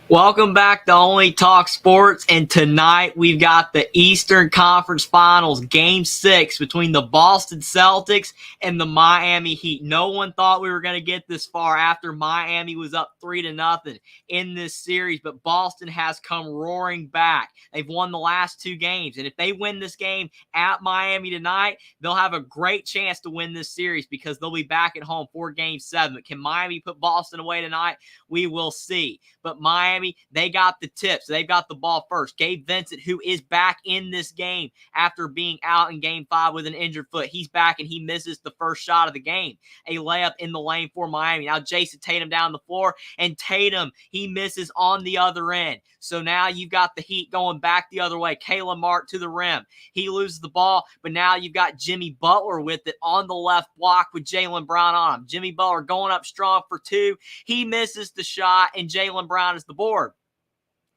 Welcome back to Only Talk Sports, and tonight we've got the Eastern Conference Finals, Game 6 between the Boston Celtics and the Miami Heat. No one thought we were going to get this far after Miami was up 3-0 in this series, but Boston has come roaring back. They've won the last two games, and if they win this game at Miami tonight, they'll have a great chance to win this series because they'll be back at home for Game 7. But can Miami put Boston away tonight? We will see. But Miami, they got the tip, so they've got the ball first. Gabe Vincent, who is back in this game after being out in Game 5 with an injured foot, he's back and he misses the first shot of the game. A layup in the lane for Miami. Now Jason Tatum down the floor, and Tatum, he misses on the other end. So now you've got the Heat going back the other way. Caleb Martin to the rim. He loses the ball, but now you've got Jimmy Butler with it on the left block with Jaylen Brown on him. Jimmy Butler going up strong for two. He misses the shot, and Jaylen Brown is the board.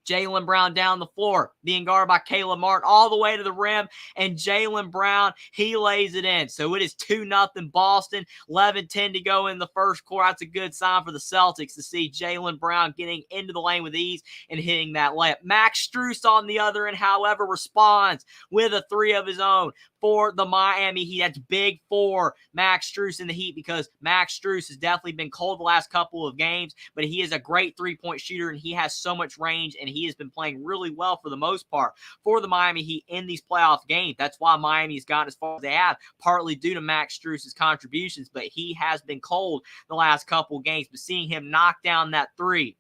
Jaylen Brown down the floor, being guarded by Caleb Martin all the way to the rim, and Jaylen Brown, he lays it in. So it is 2-0 Boston, 11-10 to go in the first quarter. That's a good sign for the Celtics to see Jaylen Brown getting into the lane with ease and hitting that layup. Max Strus on the other end, however, responds with a three of his own for the Miami Heat. That's big for Max Strus in the Heat because Max Strus has definitely been cold the last couple of games, but he is a great three-point shooter, and he has so much range, and he has been playing really well for the most part for the Miami Heat in these playoff games. That's why Miami has gotten as far as they have, partly due to Max Strus's contributions, but he has been cold the last couple of games. But seeing him knock down that three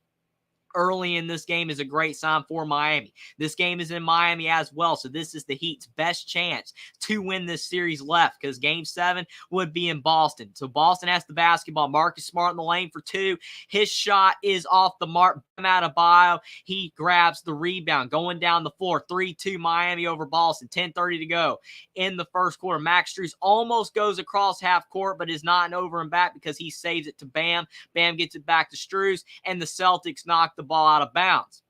early in this game is a great sign for Miami. This game is in Miami as well, so this is the Heat's best chance to win this series left because Game 7 would be in Boston. So Boston has the basketball. Marcus Smart in the lane for two. His shot is off the mark. Bam Adebayo, he grabs the rebound. Going down the floor, 3-2 Miami over Boston. 10:30 to go in the first quarter. Max Strus almost goes across half court, but is not an over and back because he saves it to Bam. Bam gets it back to Strus, and the Celtics knock the ball out of bounds.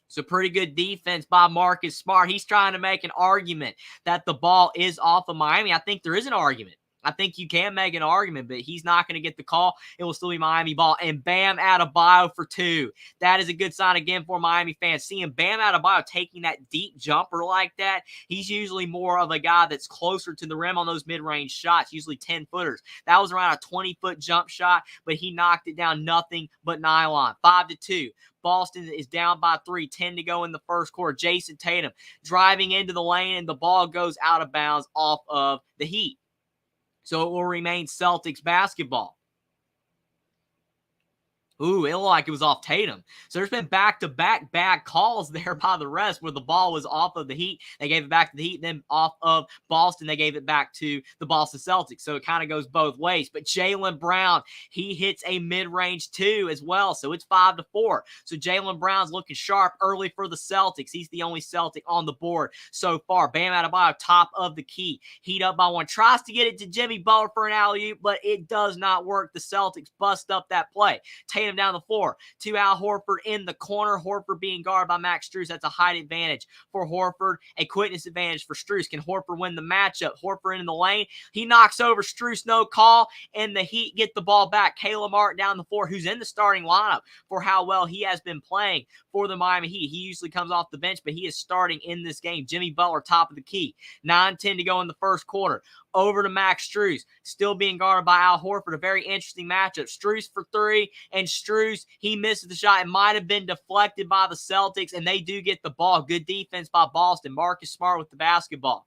So pretty good defense by Marcus Smart. He's trying to make an argument that the ball is off of Miami. I think there is an argument. I think you can make an argument, but he's not going to get the call. It will still be Miami ball. And Bam Adebayo for two. That is a good sign again for Miami fans. Seeing Bam Adebayo taking that deep jumper like that, he's usually more of a guy that's closer to the rim on those mid-range shots, usually 10-footers. That was around a 20-foot jump shot, but he knocked it down nothing but nylon. 5-2. Boston is down by 3, 10 to go in the first quarter. Jason Tatum driving into the lane, and the ball goes out of bounds off of the Heat. So it will remain Celtics basketball. Ooh, it looked like it was off Tatum. So there's been back-to-back bad calls there by the refs where the ball was off of the Heat. They gave it back to the Heat. Then off of Boston, they gave it back to the Boston Celtics. So it kind of goes both ways. But Jaylen Brown, he hits a mid-range two as well. So it's 5-4. So Jaylen Brown's looking sharp early for the Celtics. He's the only Celtic on the board so far. Bam Adebayo, top of the key. Heat up by one. Tries to get it to Jimmy Butler for an alley-oop, but it does not work. The Celtics bust up that play. Tatum down the floor to Al Horford in the corner. Horford being guarded by Max Strus. That's a height advantage for Horford, a quickness advantage for Strus. Can Horford win the matchup? Horford in the lane. He knocks over Strus, no call, and the Heat get the ball back. Caleb Martin down the floor, who's in the starting lineup for how well he has been playing for the Miami Heat. He usually comes off the bench, but he is starting in this game. Jimmy Butler, top of the key. 9-10 to go in the first quarter. Over to Max Strus, still being guarded by Al Horford. A very interesting matchup. Strus for three, and Strus, he misses the shot. It might have been deflected by the Celtics, and they do get the ball. Good defense by Boston. Marcus Smart with the basketball.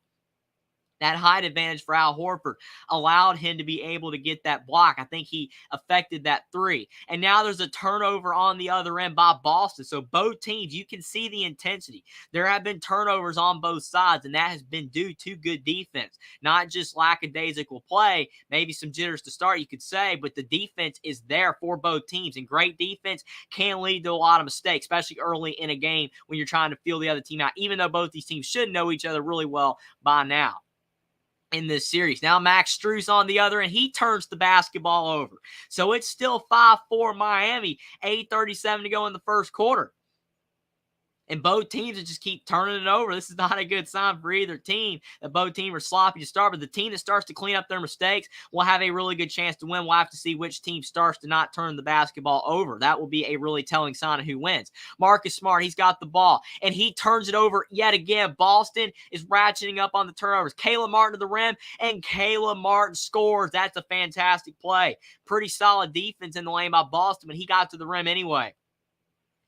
That height advantage for Al Horford allowed him to be able to get that block. I think he affected that three. And now there's a turnover on the other end by Boston. So both teams, you can see the intensity. There have been turnovers on both sides, and that has been due to good defense. Not just lackadaisical play, maybe some jitters to start, you could say, but the defense is there for both teams. And great defense can lead to a lot of mistakes, especially early in a game when you're trying to feel the other team out, even though both these teams should know each other really well by now in this series. Now Max Strus on the other end, he turns the basketball over. So it's still 5-4 Miami, 8:37 to go in the first quarter. And both teams just keep turning it over. This is not a good sign for either team. That both teams are sloppy to start, but the team that starts to clean up their mistakes will have a really good chance to win. We'll have to see which team starts to not turn the basketball over. That will be a really telling sign of who wins. Marcus Smart, he's got the ball, and he turns it over yet again. Boston is ratcheting up on the turnovers. Caleb Martin to the rim, and Caleb Martin scores. That's a fantastic play. Pretty solid defense in the lane by Boston, but he got to the rim anyway.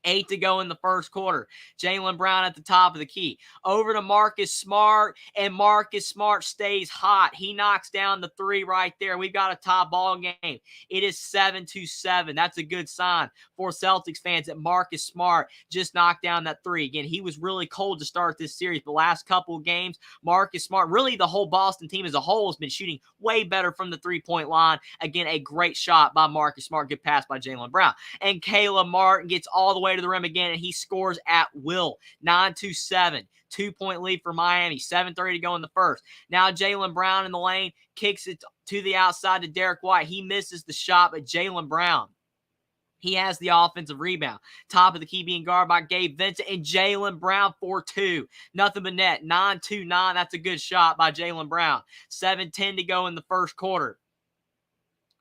8 to go in the first quarter. Jaylen Brown at the top of the key. Over to Marcus Smart, and Marcus Smart stays hot. He knocks down the three right there. We've got a tie ball game. It is 7-7. That's a good sign for Celtics fans that Marcus Smart just knocked down that three. Again, he was really cold to start this series. The last couple of games, Marcus Smart, really the whole Boston team as a whole, has been shooting way better from the three-point line. Again, a great shot by Marcus Smart. Good pass by Jaylen Brown. And Caleb Martin gets all the way to the rim again, and he scores at will. 9-7. 2-point lead for Miami. 7:30 to go in the first. Now Jaylen Brown in the lane, kicks it to the outside to Derek White. He misses the shot, but Jaylen Brown, he has the offensive rebound. Top of the key being guarded by Gabe Vincent, and Jaylen Brown for 2. Nothing but net. 9-9. That's a good shot by Jaylen Brown. 7:10 to go in the first quarter.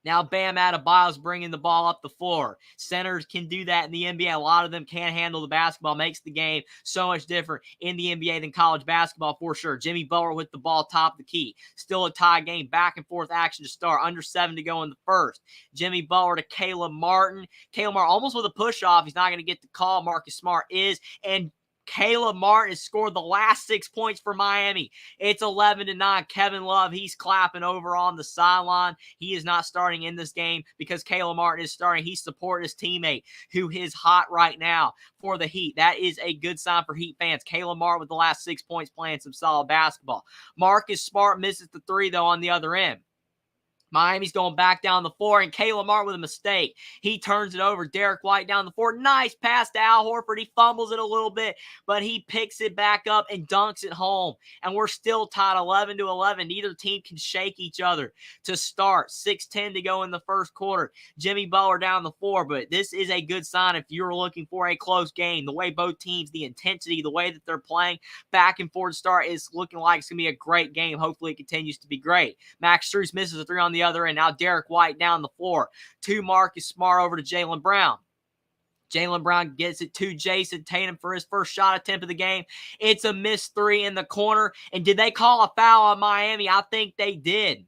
Now Bam Adebayo's bringing the ball up the floor. Centers can do that in the NBA. A lot of them can't handle the basketball. Makes the game so much different in the NBA than college basketball for sure. Jimmy Butler with the ball top of the key. Still a tie game. Back and forth action to start. Under 7 to go in the first. Jimmy Butler to Caleb Martin. Caleb Martin almost with a push off. He's not going to get the call. Marcus Smart is. And Caleb Martin has scored the last 6 points for Miami. It's 11-9. Kevin Love, he's clapping over on the sideline. He is not starting in this game because Caleb Martin is starting. He's supporting his teammate who is hot right now for the Heat. That is a good sign for Heat fans. Caleb Martin with the last 6 points playing some solid basketball. Marcus Smart misses the three, though, on the other end. Miami's going back down the floor, and Caleb Martin with a mistake. He turns it over. Derek White down the floor. Nice pass to Al Horford. He fumbles it a little bit, but he picks it back up and dunks it home. And we're still tied 11-11. Neither team can shake each other to start. 6:10 to go in the first quarter. Jimmy Butler down the floor, but this is a good sign if you're looking for a close game. The way both teams, the intensity, the way that they're playing back and forth start is looking like it's going to be a great game. Hopefully it continues to be great. Max Strus misses a three on the other end. Now Derek White down the floor to Marcus Smart over to Jaylen Brown. Jaylen Brown gets it to Jason Tatum for his first shot attempt of the game. It's a missed three in the corner. And did they call a foul on Miami? I think they did.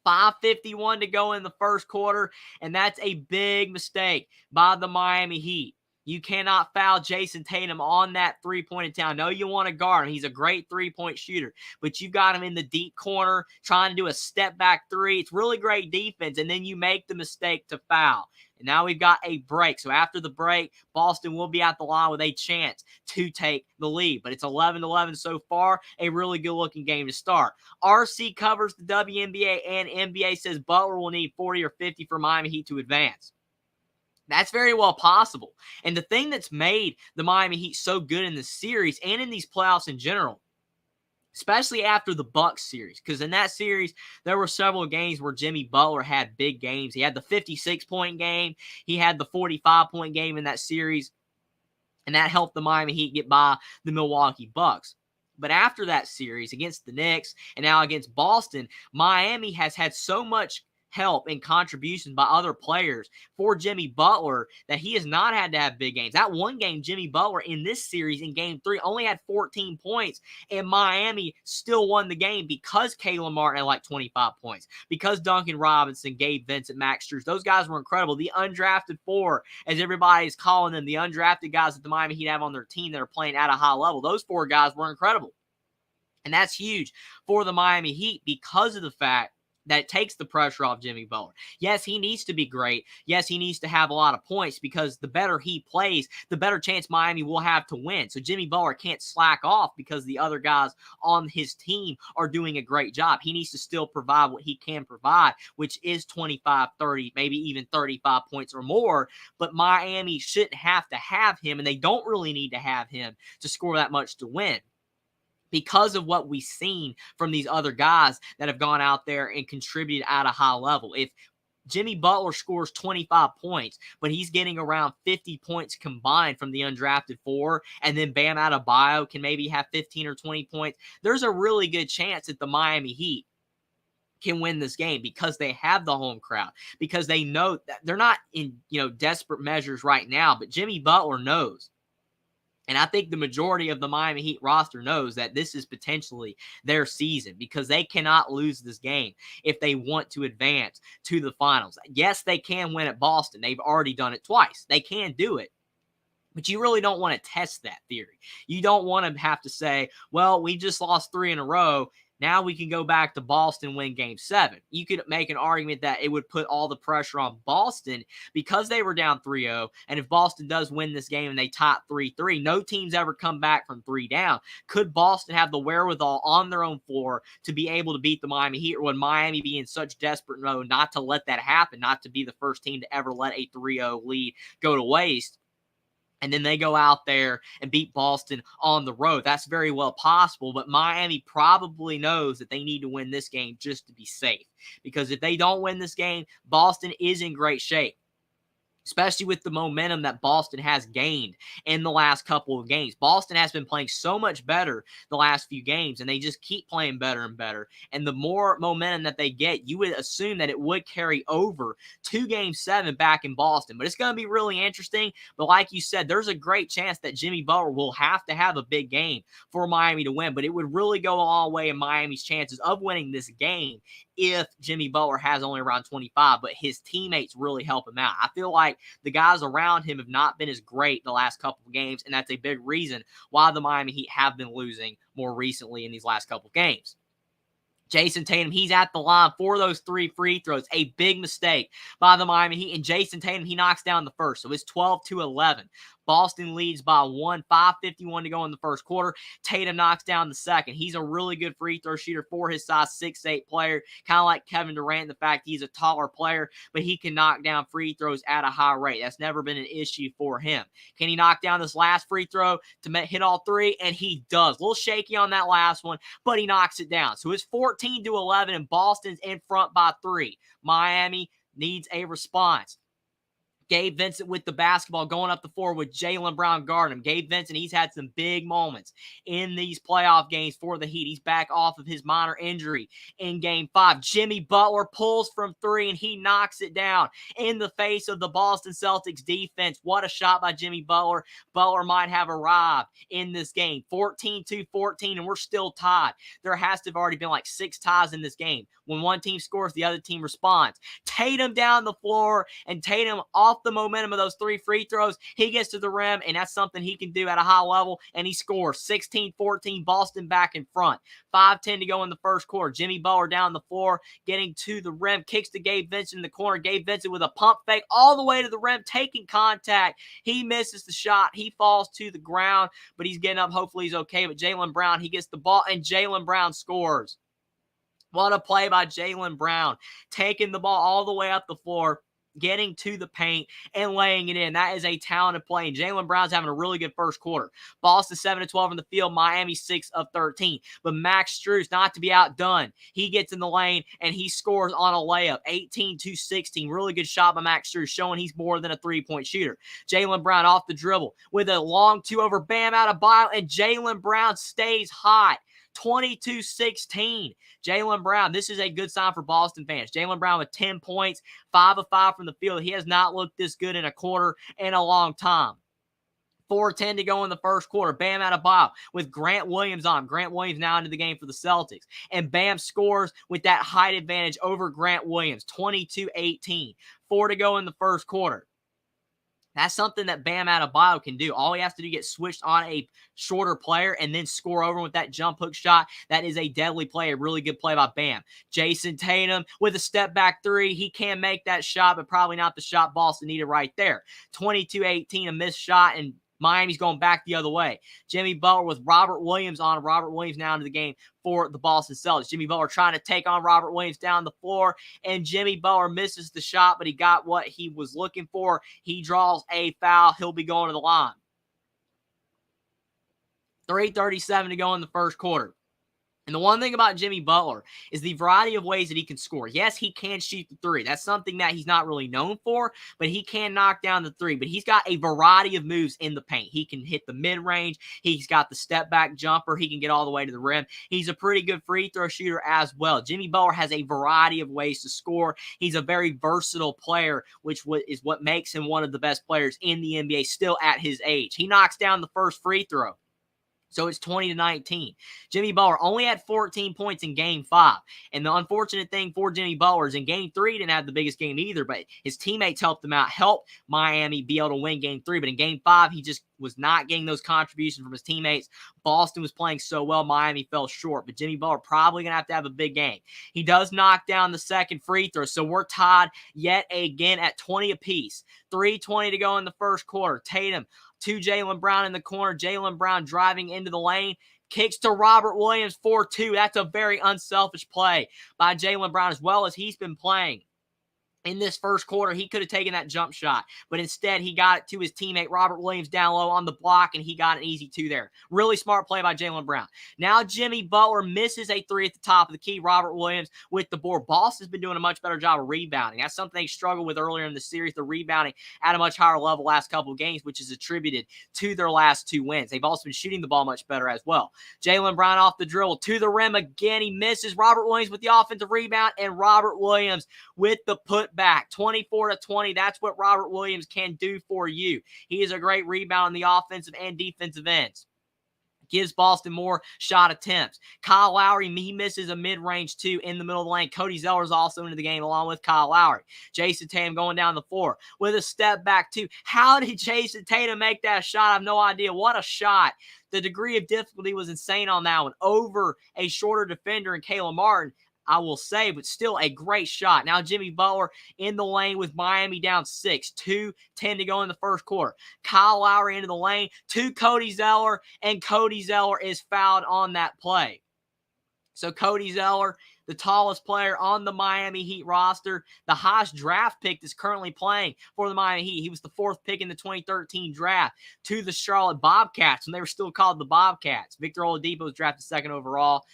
5:51 to go in the first quarter, and that's a big mistake by the Miami Heat. You cannot foul Jason Tatum on that three-point attempt. I know you want to guard him. He's a great three-point shooter, but you got him in the deep corner trying to do a step-back three. It's really great defense, and then you make the mistake to foul. And now we've got a break. So after the break, Boston will be at the line with a chance to take the lead. But it's 11-11 so far. A really good-looking game to start. RC covers the WNBA, and NBA says Butler will need 40 or 50 for Miami Heat to advance. That's very well possible. And the thing that's made the Miami Heat so good in this series and in these playoffs in general, especially after the Bucks series, because in that series, there were several games where Jimmy Butler had big games. He had the 56-point game. He had the 45-point game in that series, and that helped the Miami Heat get by the Milwaukee Bucks. But after that series against the Knicks and now against Boston, Miami has had so much help and contributions by other players for Jimmy Butler that he has not had to have big games. That one game, Jimmy Butler in this series in game 3 only had 14 points, and Miami still won the game because Caleb Martin had like 25 points, because Duncan Robinson, Gabe Vincent, Max Strus, those guys were incredible. The undrafted four, as everybody is calling them, the undrafted guys that the Miami Heat have on their team that are playing at a high level, those four guys were incredible. And that's huge for the Miami Heat because of the fact that it takes the pressure off Jimmy Butler. Yes, he needs to be great. Yes, he needs to have a lot of points because the better he plays, the better chance Miami will have to win. So Jimmy Butler can't slack off because the other guys on his team are doing a great job. He needs to still provide what he can provide, which is 25, 30, maybe even 35 points or more. But Miami shouldn't have to have him, and they don't really need to have him to score that much to win, because of what we've seen from these other guys that have gone out there and contributed at a high level. If Jimmy Butler scores 25 points, but he's getting around 50 points combined from the undrafted four, and then Bam Adebayo can maybe have 15 or 20 points. There's a really good chance that the Miami Heat can win this game because they have the home crowd, because they know that they're not in, desperate measures right now, but Jimmy Butler knows. And I think the majority of the Miami Heat roster knows that this is potentially their season because they cannot lose this game if they want to advance to the finals. Yes, they can win at Boston. They've already done it twice. They can do it. But you really don't want to test that theory. You don't want to have to say, well, we just lost 3 in a row. Now we can go back to Boston and win game 7. You could make an argument that it would put all the pressure on Boston because they were down 3-0. And if Boston does win this game and they tie 3-3, no team's ever come back from 3 down. Could Boston have the wherewithal on their own floor to be able to beat the Miami Heat? Or would Miami be in such desperate mode not to let that happen, not to be the first team to ever let a 3-0 lead go to waste? And then they go out there and beat Boston on the road. That's very well possible, but Miami probably knows that they need to win this game just to be safe. Because if they don't win this game, Boston is in great shape, especially with the momentum that Boston has gained in the last couple of games. Boston has been playing so much better the last few games, and they just keep playing better and better. And the more momentum that they get, you would assume that it would carry over to Game 7 back in Boston. But it's going to be really interesting. But like you said, there's a great chance that Jimmy Butler will have to have a big game for Miami to win. But it would really go a long way in Miami's chances of winning this game if Jimmy Butler has only around 25, but his teammates really help him out. I feel like the guys around him have not been as great the last couple of games, and that's a big reason why the Miami Heat have been losing more recently in these last couple of games. Jason Tatum, he's at the line for those 3 free throws. A big mistake by the Miami Heat. And Jason Tatum, he knocks down the first. So it's 12-11. Boston leads by 1, 5:51 to go in the first quarter. Tatum knocks down the second. He's a really good free throw shooter for his size 6'8" player, kind of like Kevin Durant, the fact he's a taller player, but he can knock down free throws at a high rate. That's never been an issue for him. Can he knock down this last free throw to hit all 3? And he does. A little shaky on that last one, but he knocks it down. So it's 14-11, and Boston's in front by 3. Miami needs a response. Gabe Vincent with the basketball going up the floor with Jaylen Brown guarding him. Gabe Vincent, he's had some big moments in these playoff games for the Heat. He's back off of his minor injury in Game 5. Jimmy Butler pulls from 3, and he knocks it down in the face of the Boston Celtics defense. What a shot by Jimmy Butler. Butler might have arrived in this game. 14-14, and we're still tied. There has to have already been like 6 ties in this game. When one team scores, the other team responds. Tatum down the floor, and Tatum off the momentum of those 3 free throws, he gets to the rim, and that's something he can do at a high level, and he scores. 16-14, Boston back in front. 5:10 to go in the first quarter. Jimmy Butler down the floor, getting to the rim, kicks to Gabe Vincent in the corner. Gabe Vincent with a pump fake all the way to the rim, taking contact. He misses the shot. He falls to the ground, but he's getting up. Hopefully he's okay, but Jaylen Brown, he gets the ball, and Jaylen Brown scores. What a play by Jaylen Brown, taking the ball all the way up the floor, getting to the paint and laying it in. That is a talented play. And Jaylen Brown's having a really good first quarter. Boston 7-12 in the field. Miami 6 of 13. But Max Strus, not to be outdone, he gets in the lane and he scores on a layup. 18-16. Really good shot by Max Strus, showing he's more than a three-point shooter. Jaylen Brown off the dribble with a long 2 over Bam Adebayo, and Jaylen Brown stays hot. 22-16. Jaylen Brown, this is a good sign for Boston fans. Jaylen Brown with 10 points, 5 of 5 from the field. He has not looked this good in a quarter in a long time. 4:10 to go in the first quarter. Bam Adebayo with Grant Williams on him. Grant Williams now into the game for the Celtics. And Bam scores with that height advantage over Grant Williams. 22-18. 4 to go in the first quarter. That's something that Bam Adebayo can do. All he has to do is get switched on a shorter player and then score over with that jump hook shot. That is a deadly play, a really good play by Bam. Jason Tatum with a step back 3. He can make that shot, but probably not the shot Boston needed right there. 22-18, a missed shot, and Miami's going back the other way. Jimmy Butler with Robert Williams on. Robert Williams now into the game for the Boston Celtics. Jimmy Butler trying to take on Robert Williams down the floor, and Jimmy Butler misses the shot, but he got what he was looking for. He draws a foul. He'll be going to the line. 3:37 to go in the first quarter. And the one thing about Jimmy Butler is the variety of ways that he can score. Yes, he can shoot the three. That's something that he's not really known for, but he can knock down the three. But he's got a variety of moves in the paint. He can hit the mid-range. He's got the step-back jumper. He can get all the way to the rim. He's a pretty good free throw shooter as well. Jimmy Butler has a variety of ways to score. He's a very versatile player, which is what makes him one of the best players in the NBA still at his age. He knocks down the first free throw. So it's 20-19. Jimmy Butler only had 14 points in Game 5. And the unfortunate thing for Jimmy Butler is in Game 3, he didn't have the biggest game either, but his teammates helped him out, helped Miami be able to win Game 3. But in Game 5, he just was not getting those contributions from his teammates. Boston was playing so well, Miami fell short. But Jimmy Butler probably going to have a big game. He does knock down the second free throw, so we're tied yet again at 20 apiece. 3:20 to go in the first quarter. Tatum to Jaylen Brown in the corner. Jaylen Brown driving into the lane. Kicks to Robert Williams 4-2. That's a very unselfish play by Jaylen Brown as well as he's been playing. In this first quarter, he could have taken that jump shot, but instead he got it to his teammate Robert Williams down low on the block, and he got an easy 2 there. Really smart play by Jaylen Brown. Now Jimmy Butler misses a 3 at the top of the key. Robert Williams with the board. Boston's been doing a much better job of rebounding. That's something they struggled with earlier in the series, the rebounding at a much higher level last couple of games, which is attributed to their last 2 wins. They've also been shooting the ball much better as well. Jaylen Brown off the dribble to the rim again. He misses. Robert Williams with the offensive rebound, and Robert Williams with the putback. 24-20. That's what Robert Williams can do for you. He is a great rebound on the offensive and defensive ends. Gives Boston more shot attempts. Kyle Lowry, he misses a mid-range 2 in the middle of the lane. Cody Zeller is also into the game along with Kyle Lowry. Jason Tatum going down the floor with a step back 2. How did Jason Tatum make that shot? I have no idea. What a shot. The degree of difficulty was insane on that one. Over a shorter defender in Caleb Martin, I will say, but still a great shot. Now Jimmy Butler in the lane with Miami down 6. 2:10 to go in the first quarter. Kyle Lowry into the lane to Cody Zeller, and Cody Zeller is fouled on that play. So Cody Zeller, the tallest player on the Miami Heat roster, the highest draft pick that's currently playing for the Miami Heat. He was the 4th pick in the 2013 draft to the Charlotte Bobcats when they were still called the Bobcats. Victor Oladipo was drafted 2nd overall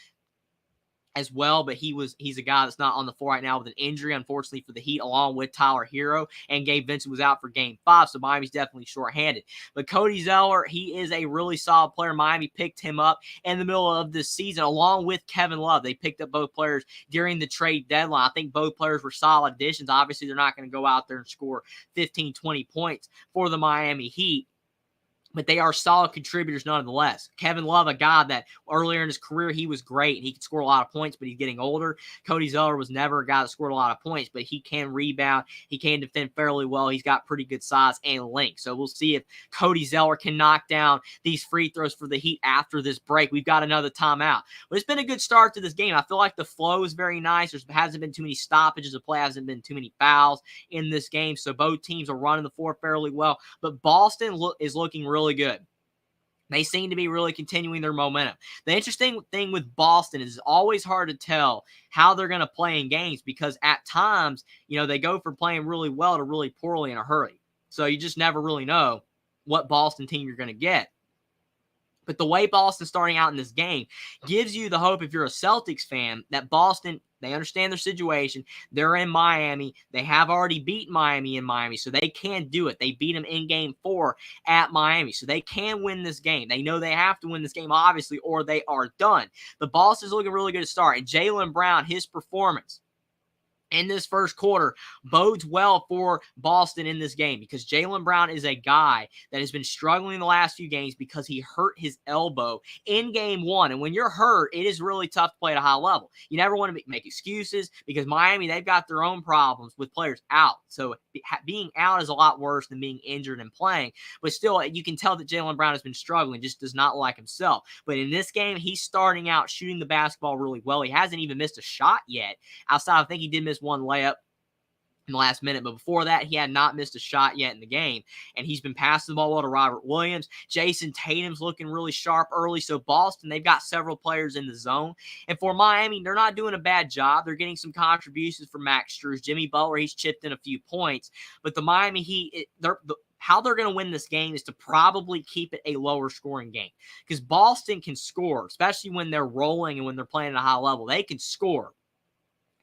as well, but he's a guy that's not on the floor right now with an injury, unfortunately, for the Heat, along with Tyler Hero, and Gabe Vincent was out for Game 5, so Miami's definitely shorthanded. But Cody Zeller, he is a really solid player. Miami picked him up in the middle of this season, along with Kevin Love. They picked up both players during the trade deadline. I think both players were solid additions. Obviously, they're not going to go out there and score 15, 20 points for the Miami Heat, but they are solid contributors nonetheless. Kevin Love, a guy that earlier in his career, he was great, and he could score a lot of points, but he's getting older. Cody Zeller was never a guy that scored a lot of points, but he can rebound. He can defend fairly well. He's got pretty good size and length. So we'll see if Cody Zeller can knock down these free throws for the Heat after this break. We've got another timeout. But it's been a good start to this game. I feel like the flow is very nice. There hasn't been too many stoppages of play. Hasn't been too many fouls in this game. So both teams are running the floor fairly well. But Boston is looking really good. They seem to be really continuing their momentum. The interesting thing with Boston is it's always hard to tell how they're going to play in games because at times, they go from playing really well to really poorly in a hurry. So you just never really know what Boston team you're going to get. But the way Boston's starting out in this game gives you the hope, if you're a Celtics fan, that Boston, they understand their situation. They're in Miami. They have already beaten Miami in Miami, so they can do it. They beat them in Game 4 at Miami, so they can win this game. They know they have to win this game, obviously, or they are done. But Boston's looking really good to start. And Jaylen Brown, his performance in this first quarter bodes well for Boston in this game because Jaylen Brown is a guy that has been struggling the last few games because he hurt his elbow in Game 1. And when you're hurt, it is really tough to play at a high level. You never want to make excuses because Miami, they've got their own problems with players out. So being out is a lot worse than being injured and playing. But still, you can tell that Jaylen Brown has been struggling, just does not like himself. But in this game, he's starting out shooting the basketball really well. He hasn't even missed a shot yet. Outside, I think he did miss one layup in the last minute, but before that, he had not missed a shot yet in the game, and he's been passing the ball well to Robert Williams. Jason Tatum's looking really sharp early, so Boston, they've got several players in the zone, and for Miami, they're not doing a bad job. They're getting some contributions from Max Strus. Jimmy Butler, he's chipped in a few points, but the Miami Heat, how they're going to win this game is to probably keep it a lower scoring game, because Boston can score, especially when they're rolling and when they're playing at a high level. They can score.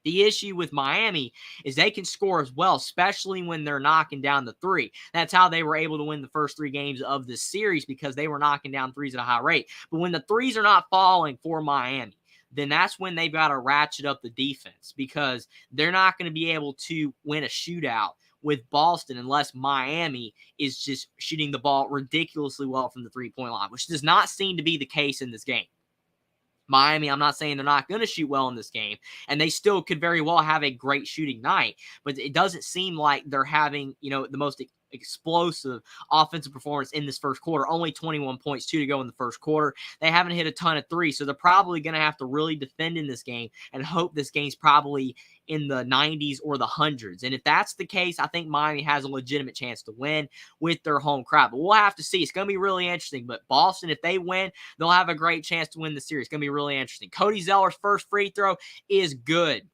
The issue with Miami is they can score as well, especially when they're knocking down the three. That's how they were able to win the first 3 games of this series, because they were knocking down threes at a high rate. But when the threes are not falling for Miami, then that's when they've got to ratchet up the defense, because they're not going to be able to win a shootout with Boston unless Miami is just shooting the ball ridiculously well from the three-point line, which does not seem to be the case in this game. Miami, I'm not saying they're not going to shoot well in this game, and they still could very well have a great shooting night, but it doesn't seem like they're having, the most explosive offensive performance in this first quarter. Only 21 points, 2 to go in the first quarter. They haven't hit a ton of threes, so they're probably going to have to really defend in this game and hope this game's probably in the 90s or the hundreds. And if that's the case, I think Miami has a legitimate chance to win with their home crowd. But we'll have to see. It's going to be really interesting. But Boston, if they win, they'll have a great chance to win the series. It's going to be really interesting. Cody Zeller's first free throw is good,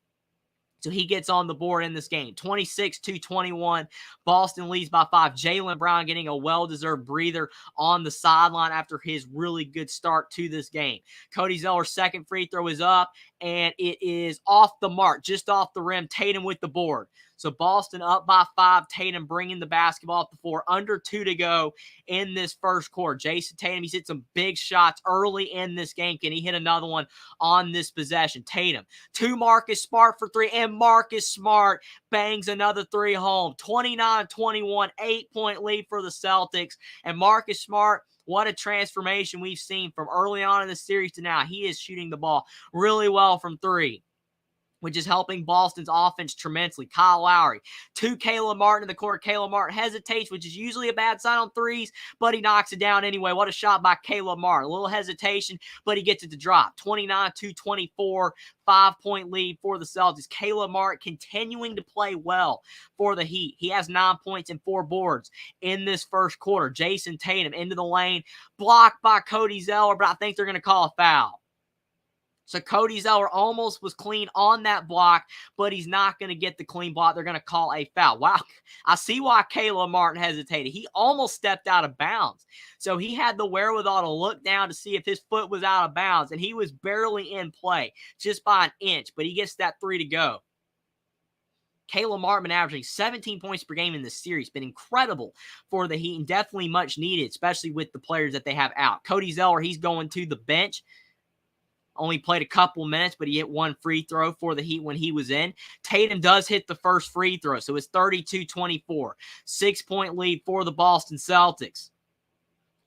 so he gets on the board in this game. 26-21. Boston leads by 5. Jaylen Brown getting a well-deserved breather on the sideline after his really good start to this game. Cody Zeller's second free throw is up, and it is off the mark, just off the rim. Tatum with the board. So Boston up by 5. Tatum bringing the basketball up the floor. Under 2 to go in this first quarter. Jason Tatum, he's hit some big shots early in this game. Can he hit another one on this possession? Tatum to Marcus Smart for 3, and Marcus Smart bangs another 3 home. 29-21, 8-point lead for the Celtics. And Marcus Smart, what a transformation we've seen from early on in the series to now. He is shooting the ball really well from 3, which is helping Boston's offense tremendously. Kyle Lowry to Caleb Martin in the court. Caleb Martin hesitates, which is usually a bad sign on threes, but he knocks it down anyway. What a shot by Caleb Martin. A little hesitation, but he gets it to drop. 29-24, 5-point lead for the Celtics. Caleb Martin continuing to play well for the Heat. He has 9 points and 4 boards in this first quarter. Jason Tatum into the lane, blocked by Cody Zeller, but I think they're going to call a foul. So Cody Zeller almost was clean on that block, but he's not going to get the clean block. They're going to call a foul. Wow. I see why Caleb Martin hesitated. He almost stepped out of bounds. So he had the wherewithal to look down to see if his foot was out of bounds, and he was barely in play, just by an inch, but he gets that 3 to go. Caleb Martin been averaging 17 points per game in this series. Been incredible for the Heat and definitely much needed, especially with the players that they have out. Cody Zeller, he's going to the bench. Only played a couple minutes, but he hit 1 free throw for the Heat when he was in. Tatum does hit the first free throw, so it's 32-24. 6-point lead for the Boston Celtics.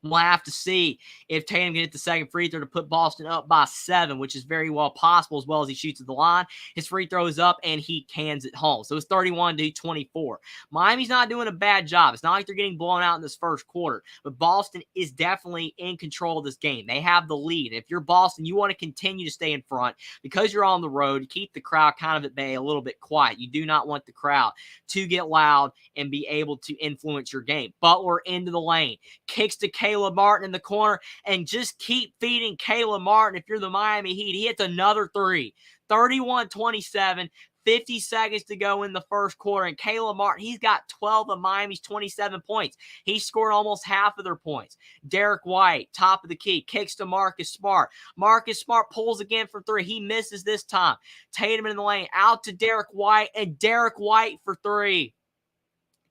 We'll have to see if Tatum can hit the second free throw to put Boston up by 7, which is very well possible, as well as he shoots at the line. His free throw is up, and he cans it home. So it's 31-24. Miami's not doing a bad job. It's not like they're getting blown out in this first quarter, but Boston is definitely in control of this game. They have the lead. If you're Boston, you want to continue to stay in front because you're on the road. Keep the crowd kind of at bay, a little bit quiet. You do not want the crowd to get loud and be able to influence your game. Butler into the lane. Kicks to Caleb Martin in the corner, and just keep feeding Caleb Martin. If you're the Miami Heat, he hits another 3. 31-27, 50 seconds to go in the first quarter, and Caleb Martin, he's got 12 of Miami's 27 points. He scored almost half of their points. Derek White, top of the key, kicks to Marcus Smart. Marcus Smart pulls again for 3. He misses this time. Tatum in the lane, out to Derek White, and Derek White for 3.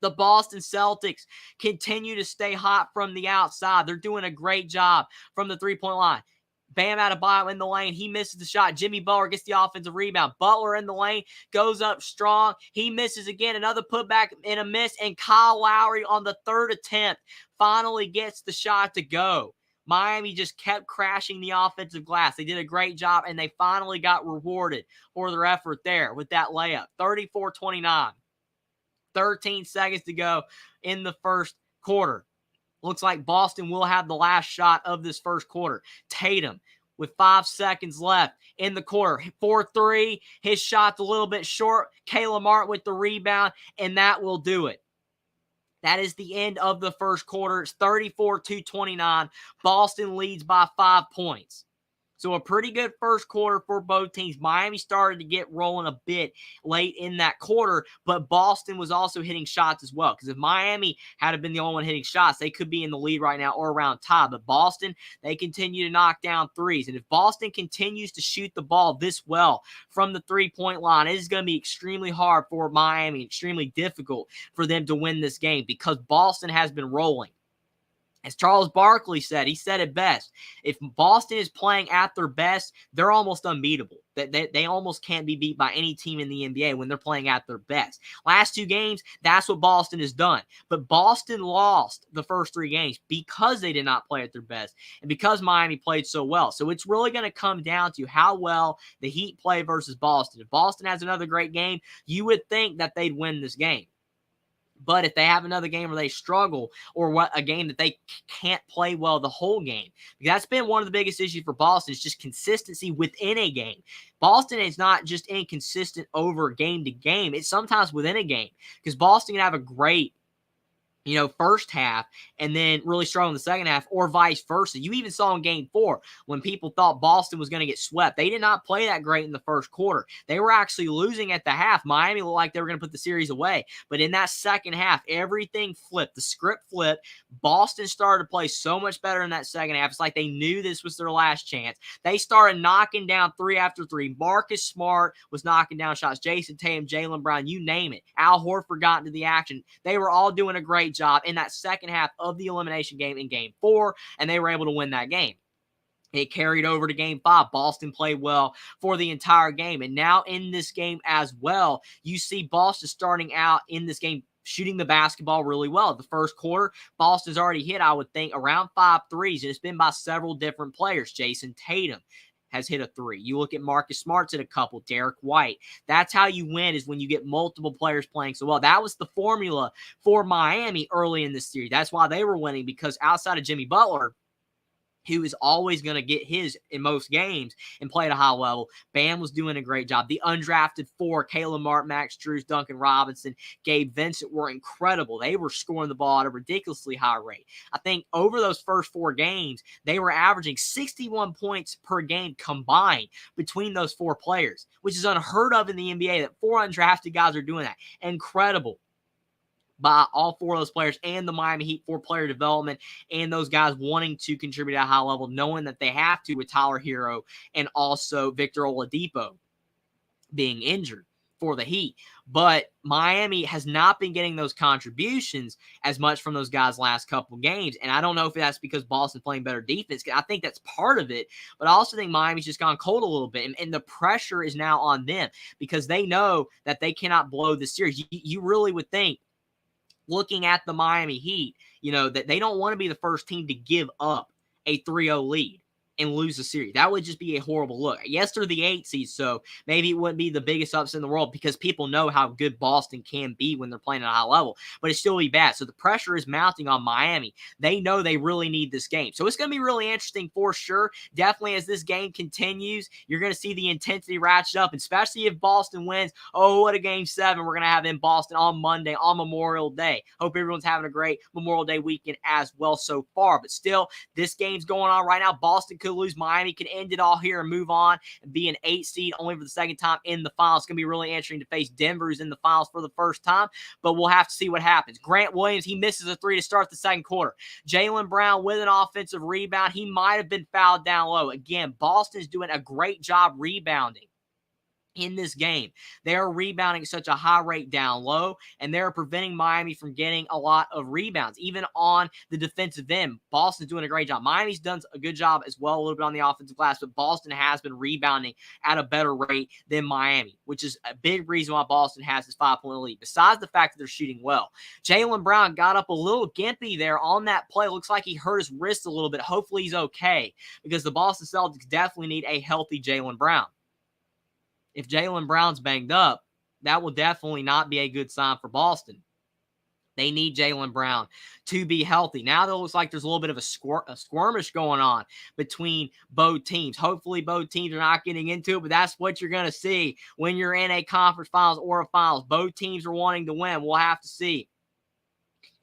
The Boston Celtics continue to stay hot from the outside. They're doing a great job from the three-point line. Bam Adebayo in the lane. He misses the shot. Jimmy Butler gets the offensive rebound. Butler in the lane, goes up strong. He misses again. Another putback and a miss. And Kyle Lowry on the 3rd attempt finally gets the shot to go. Miami just kept crashing the offensive glass. They did a great job, and they finally got rewarded for their effort there with that layup. 34-29. 13 seconds to go in the first quarter. Looks like Boston will have the last shot of this first quarter. Tatum with 5 seconds left in the quarter. 4-3. His shot's a little bit short. Caleb Martin with the rebound, and that will do it. That is the end of the first quarter. It's 34-29. Boston leads by 5 points. So a pretty good first quarter for both teams. Miami started to get rolling a bit late in that quarter, but Boston was also hitting shots as well. Because if Miami had been the only one hitting shots, they could be in the lead right now or around tie. But Boston, they continue to knock down threes. And if Boston continues to shoot the ball this well from the three-point line, it is going to be extremely hard for Miami, extremely difficult for them to win this game because Boston has been rolling. As Charles Barkley said, he said it best. If Boston is playing at their best, they're almost unbeatable. They almost can't be beat by any team in the NBA when they're playing at their best. Last two games, that's what Boston has done. But Boston lost the first three games because they did not play at their best and because Miami played so well. So it's really going to come down to how well the Heat play versus Boston. If Boston has another great game, you would think that they'd win this game. But if they have another game where they struggle or a game that they can't play well the whole game, that's been one of the biggest issues for Boston is just consistency within a game. Boston is not just inconsistent over game to game. It's sometimes within a game because Boston can have a great first half and then really strong in the second half or vice versa. You even saw in game 4 when people thought Boston was going to get swept. They did not play that great in the first quarter. They were actually losing at the half. Miami looked like they were going to put the series away. But in that second half, everything flipped. The script flipped. Boston started to play so much better in that second half. It's like they knew this was their last chance. They started knocking down 3 after 3. Marcus Smart was knocking down shots. Jason Tatum, Jaylen Brown, you name it. Al Horford got into the action. They were all doing a great job in that second half of the elimination game in game 4, and they were able to win that game. It carried over to game 5. Boston played well for the entire game. And now in this game as well, you see Boston starting out in this game shooting the basketball really well. The first quarter, Boston's already hit, I would think, around 5 threes, and it's been by several different players. Jason Tatum has hit a 3. You look at Marcus Smart's hit a couple. Derek White. That's how you win, is when you get multiple players playing so well. That was the formula for Miami early in this series. That's why they were winning, because outside of Jimmy Butler, who is always going to get his in most games and play at a high level, Bam was doing a great job. The undrafted 4, Caleb Martin, Max Strus, Duncan Robinson, Gabe Vincent, were incredible. They were scoring the ball at a ridiculously high rate. I think over those first 4 games, they were averaging 61 points per game combined between those 4 players, which is unheard of in the NBA, that 4 undrafted guys are doing that. Incredible by all 4 of those players and the Miami Heat for player development and those guys wanting to contribute at a high level, knowing that they have to with Tyler Hero and also Victor Oladipo being injured for the Heat. But Miami has not been getting those contributions as much from those guys last couple games. And I don't know if that's because Boston's playing better defense. I think that's part of it. But I also think Miami's just gone cold a little bit. And the pressure is now on them because they know that they cannot blow the series. You really would think, looking at the Miami Heat, that they don't want to be the first team to give up a 3-0 lead and lose the series. That would just be a horrible look. Yes, they're the 8 seed, so maybe it wouldn't be the biggest upset in the world because people know how good Boston can be when they're playing at a high level, but it still be bad. So the pressure is mounting on Miami. They know they really need this game. So it's going to be really interesting for sure. Definitely as this game continues, you're going to see the intensity ratchet up, especially if Boston wins. Oh, what a game 7 we're going to have in Boston on Monday, on Memorial Day. Hope everyone's having a great Memorial Day weekend as well so far. But still, this game's going on right now. Boston could lose. Miami can end it all here and move on and be an 8 seed only for the second time in the finals. It's going to be really interesting to face Denver, who's in the finals for the first time, but we'll have to see what happens. Grant Williams, he misses a 3 to start the second quarter. Jaylen Brown with an offensive rebound. He might have been fouled down low. Again, Boston's doing a great job rebounding in this game. They are rebounding at such a high rate down low, and they're preventing Miami from getting a lot of rebounds. Even on the defensive end, Boston's doing a great job. Miami's done a good job as well, a little bit on the offensive glass, but Boston has been rebounding at a better rate than Miami, which is a big reason why Boston has this 5-point lead. Besides the fact that they're shooting well, Jaylen Brown got up a little gimpy there on that play. Looks like he hurt his wrist a little bit. Hopefully he's okay, because the Boston Celtics definitely need a healthy Jaylen Brown. If Jaylen Brown's banged up, that will definitely not be a good sign for Boston. They need Jaylen Brown to be healthy. Now it looks like there's a little bit of a skirmish going on between both teams. Hopefully both teams are not getting into it, but that's what you're going to see when you're in a conference finals or a finals. Both teams are wanting to win. We'll have to see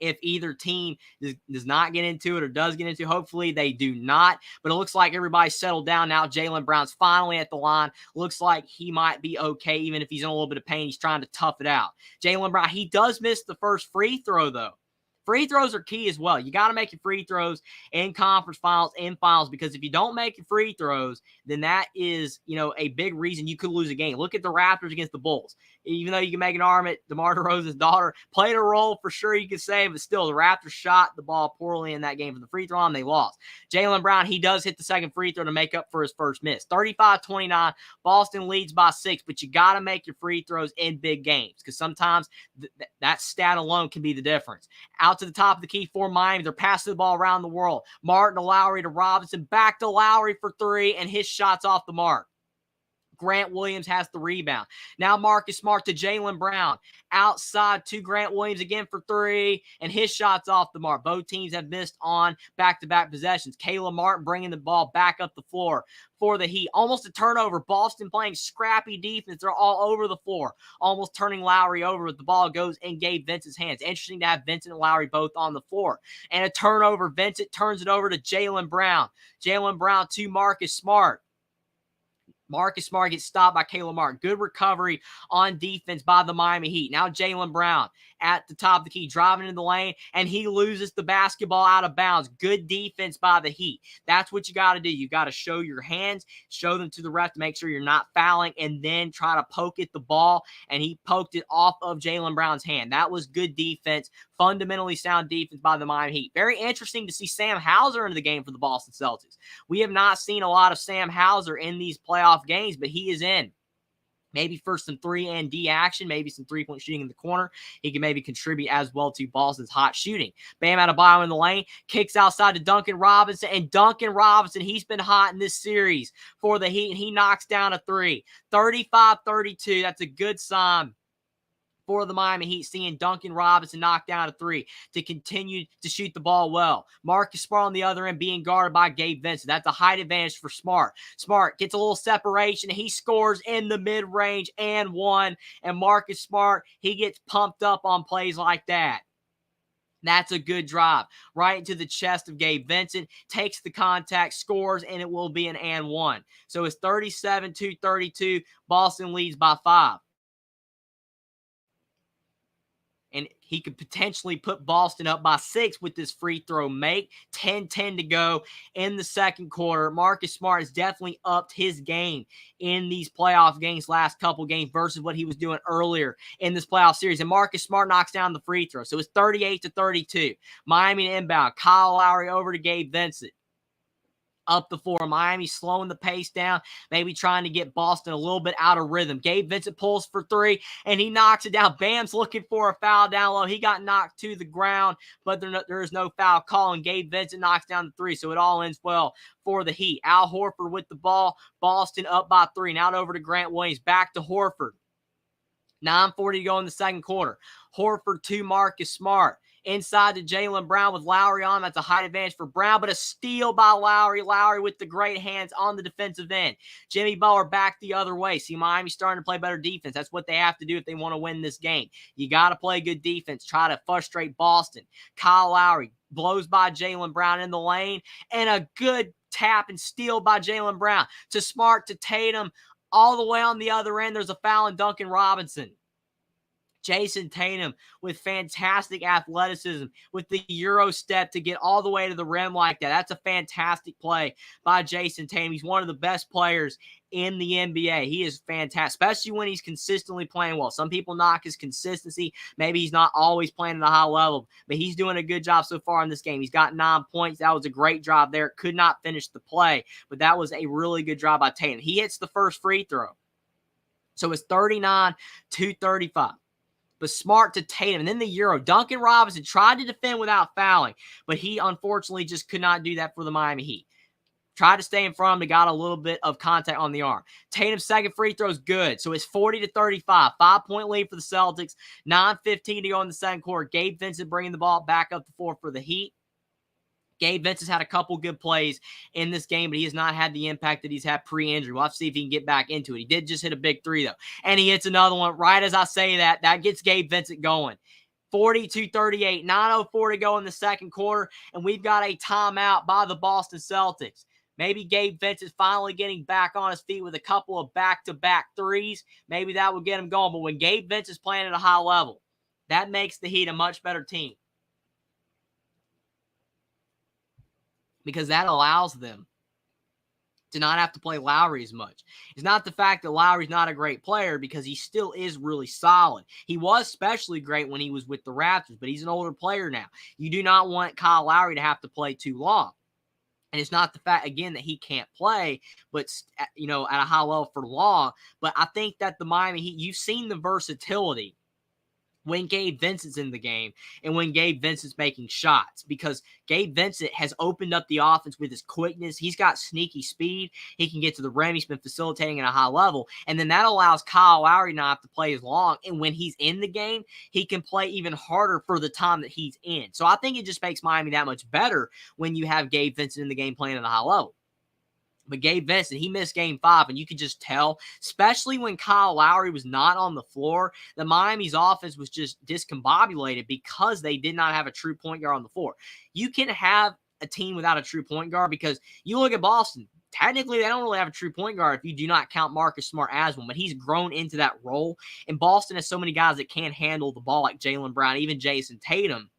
if either team does not get into it or does get into it. Hopefully they do not. But it looks like everybody's settled down now. Jaylen Brown's finally at the line. Looks like he might be okay, even if he's in a little bit of pain. He's trying to tough it out. Jaylen Brown, he does miss the first free throw, though. Free throws are key as well. You got to make your free throws in conference finals, in finals, because if you don't make your free throws, then that is, a big reason you could lose a game. Look at the Raptors against the Bulls. Even though you can make an argument, DeMar DeRozan's daughter played a role for sure, you could say, but still, the Raptors shot the ball poorly in that game for the free throw line. They lost. Jaylen Brown, he does hit the second free throw to make up for his first miss. 35-29, Boston leads by 6, but you got to make your free throws in big games because sometimes that stat alone can be the difference. Out to the top of the key for Miami. They're passing the ball around the world. Martin to Lowry to Robinson. Back to Lowry for 3, and his shot's off the mark. Grant Williams has the rebound. Now Marcus Smart to Jaylen Brown. Outside to Grant Williams again for 3, and his shot's off the mark. Both teams have missed on back-to-back possessions. Caleb Martin bringing the ball back up the floor for the Heat. Almost a turnover. Boston playing scrappy defense. They're all over the floor. Almost turning Lowry over, but the ball goes in Gabe Vincent's hands. Interesting to have Vincent and Lowry both on the floor. And a turnover. Vincent turns it over to Jaylen Brown. Jaylen Brown to Marcus Smart. Marcus Smart gets stopped by Caleb Martin. Good recovery on defense by the Miami Heat. Now Jaylen Brown at the top of the key, driving in the lane, and he loses the basketball out of bounds. Good defense by the Heat. That's what you got to do. You got to show your hands, show them to the ref to make sure you're not fouling, and then try to poke at the ball, and he poked it off of Jaylen Brown's hand. That was good defense, fundamentally sound defense by the Miami Heat. Very interesting to see Sam Hauser into the game for the Boston Celtics. We have not seen a lot of Sam Hauser in these playoff games, but he is in. Maybe for some 3-and-D action, maybe some three-point shooting in the corner. He can maybe contribute as well to Boston's hot shooting. Bam Adebayo in the lane, kicks outside to Duncan Robinson, and Duncan Robinson, he's been hot in this series for the Heat, and he knocks down a 3. 35-32, that's a good sign for the Miami Heat, seeing Duncan Robinson knock down a 3 to continue to shoot the ball well. Marcus Smart on the other end being guarded by Gabe Vincent. That's a height advantage for Smart. Smart gets a little separation. He scores in the mid-range and 1. And Marcus Smart, he gets pumped up on plays like that. That's a good drive. Right into the chest of Gabe Vincent. Takes the contact, scores, and it will be an and 1. So it's 37-32. Boston leads by 5. And he could potentially put Boston up by 6 with this free throw make. 10-10 to go in the second quarter. Marcus Smart has definitely upped his game in these playoff games, last couple games, versus what he was doing earlier in this playoff series. And Marcus Smart knocks down the free throw. So it's 38-32. Miami inbound. Kyle Lowry over to Gabe Vincent. Up the floor. Miami slowing the pace down, maybe trying to get Boston a little bit out of rhythm. Gabe Vincent pulls for 3, and he knocks it down. Bam's looking for a foul down low. He got knocked to the ground, but there is no foul call, and Gabe Vincent knocks down the 3, so it all ends well for the Heat. Al Horford with the ball. Boston up by 3. Now over to Grant Williams. Back to Horford. 9:40 to go in the second quarter. Horford to Marcus Smart. Inside to Jaylen Brown with Lowry on. That's a height advantage for Brown, but a steal by Lowry. Lowry with the great hands on the defensive end. Jimmy Butler back the other way. See, Miami starting to play better defense. That's what they have to do if they want to win this game. You got to play good defense. Try to frustrate Boston. Kyle Lowry blows by Jaylen Brown in the lane, and a good tap and steal by Jaylen Brown to Smart to Tatum. All the way on the other end, there's a foul in Duncan Robinson. Jason Tatum with fantastic athleticism, with the Euro step to get all the way to the rim like that. That's a fantastic play by Jason Tatum. He's one of the best players in the NBA. He is fantastic, especially when he's consistently playing well. Some people knock his consistency. Maybe he's not always playing at a high level, but he's doing a good job so far in this game. He's got 9 points. That was a great job there. Could not finish the play, but that was a really good job by Tatum. He hits the first free throw. So it's 39-35. But Smart to Tatum. And then the Euro. Duncan Robinson tried to defend without fouling, but he unfortunately just could not do that for the Miami Heat. Tried to stay in front of him, got a little bit of contact on the arm. Tatum's second free throw is good. So it's 40-35. 5-point lead for the Celtics. 9:15 to go in the second quarter. Gabe Vincent bringing the ball back up the floor for the Heat. Gabe Vincent's had a couple good plays in this game, but he has not had the impact that he's had pre-injury. We'll have to see if he can get back into it. He did just hit a big 3, though. And he hits another one right as I say that. That gets Gabe Vincent going. 42-38, 9:04 to go in the second quarter, and we've got a timeout by the Boston Celtics. Maybe Gabe Vincent's finally getting back on his feet with a couple of back-to-back threes. Maybe that will get him going. But when Gabe Vincent's playing at a high level, that makes the Heat a much better team, because that allows them to not have to play Lowry as much. It's not the fact that Lowry's not a great player, because he still is really solid. He was especially great when he was with the Raptors, but he's an older player now. You do not want Kyle Lowry to have to play too long. And it's not the fact, again, that he can't play, but, at a high level for long. But I think that the Miami Heat, you've seen the versatility when Gabe Vincent's in the game and when Gabe Vincent's making shots, because Gabe Vincent has opened up the offense with his quickness. He's got sneaky speed. He can get to the rim. He's been facilitating at a high level. And then that allows Kyle Lowry not to play as long. And when he's in the game, he can play even harder for the time that he's in. So I think it just makes Miami that much better when you have Gabe Vincent in the game playing at a high level. But Gabe Vincent, he missed game 5, and you could just tell, especially when Kyle Lowry was not on the floor, that Miami's offense was just discombobulated because they did not have a true point guard on the floor. You can have a team without a true point guard, because you look at Boston, technically they don't really have a true point guard if you do not count Marcus Smart as one, but he's grown into that role. And Boston has so many guys that can handle the ball, like Jaylen Brown, even Jason Tatum.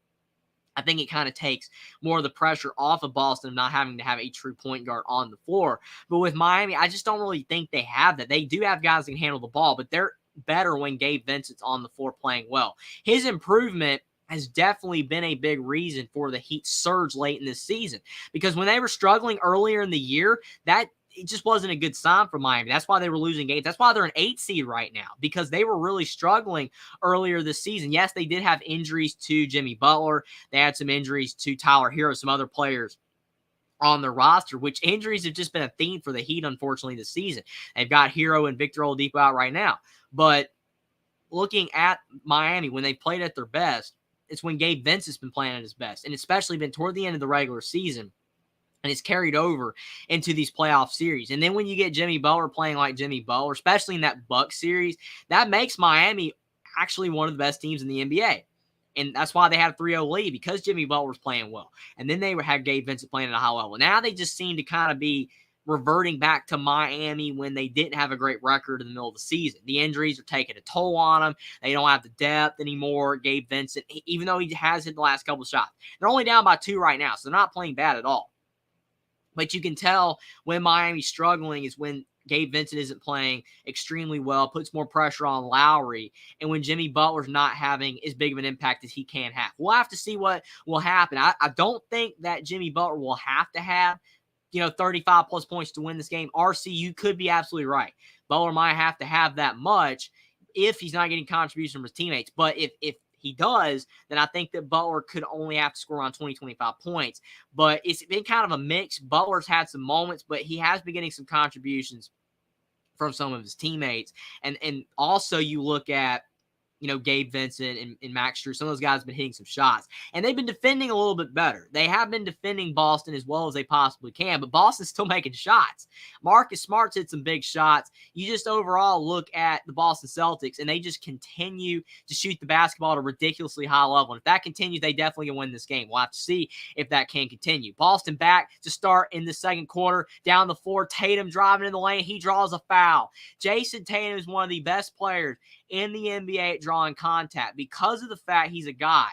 I think it kind of takes more of the pressure off of Boston of not having to have a true point guard on the floor. But with Miami, I just don't really think they have that. They do have guys that can handle the ball, but they're better when Gabe Vincent's on the floor playing well. His improvement has definitely been a big reason for the Heat surge late in this season, because when they were struggling earlier in the year, that it just wasn't a good sign for Miami. That's why they were losing games. That's why they're an 8 seed right now, because they were really struggling earlier this season. Yes, they did have injuries to Jimmy Butler. They had some injuries to Tyler Hero, some other players on their roster, which injuries have just been a theme for the Heat, unfortunately, this season. They've got Hero and Victor Oladipo out right now. But looking at Miami, when they played at their best, it's when Gabe Vincent's been playing at his best, and especially been toward the end of the regular season. And it's carried over into these playoff series. And then when you get Jimmy Butler playing like Jimmy Butler, especially in that Bucks series, that makes Miami actually one of the best teams in the NBA. And that's why they had a 3-0 lead, because Jimmy Butler was playing well. And then they had Gabe Vincent playing at a high level. Now they just seem to kind of be reverting back to Miami when they didn't have a great record in the middle of the season. The injuries are taking a toll on them. They don't have the depth anymore. Gabe Vincent, even though he has hit the last couple of shots, they're only down by 2 right now, so they're not playing bad at all. But you can tell when Miami's struggling is when Gabe Vincent isn't playing extremely well, puts more pressure on Lowry, and when Jimmy Butler's not having as big of an impact as he can have. We'll have to see what will happen. I don't think that Jimmy Butler will have to have 35-plus points to win this game. RC, you could be absolutely right. Butler might have to have that much if he's not getting contributions from his teammates. But if he does, then I think that Butler could only have to score around 20-25 points. But it's been kind of a mix. Butler's had some moments, but he has been getting some contributions from some of his teammates. And also you look at Gabe Vincent and Max Strus. Some of those guys have been hitting some shots. And they've been defending a little bit better. They have been defending Boston as well as they possibly can, but Boston's still making shots. Marcus Smart's hit some big shots. You just overall look at the Boston Celtics, and they just continue to shoot the basketball at a ridiculously high level. And if that continues, they definitely can win this game. We'll have to see if that can continue. Boston back to start in the second quarter. Down the floor, Tatum driving in the lane. He draws a foul. Jason Tatum is one of the best players in the NBA at drawing contact, because of the fact he's a guy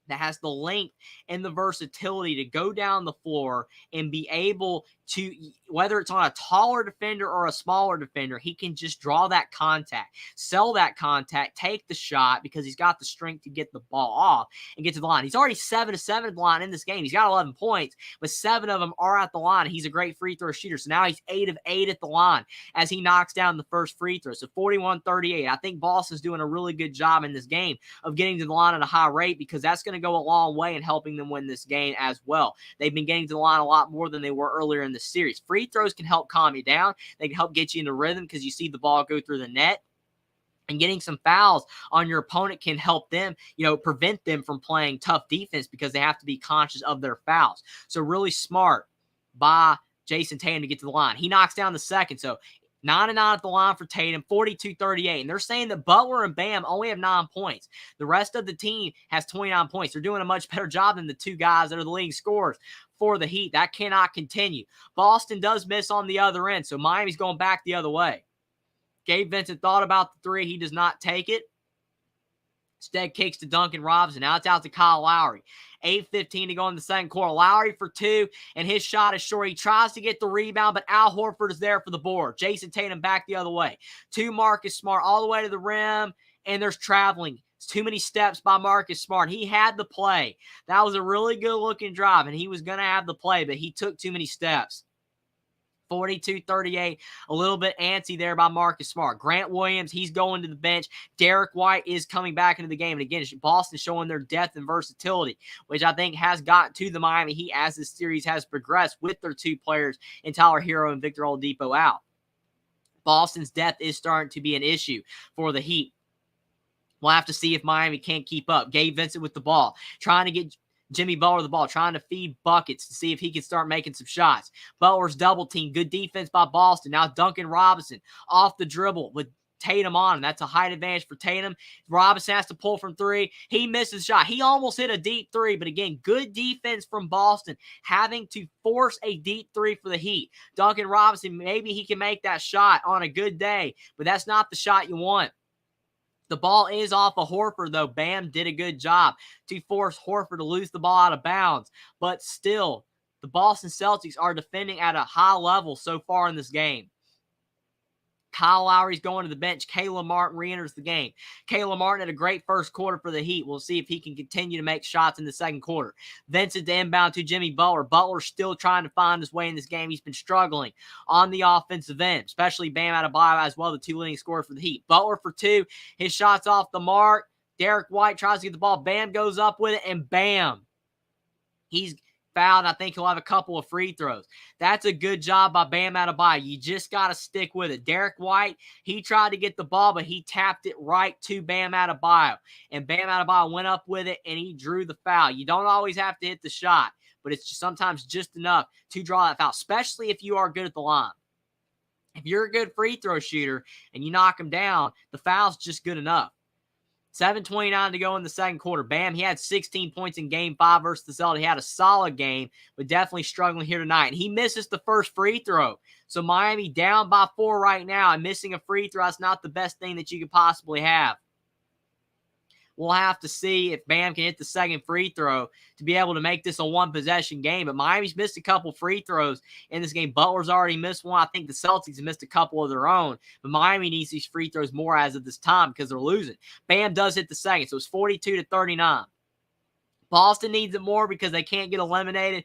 that has the length and the versatility to go down the floor and be able to, whether it's on a taller defender or a smaller defender, he can just draw that contact, sell that contact, take the shot, because he's got the strength to get the ball off and get to the line. He's already 7-7 at the line in this game. He's got 11 points, but 7 of them are at the line. He's a great free throw shooter. So now he's 8 of 8 at the line as he knocks down the first free throw. So 41-38. I think Boston's doing a really good job in this game of getting to the line at a high rate, because that's going to go a long way in helping them win this game as well. They've been getting to the line a lot more than they were earlier in the series. Free throws can help calm you down. They can help get you into rhythm because you see the ball go through the net. And getting some fouls on your opponent can help them, prevent them from playing tough defense, because they have to be conscious of their fouls. So really smart by Jason Tatum to get to the line. He knocks down the second. So 9-9 at the line for Tatum, 42-38. And they're saying that Butler and Bam only have 9 points. The rest of the team has 29 points. They're doing a much better job than the two guys that are the leading scorers for the Heat. That cannot continue. Boston does miss on the other end, so Miami's going back the other way. Gabe Vincent thought about the three. He does not take it. Instead, kicks to Duncan Robinson. Now it's out to Kyle Lowry. 8:15 to go in the second quarter. Lowry for two, and his shot is short. He tries to get the rebound, but Al Horford is there for the board. Jason Tatum back the other way. To Marcus Smart all the way to the rim, and there's traveling. It's too many steps by Marcus Smart. He had the play. That was a really good-looking drive, and he was going to have the play, but he took too many steps. 42-38, a little bit antsy there by Marcus Smart. Grant Williams, he's going to the bench. Derek White is coming back into the game. And again, Boston showing their depth and versatility, which I think has gotten to the Miami Heat as this series has progressed with their two players in Tyler Hero and Victor Oladipo out. Boston's depth is starting to be an issue for the Heat. We'll have to see if Miami can't keep up. Gabe Vincent with the ball, trying to get Jimmy Butler the ball, trying to feed buckets to see if he can start making some shots. Butler's double team. Good defense by Boston. Now Duncan Robinson off the dribble with Tatum on him. That's a height advantage for Tatum. Robinson has to pull from three. He misses the shot. He almost hit a deep three, but again, good defense from Boston, having to force a deep three for the Heat. Duncan Robinson, maybe he can make that shot on a good day, but that's not the shot you want. The ball is off of Horford, though. Bam did a good job to force Horford to lose the ball out of bounds. But still, the Boston Celtics are defending at a high level so far in this game. Kyle Lowry's going to the bench. Caleb Martin re-enters the game. Caleb Martin had a great first quarter for the Heat. We'll see if he can continue to make shots in the second quarter. Vincent to inbound to Jimmy Butler. Butler's still trying to find his way in this game. He's been struggling on the offensive end, especially Bam Adebayo as well, the two leading scorers for the Heat. Butler for two. His shot's off the mark. Derek White tries to get the ball. Bam goes up with it, and bam. He's fouled. I think he'll have a couple of free throws. That's a good job by Bam Adebayo. You just got to stick with it. Derek White, he tried to get the ball, but he tapped it right to Bam Adebayo. And Bam Adebayo went up with it, and he drew the foul. You don't always have to hit the shot, but it's sometimes just enough to draw that foul, especially if you are good at the line. If you're a good free throw shooter and you knock him down, the foul's just good enough. 7:29 to go in the second quarter. Bam, he had 16 points in Game 5 versus the Celtics. He had a solid game, but definitely struggling here tonight. And he misses the first free throw. So Miami down by 4 right now, and missing a free throw, that's not the best thing that you could possibly have. We'll have to see if Bam can hit the second free throw to be able to make this a one-possession game. But Miami's missed a couple free throws in this game. Butler's already missed one. I think the Celtics have missed a couple of their own. But Miami needs these free throws more as of this time because they're losing. Bam does hit the second, so it's 42-39. Boston needs it more because they can't get eliminated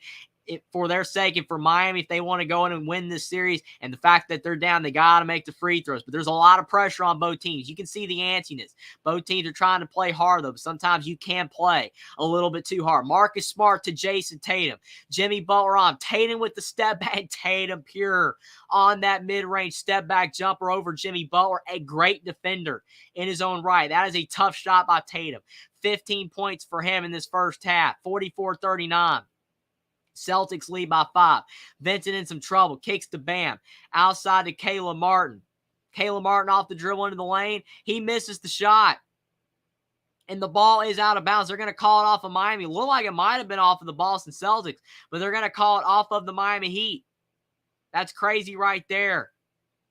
for their sake and for Miami if they want to go in and win this series. And the fact that they're down, they got to make the free throws. But there's a lot of pressure on both teams. You can see the antsiness. Both teams are trying to play hard, though, but sometimes you can play a little bit too hard. Marcus Smart to Jason Tatum. Jimmy Butler on. Tatum with the step back. Tatum pure on that mid-range step back jumper over Jimmy Butler. A great defender in his own right. That is a tough shot by Tatum. 15 points for him in this first half. 44-39. Celtics lead by 5. Vincent in some trouble. Kicks to Bam. Outside to Caleb Martin. Caleb Martin off the dribble into the lane. He misses the shot. And the ball is out of bounds. They're going to call it off of Miami. It looked like it might have been off of the Boston Celtics, but they're going to call it off of the Miami Heat. That's crazy right there.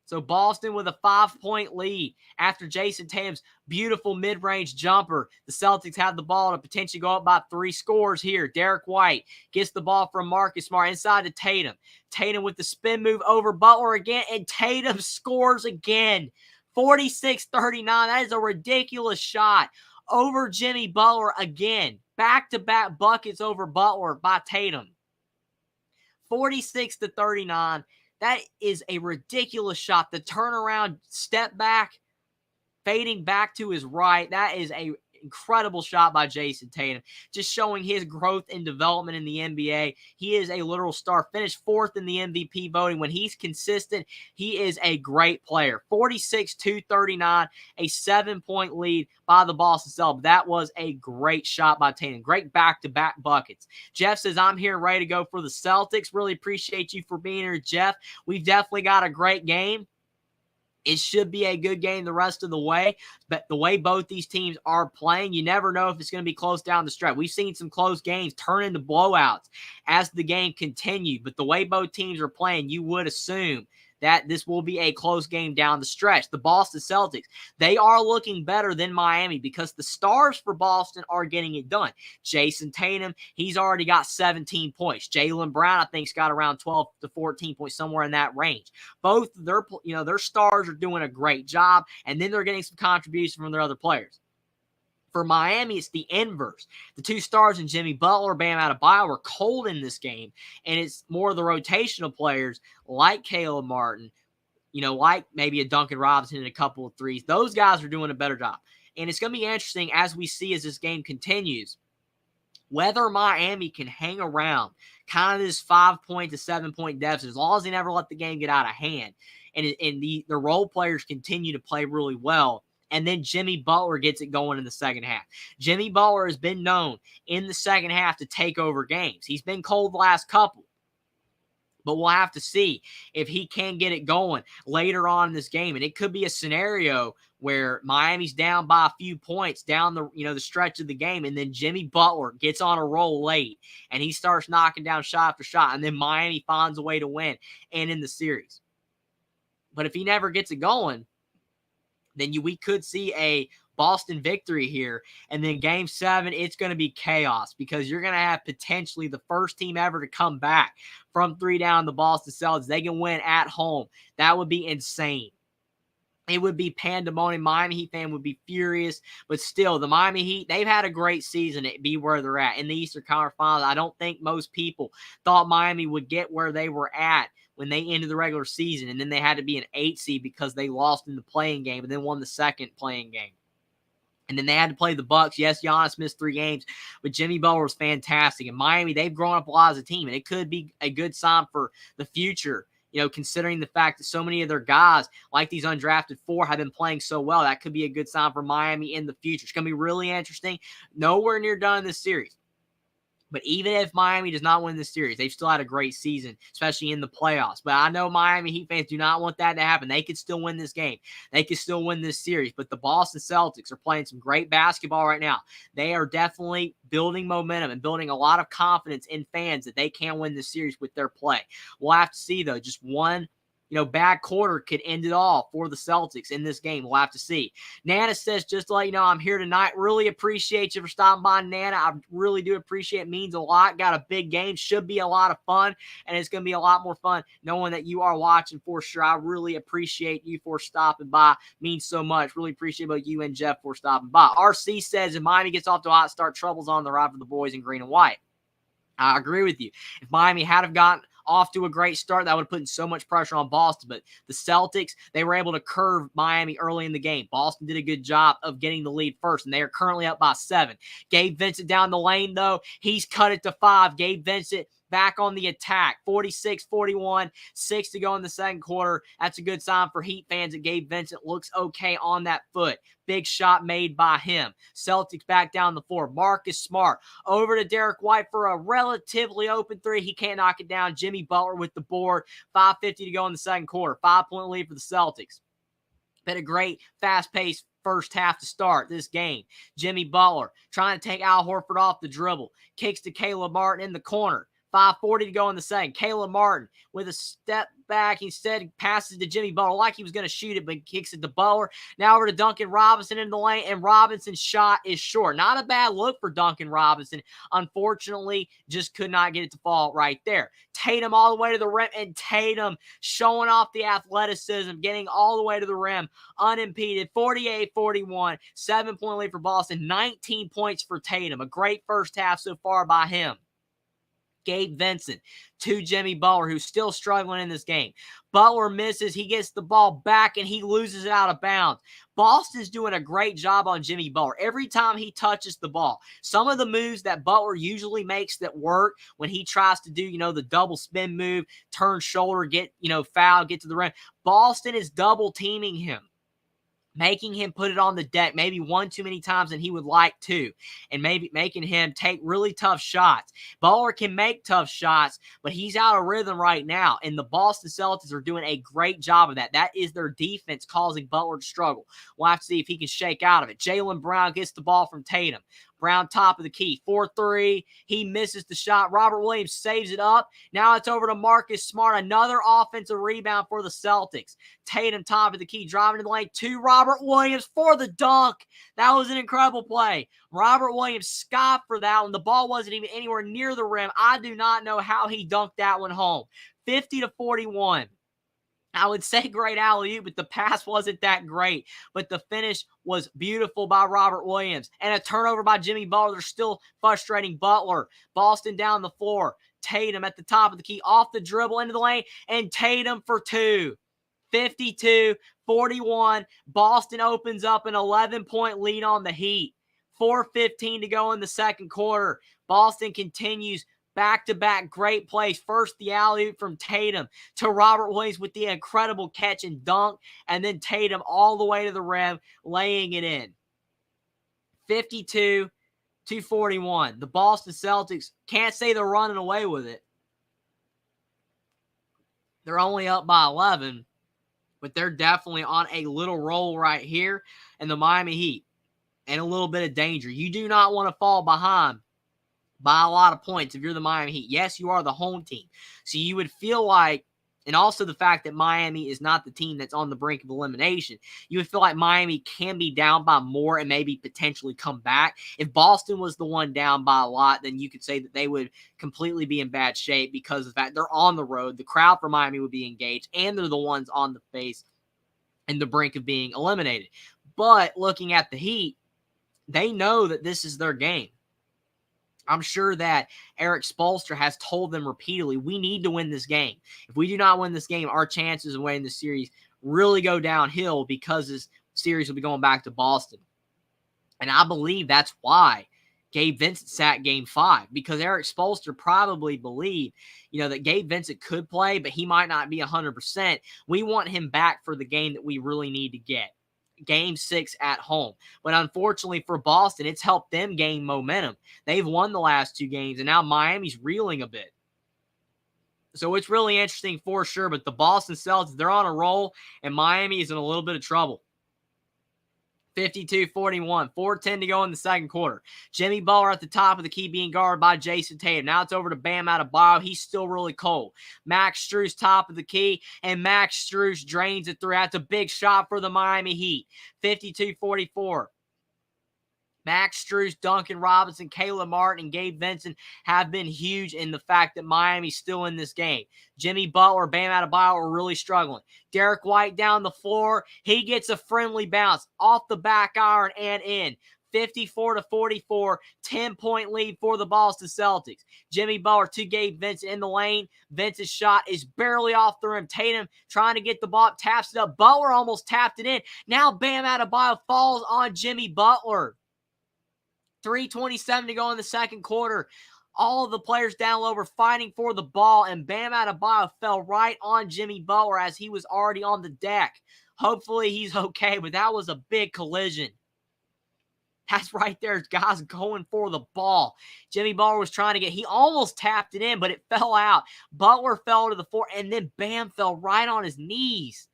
So Boston with a 5-point lead after Jason Tatum's beautiful mid-range jumper. The Celtics have the ball to potentially go up by 3 scores here. Derek White gets the ball from Marcus Smart inside to Tatum. Tatum with the spin move over Butler again, and Tatum scores again. 46-39. That is a ridiculous shot over Jimmy Butler again. Back-to-back buckets over Butler by Tatum. 46-39. That is a ridiculous shot. The turnaround, step back, fading back to his right. That is a incredible shot by Jason Tatum. Just showing his growth and development in the NBA. He is a literal star. Finished 4th in the MVP voting. When he's consistent, he is a great player. 46-39, a 7-point lead by the Boston Celtics. That was a great shot by Tatum. Great back-to-back buckets. Jeff says, I'm here ready to go for the Celtics. Really appreciate you for being here, Jeff. We've definitely got a great game. It should be a good game the rest of the way, but the way both these teams are playing, you never know if it's going to be close down the stretch. We've seen some close games turn into blowouts as the game continued, but the way both teams are playing, you would assume that this will be a close game down the stretch. The Boston Celtics, they are looking better than Miami because the stars for Boston are getting it done. Jason Tatum, he's already got 17 points. Jaylen Brown, I think, has got around 12 to 14 points, somewhere in that range. Both their stars are doing a great job, and then they're getting some contribution from their other players. For Miami, it's the inverse. The two stars in Jimmy Butler, Bam Adebayo were cold in this game, and it's more of the rotational players like Caleb Martin, like maybe a Duncan Robinson and a couple of threes. Those guys are doing a better job. And it's going to be interesting as we see as this game continues, whether Miami can hang around kind of this 5-point to 7-point deficit, as long as they never let the game get out of hand, and the role players continue to play really well. And then Jimmy Butler gets it going in the second half. Jimmy Butler has been known in the second half to take over games. He's been cold the last couple, but we'll have to see if he can get it going later on in this game. And it could be a scenario where Miami's down by a few points down the stretch of the game, and then Jimmy Butler gets on a roll late, and he starts knocking down shot after shot, and then Miami finds a way to win and in the series. But if he never gets it going, then we could see a Boston victory here. And then Game 7, it's going to be chaos because you're going to have potentially the first team ever to come back from 3 down, the Boston Celtics. They can win at home. That would be insane. It would be pandemonium. Miami Heat fan would be furious. But still, the Miami Heat, they've had a great season to be where they're at. In the Eastern Conference Finals, I don't think most people thought Miami would get where they were at when they ended the regular season, and then they had to be an 8 seed because they lost in the playing game and then won the second playing game. And then they had to play the Bucks. Yes, Giannis missed 3 games, but Jimmy Butler was fantastic. And Miami, they've grown up a lot as a team, and it could be a good sign for the future, considering the fact that so many of their guys, like these undrafted 4, have been playing so well. That could be a good sign for Miami in the future. It's going to be really interesting. Nowhere near done in this series. But even if Miami does not win this series, they've still had a great season, especially in the playoffs. But I know Miami Heat fans do not want that to happen. They could still win this game. They could still win this series. But the Boston Celtics are playing some great basketball right now. They are definitely building momentum and building a lot of confidence in fans that they can win this series with their play. We'll have to see, though. Just one bad quarter could end it all for the Celtics in this game. We'll have to see. Nana says, just to let you know, I'm here tonight. Really appreciate you for stopping by, Nana. I really do appreciate it. It means a lot. Got a big game. Should be a lot of fun, and it's going to be a lot more fun knowing that you are watching for sure. I really appreciate you for stopping by. Means so much. Really appreciate both you and Jeff for stopping by. RC says, if Miami gets off to a hot start, trouble's on the ride for the boys in green and white. I agree with you. If Miami had have gotten off to a great start, that would have put so much pressure on Boston. But the Celtics, they were able to curve Miami early in the game. Boston did a good job of getting the lead first, and they are currently up by 7. Gabe Vincent down the lane, though. He's cut it to 5. Gabe Vincent back on the attack. 46-41, 6 to go in the second quarter. That's a good sign for Heat fans that Gabe Vincent looks okay on that foot. Big shot made by him. Celtics back down the floor. Marcus Smart over to Derek White for a relatively open 3. He can't knock it down. Jimmy Butler with the board. 5:50 to go in the second quarter. 5-point lead for the Celtics. Been a great, fast-paced first half to start this game. Jimmy Butler trying to take Al Horford off the dribble. Kicks to Caleb Martin in the corner. 5:40 to go in the second. Caleb Martin with a step back. Instead, passes to Jimmy Butler like he was going to shoot it, but kicks it to Butler. Now over to Duncan Robinson in the lane, and Robinson's shot is short. Not a bad look for Duncan Robinson. Unfortunately, just could not get it to fall right there. Tatum all the way to the rim, and Tatum showing off the athleticism, getting all the way to the rim, unimpeded. 48-41, 7-point lead for Boston. 19 points for Tatum. A great first half so far by him. Gabe Vincent to Jimmy Butler, who's still struggling in this game. Butler misses. He gets the ball back, and he loses it out of bounds. Boston's doing a great job on Jimmy Butler every time he touches the ball. Some of the moves that Butler usually makes that work when he tries to do, the double spin move, turn shoulder, get, foul, get to the rim. Boston is double teaming him. making him put it on the deck maybe one too many times than he would like to, and maybe making him take really tough shots. Butler can make tough shots, but he's out of rhythm right now, and the Boston Celtics are doing a great job of that. That is their defense causing Butler to struggle. We'll have to see if he can shake out of it. Jaylen Brown gets the ball from Tatum. Brown top of the key, 4-3. He misses the shot. Robert Williams saves it up. Now it's over to Marcus Smart. Another offensive rebound for the Celtics. Tatum top of the key, driving to the lane to Robert Williams for the dunk. That was an incredible play. Robert Williams scoffed for that one. The ball wasn't even anywhere near the rim. I do not know how he dunked that one home. 50-41. I would say great alley-oop, but the pass wasn't that great. But the finish was beautiful by Robert Williams. And a turnover by Jimmy Butler. They're still frustrating Butler. Boston down the floor. Tatum at the top of the key, off the dribble into the lane, and Tatum for two. 52-41. Boston opens up an 11-point lead on the Heat. 4:15 to go in the second quarter. Boston continues back-to-back great plays. First, the alley-oop from Tatum to Robert Williams with the incredible catch and dunk, and then Tatum all the way to the rim, laying it in. 52-41. The Boston Celtics, can't say they're running away with it. They're only up by 11, but they're definitely on a little roll right here. And the Miami Heat, and a little bit of danger. You do not want to fall behind by a lot of points if you're the Miami Heat. Yes, you are the home team. So you would feel like, and also the fact that Miami is not the team that's on the brink of elimination, you would feel like Miami can be down by more and maybe potentially come back. If Boston was the one down by a lot, then you could say that they would completely be in bad shape because of the fact they're on the road. The crowd for Miami would be engaged, and they're the ones on the face and the brink of being eliminated. But looking at the Heat, they know that this is their game. I'm sure that Eric Spoelstra has told them repeatedly, we need to win this game. If we do not win this game, our chances of winning the series really go downhill because this series will be going back to Boston. And I believe that's why Gabe Vincent sat game 5, because Eric Spoelstra probably believed, that Gabe Vincent could play, but he might not be 100%. We want him back for the game that we really need to get. Game 6 at home. But unfortunately for Boston, it's helped them gain momentum. They've won the last 2 games, and now Miami's reeling a bit. So it's really interesting for sure. But the Boston Celtics, they're on a roll, and Miami is in a little bit of trouble. 52-41, 4:10 to go in the second quarter. Jimmy Butler at the top of the key being guarded by Jason Tatum. Now it's over to Bam Adebayo. He's still really cold. Max Strus top of the key, and Max Strus drains it through. That's a big shot for the Miami Heat. 52-44. Max Strus, Duncan Robinson, Caleb Martin, and Gabe Vincent have been huge in the fact that Miami's still in this game. Jimmy Butler, Bam Adebayo are really struggling. Derek White down the floor. He gets a friendly bounce off the back iron and in. 54-44, 10-point lead for the Boston Celtics. Jimmy Butler to Gabe Vincent in the lane. Vincent's shot is barely off the rim. Tatum trying to get the ball, taps it up. Butler almost tapped it in. Now Bam Adebayo falls on Jimmy Butler. 3:27 to go in the second quarter. All of the players down low were fighting for the ball, and Bam Adebayo fell right on Jimmy Butler as he was already on the deck. Hopefully he's okay, but that was a big collision. That's right there, guys going for the ball. Jimmy Butler was trying to he almost tapped it in, but it fell out. Butler fell to the floor, and then Bam fell right on his knees.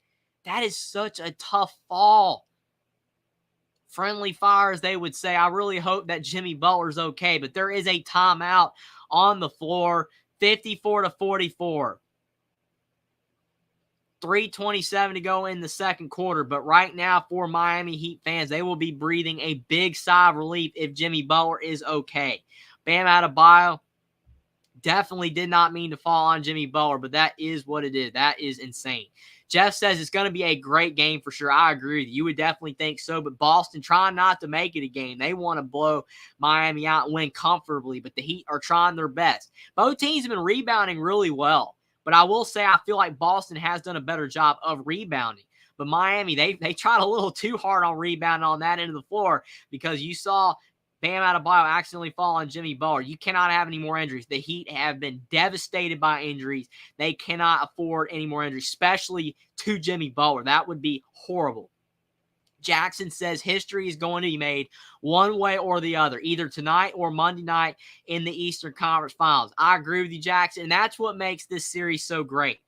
That is such a tough fall. Friendly fire, as they would say. I really hope that Jimmy Butler's okay, but there is a timeout on the floor. 54-44. 3:27 to go in the second quarter, but right now for Miami Heat fans, they will be breathing a big sigh of relief if Jimmy Butler is okay. Bam Adebayo definitely did not mean to fall on Jimmy Butler, but that is what it is. That is insane. Jeff says it's going to be a great game for sure. I agree with you. You would definitely think so, but Boston trying not to make it a game. They want to blow Miami out and win comfortably, but the Heat are trying their best. Both teams have been rebounding really well, but I will say I feel like Boston has done a better job of rebounding. But Miami, they tried a little too hard on rebounding on that end of the floor, because you saw Bam Adebayo accidentally fall on Jimmy Butler. You cannot have any more injuries. The Heat have been devastated by injuries. They cannot afford any more injuries, especially to Jimmy Butler. That would be horrible. Jackson says history is going to be made one way or the other, either tonight or Monday night in the Eastern Conference Finals. I agree with you, Jackson, and that's what makes this series so great,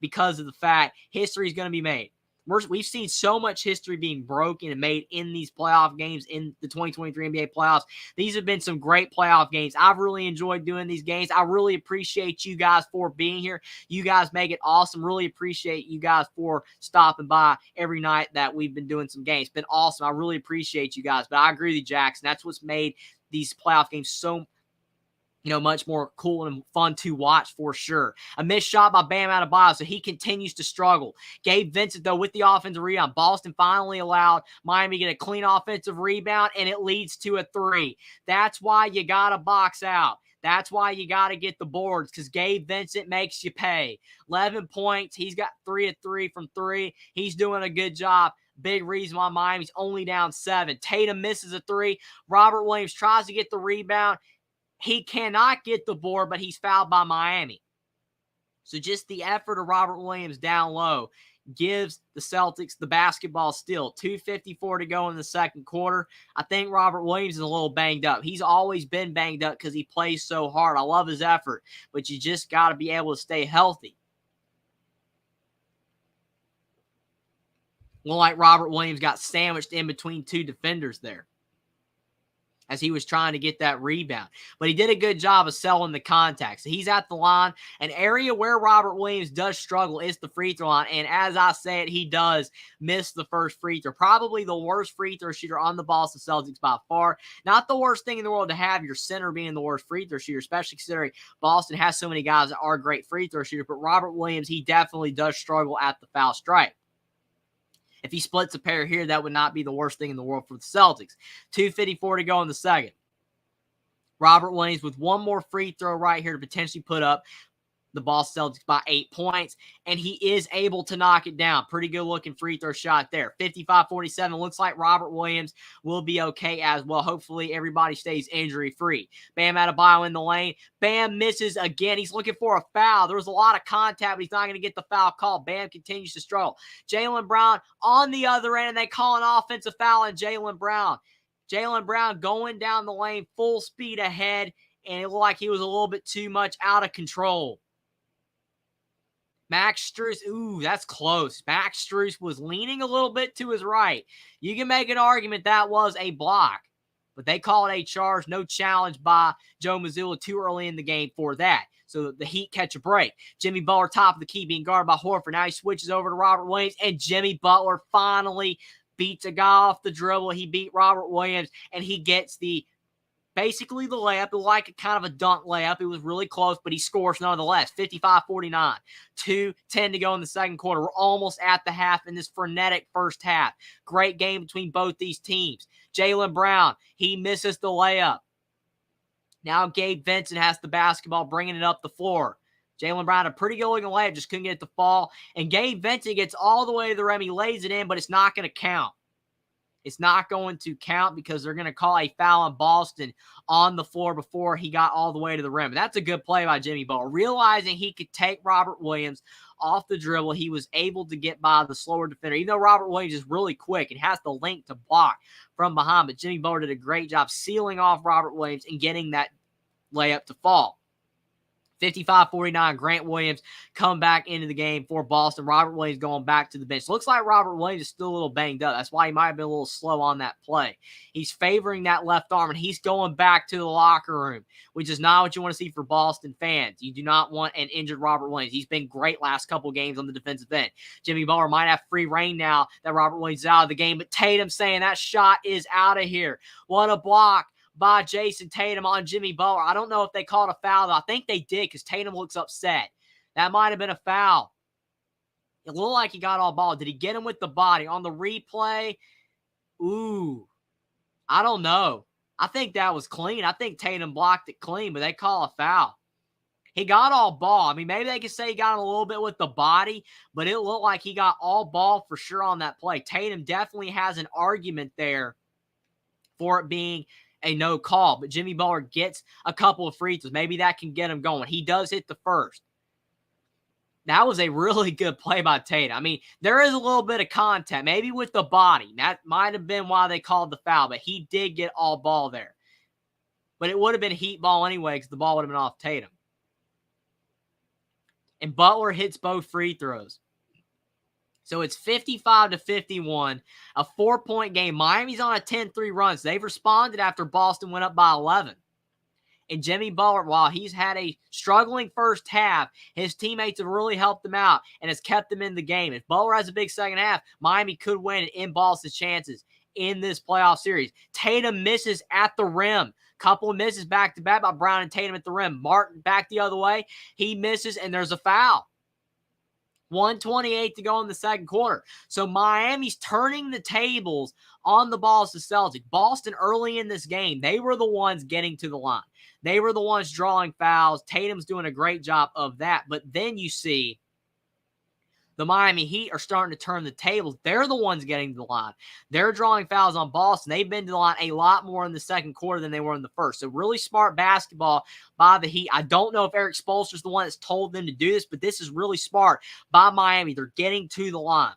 because of the fact history is going to be made. We've seen so much history being broken and made in these playoff games in the 2023 NBA playoffs. These have been some great playoff games. I've really enjoyed doing these games. I really appreciate you guys for being here. You guys make it awesome. Really appreciate you guys for stopping by every night that we've been doing some games. It's been awesome. I really appreciate you guys. But I agree with you, Jackson. That's what's made these playoff games so much more cool and fun to watch for sure. A missed shot by Bam Adebayo, so he continues to struggle. Gabe Vincent, though, with the offensive rebound. Boston finally allowed Miami to get a clean offensive rebound, and it leads to a three. That's why you got to box out. That's why you got to get the boards, because Gabe Vincent makes you pay. 11 points. He's got 3 of 3 from 3. He's doing a good job. Big reason why Miami's only down 7. Tatum misses a 3. Robert Williams tries to get the rebound. He cannot get the board, but he's fouled by Miami. So just the effort of Robert Williams down low gives the Celtics the basketball steal. 2:54 to go in the second quarter. I think Robert Williams is a little banged up. He's always been banged up because he plays so hard. I love his effort, but you just got to be able to stay healthy. Well, like Robert Williams got sandwiched in between two defenders there as he was trying to get that rebound. But he did a good job of selling the contact. So he's at the line. An area where Robert Williams does struggle is the free throw line. And as I said, he does miss the first free throw. Probably the worst free throw shooter on the Boston Celtics by far. Not the worst thing in the world to have your center being the worst free throw shooter, especially considering Boston has so many guys that are great free throw shooters. But Robert Williams, he definitely does struggle at the foul stripe. If he splits a pair here, that would not be the worst thing in the world for the Celtics. 2:54 to go in the second. Robert Williams with one more free throw right here to potentially put up the Boston Celtics by 8 points, and he is able to knock it down. Pretty good looking free throw shot there. 55-47. Looks like Robert Williams will be okay as well. Hopefully everybody stays injury free. Bam Adebayo in the lane. Bam misses again. He's looking for a foul. There was a lot of contact, but he's not going to get the foul call. Bam continues to struggle. Jaylen Brown on the other end, and they call an offensive foul on Jaylen Brown. Jaylen Brown going down the lane full speed ahead, and it looked like he was a little bit too much out of control. Max Strus, ooh, that's close. Max Strus was leaning a little bit to his right. You can make an argument that was a block, but they call it a charge. No challenge by Joe Mazzulla too early in the game for that. So the Heat catch a break. Jimmy Butler, top of the key, being guarded by Horford. Now he switches over to Robert Williams, and Jimmy Butler finally beats a guy off the dribble. He beat Robert Williams, and he gets basically the layup. It was like a kind of a dunk layup. It was really close, but he scores nonetheless. 55-49. 2:10 to go in the second quarter. We're almost at the half in this frenetic first half. Great game between both these teams. Jaylen Brown, he misses the layup. Now Gabe Vincent has the basketball, bringing it up the floor. Jaylen Brown, a pretty good looking layup, just couldn't get it to fall. And Gabe Vincent gets all the way to the rim. He lays it in, but it's not going to count. It's not going to count because they're going to call a foul on Boston on the floor before he got all the way to the rim. And that's a good play by Jimmy Butler. Realizing he could take Robert Williams off the dribble, he was able to get by the slower defender. Even though Robert Williams is really quick and has the length to block from behind, but Jimmy Butler did a great job sealing off Robert Williams and getting that layup to fall. 55-49, Grant Williams come back into the game for Boston. Robert Williams going back to the bench. Looks like Robert Williams is still a little banged up. That's why he might have been a little slow on that play. He's favoring that left arm, and he's going back to the locker room, which is not what you want to see for Boston fans. You do not want an injured Robert Williams. He's been great last couple games on the defensive end. Jimmy Butler might have free reign now that Robert Williams is out of the game, but Tatum saying that shot is out of here. What a block by Jason Tatum on Jimmy Butler. I don't know if they called a foul, though. I think they did because Tatum looks upset. That might have been a foul. It looked like he got all ball. Did he get him with the body? On the replay, ooh, I don't know. I think that was clean. I think Tatum blocked it clean, but they call a foul. He got all ball. I mean, maybe they could say he got him a little bit with the body, but it looked like he got all ball for sure on that play. Tatum definitely has an argument there for it being a no call, but Jimmy Butler gets a couple of free throws. Maybe that can get him going. He does hit the first. that was a really good play by Tatum. I mean, there is a little bit of contact, maybe with the body. That might have been why they called the foul, but he did get all ball there. But it would have been heat ball anyway because the ball would have been off Tatum. And Butler hits both free throws. So it's 55-51, a 4-point game. Miami's on a 10-3 run. So they've responded after Boston went up by 11. And Jimmy Butler, while he's had a struggling first half, his teammates have really helped him out and has kept them in the game. If Butler has a big second half, Miami could win and end Boston's chances in this playoff series. Tatum misses at the rim. Couple of misses back-to-back by Brown and Tatum at the rim. Martin back the other way. He misses, and there's a foul. 1:28 to go in the second quarter. So Miami's turning the tables on the Boston Celtics. Boston early in this game, they were the ones getting to the line. They were the ones drawing fouls. Tatum's doing a great job of that. But then you see the Miami Heat are starting to turn the tables. They're the ones getting to the line. They're drawing fouls on Boston. They've been to the line a lot more in the second quarter than they were in the first. So really smart basketball by the Heat. I don't know if Eric Spoelstra's the one that's told them to do this, but this is really smart by Miami. They're getting to the line.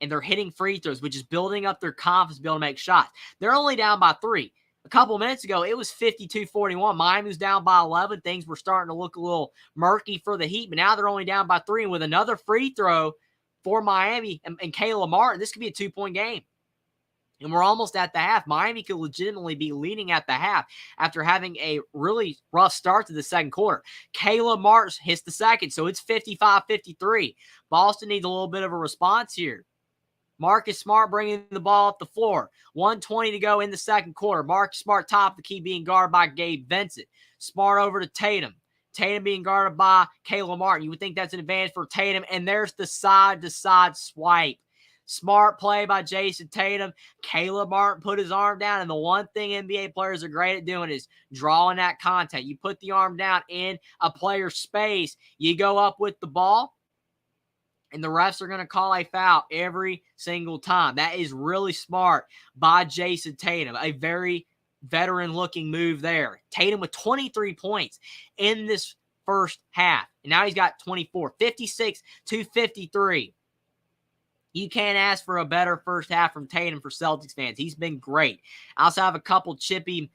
And they're hitting free throws, which is building up their confidence to be able to make shots. They're only down by 3. A couple of minutes ago, it was 52-41. Miami was down by 11. Things were starting to look a little murky for the Heat, but now they're only down by 3. And with another free throw for Miami and Caleb Martin, this could be a 2-point game. And we're almost at the half. Miami could legitimately be leading at the half after having a really rough start to the second quarter. Caleb Martin hits the second, so it's 55-53. Boston needs a little bit of a response here. Marcus Smart bringing the ball up the floor. 1:20 to go in the second quarter. Marcus Smart top of the key being guarded by Gabe Vincent. Smart over to Tatum. Tatum being guarded by Caleb Martin. You would think that's an advantage for Tatum. And there's the side-to-side swipe. Smart play by Jason Tatum. Caleb Martin put his arm down. And the one thing NBA players are great at doing is drawing that contact. You put the arm down in a player's space. You go up with the ball. And the refs are going to call a foul every single time. That is really smart by Jason Tatum. A very veteran-looking move there. Tatum with 23 points in this first half. And now he's got 24. 56-53. You can't ask for a better first half from Tatum for Celtics fans. He's been great. I also have a couple chippies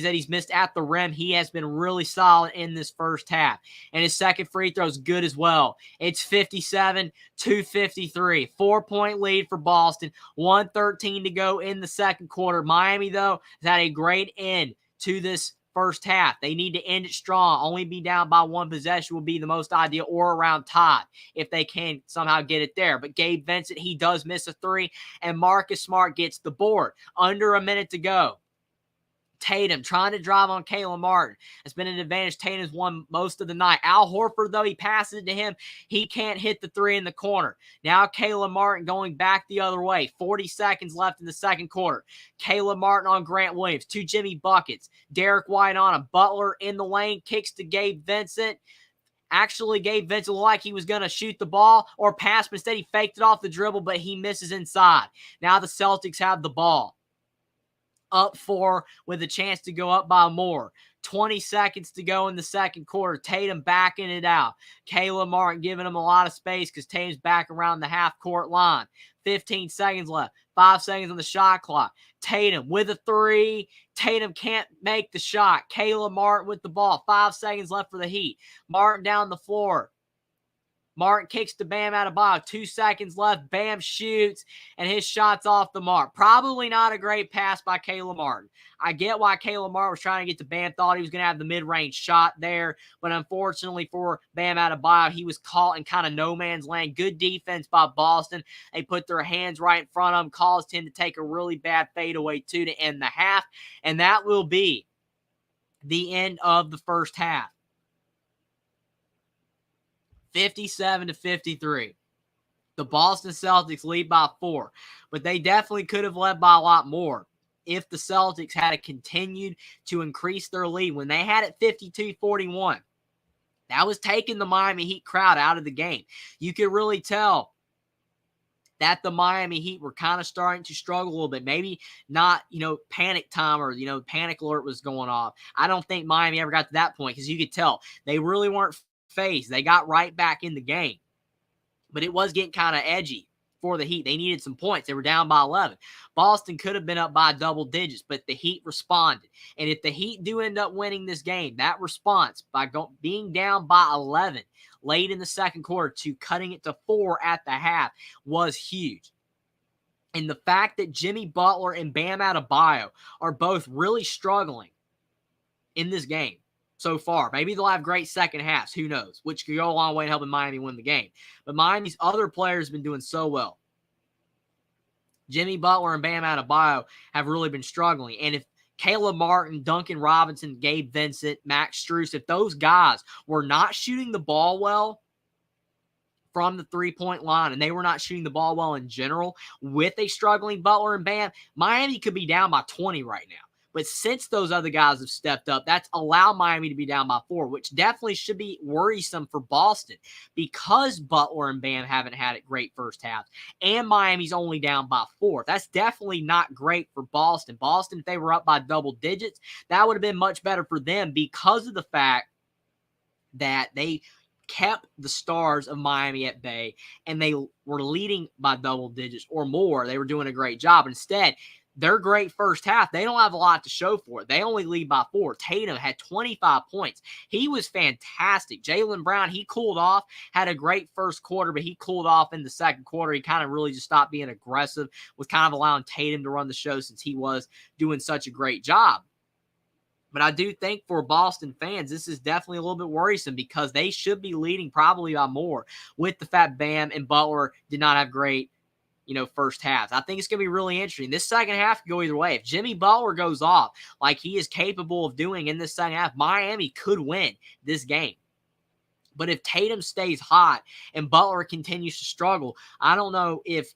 that he's missed at the rim. He has been really solid in this first half. And his second free throw is good as well. It's 57-53. 4-point lead for Boston. 1:13 to go in the second quarter. Miami, though, has had a great end to this first half. They need to end it strong. Only be down by 1 possession will be the most ideal, or around tied if they can somehow get it there. But Gabe Vincent, he does miss a 3, and Marcus Smart gets the board. Under a minute to go. Tatum trying to drive on Caleb Martin. It's been an advantage. Tatum's won most of the night. Al Horford, though, he passes it to him. He can't hit the 3 in the corner. Now Caleb Martin going back the other way. 40 seconds left in the second quarter. Caleb Martin on Grant Williams. 2 Jimmy buckets. Derek White on him. Butler in the lane. Kicks to Gabe Vincent. Actually, Gabe Vincent looked like he was going to shoot the ball or pass, but instead he faked it off the dribble, but he misses inside. Now the Celtics have the ball. Up 4 with a chance to go up by more. 20 seconds to go in the second quarter. Tatum backing it out. Caleb Martin giving him a lot of space because Tatum's back around the half-court line. 15 seconds left. 5 seconds on the shot clock. Tatum with a 3. Tatum can't make the shot. Caleb Martin with the ball. 5 seconds left for the Heat. Martin down the floor. Martin kicks to Bam Adebayo. 2 seconds left. Bam shoots, and his shot's off the mark. Probably not a great pass by Caleb Martin. I get why Caleb Martin was trying to get to Bam. Thought he was going to have the mid-range shot there, but unfortunately for Bam Adebayo, he was caught in kind of no man's land. Good defense by Boston. They put their hands right in front of him, caused him to take a really bad fadeaway to end the half, and that will be the end of the first half. 57-53. The Boston Celtics lead by 4, but they definitely could have led by a lot more if the Celtics had continued to increase their lead. When they had it 52-41, that was taking the Miami Heat crowd out of the game. You could really tell that the Miami Heat were kind of starting to struggle a little bit. Maybe not, panic time or, panic alert was going off. I don't think Miami ever got to that point because you could tell they really weren't phase. They got right back in the game. But it was getting kind of edgy for the Heat. They needed some points. They were down by 11. Boston could have been up by double digits, but the Heat responded. And if the Heat do end up winning this game, that response by being down by 11 late in the second quarter to cutting it to 4 at the half was huge. And the fact that Jimmy Butler and Bam Adebayo are both really struggling in this game so far. Maybe they'll have great second halves. Who knows? Which could go a long way in helping Miami win the game. But Miami's other players have been doing so well. Jimmy Butler and Bam Adebayo have really been struggling. And if Caleb Martin, Duncan Robinson, Gabe Vincent, Max Strus, if those guys were not shooting the ball well from the three-point line, and they were not shooting the ball well in general with a struggling Butler and Bam, Miami could be down by 20 right now. But since those other guys have stepped up, that's allowed Miami to be down by 4, which definitely should be worrisome for Boston because Butler and Bam haven't had a great first half, and Miami's only down by 4. That's definitely not great for Boston. Boston, if they were up by double digits, that would have been much better for them because of the fact that they kept the stars of Miami at bay, and they were leading by double digits or more. They were doing a great job. Instead, their great first half, they don't have a lot to show for it. They only lead by 4. Tatum had 25 points. He was fantastic. Jaylen Brown, he cooled off, had a great first quarter, but he cooled off in the second quarter. He kind of really just stopped being aggressive, was kind of allowing Tatum to run the show since he was doing such a great job. But I do think for Boston fans, this is definitely a little bit worrisome because they should be leading probably by more with the fact Bam and Butler did not have great, first halves. I think it's going to be really interesting. This second half could go either way. If Jimmy Butler goes off like he is capable of doing in this second half, Miami could win this game. But if Tatum stays hot and Butler continues to struggle, I don't know if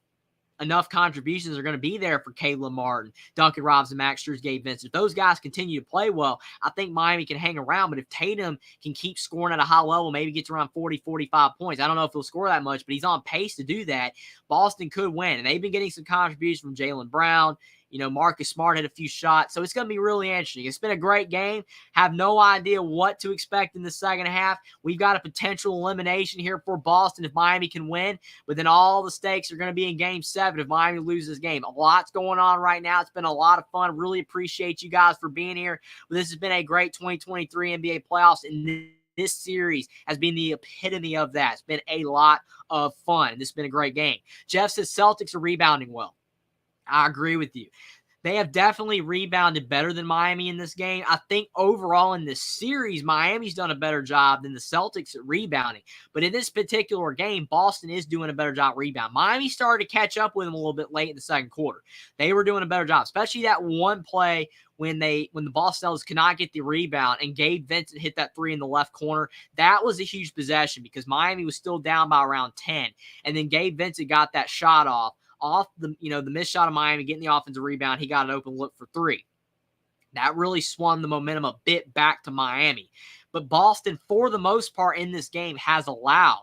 enough contributions are going to be there for Caleb Martin, Duncan Robinson, Max Strus, Gabe Vincent. If those guys continue to play well, I think Miami can hang around. But if Tatum can keep scoring at a high level, maybe gets around 40, 45 points, I don't know if he'll score that much, but he's on pace to do that, Boston could win. And they've been getting some contributions from Jaylen Brown. Marcus Smart had a few shots. So it's going to be really interesting. It's been a great game. Have no idea what to expect in the second half. We've got a potential elimination here for Boston if Miami can win. But then all the stakes are going to be in Game 7 if Miami loses this game. A lot's going on right now. It's been a lot of fun. Really appreciate you guys for being here. This has been a great 2023 NBA playoffs. And this series has been the epitome of that. It's been a lot of fun. This has been a great game. Jeff says Celtics are rebounding well. I agree with you. They have definitely rebounded better than Miami in this game. I think overall in this series, Miami's done a better job than the Celtics at rebounding. But in this particular game, Boston is doing a better job rebounding. Miami started to catch up with them a little bit late in the second quarter. They were doing a better job, especially that one play when the Boston Celtics could not get the rebound and Gabe Vincent hit that 3 in the left corner. That was a huge possession because Miami was still down by around 10. And then Gabe Vincent got that shot off the missed shot of Miami, getting the offensive rebound. He got an open look for 3. That really swung the momentum a bit back to Miami. But Boston, for the most part in this game, has allowed,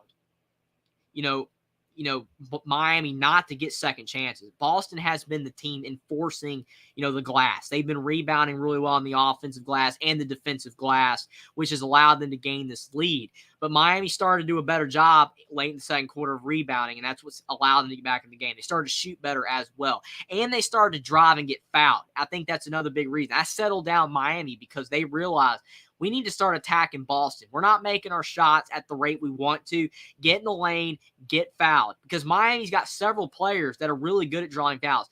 Miami not to get second chances. Boston has been the team enforcing, the glass. They've been rebounding really well on the offensive glass and the defensive glass, which has allowed them to gain this lead. But Miami started to do a better job late in the second quarter of rebounding, and that's what's allowed them to get back in the game. They started to shoot better as well, and they started to drive and get fouled. I think that's another big reason. I settled down Miami because they realized we need to start attacking Boston. We're not making our shots at the rate we want to. Get in the lane, get fouled. Because Miami's got several players that are really good at drawing fouls.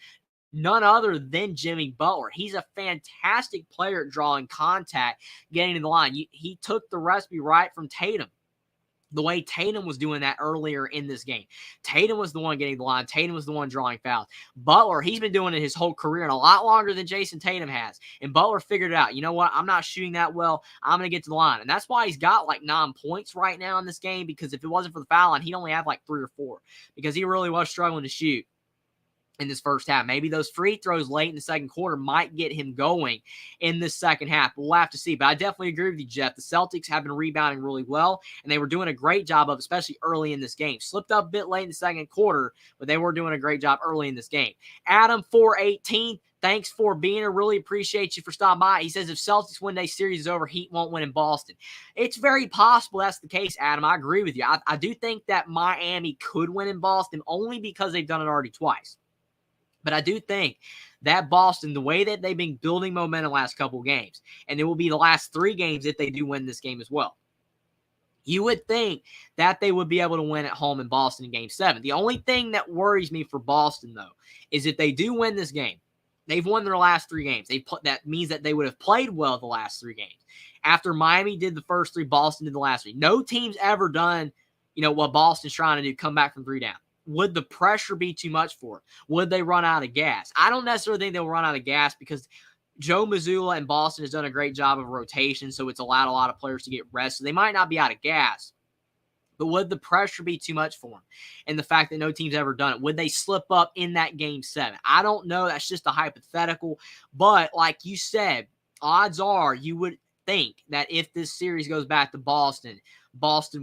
None other than Jimmy Butler. He's a fantastic player at drawing contact, getting to the line. He took the recipe right from Tatum. The way Tatum was doing that earlier in this game. Tatum was the one getting the line. Tatum was the one drawing fouls. Butler, he's been doing it his whole career and a lot longer than Jason Tatum has. And Butler figured it out. You know what? I'm not shooting that well. I'm going to get to the line. And that's why he's got like 9 points right now in this game, because if it wasn't for the foul line, he'd only have like 3 or 4 because he really was struggling to shoot. in this first half. Maybe those free throws late in the second quarter might get him going in this second half. We'll have to see. But I definitely agree with you, Jeff. The Celtics have been rebounding really well, and they were doing a great job of, especially early in this game. Slipped up a bit late in the second quarter, but they were doing a great job early in this game. Adam 418, thanks for being here. Really appreciate you for stopping by. He says if Celtics one-day series is over, Heat won't win in Boston. It's very possible that's the case, Adam. I agree with you. I do think that Miami could win in Boston only because they've done it already twice. But I do think that Boston, the way that they've been building momentum last couple of games, and it will be the last 3 games if they do win this game as well, you would think that they would be able to win at home in Boston in Game 7. The only thing that worries me for Boston, though, is if they do win this game, they've won their last 3 games. That means that they would have played well the last 3 games. After Miami did the first 3, Boston did the last 3. No team's ever done, what Boston's trying to do, come back from 3 down. Would the pressure be too much for it? Would they run out of gas? I don't necessarily think they'll run out of gas because Joe Mazzulla and Boston has done a great job of rotation, so it's allowed a lot of players to get rest. So they might not be out of gas, but would the pressure be too much for them? And the fact that no team's ever done it, would they slip up in that Game 7? I don't know. That's just a hypothetical. But like you said, odds are you would think that if this series goes back to Boston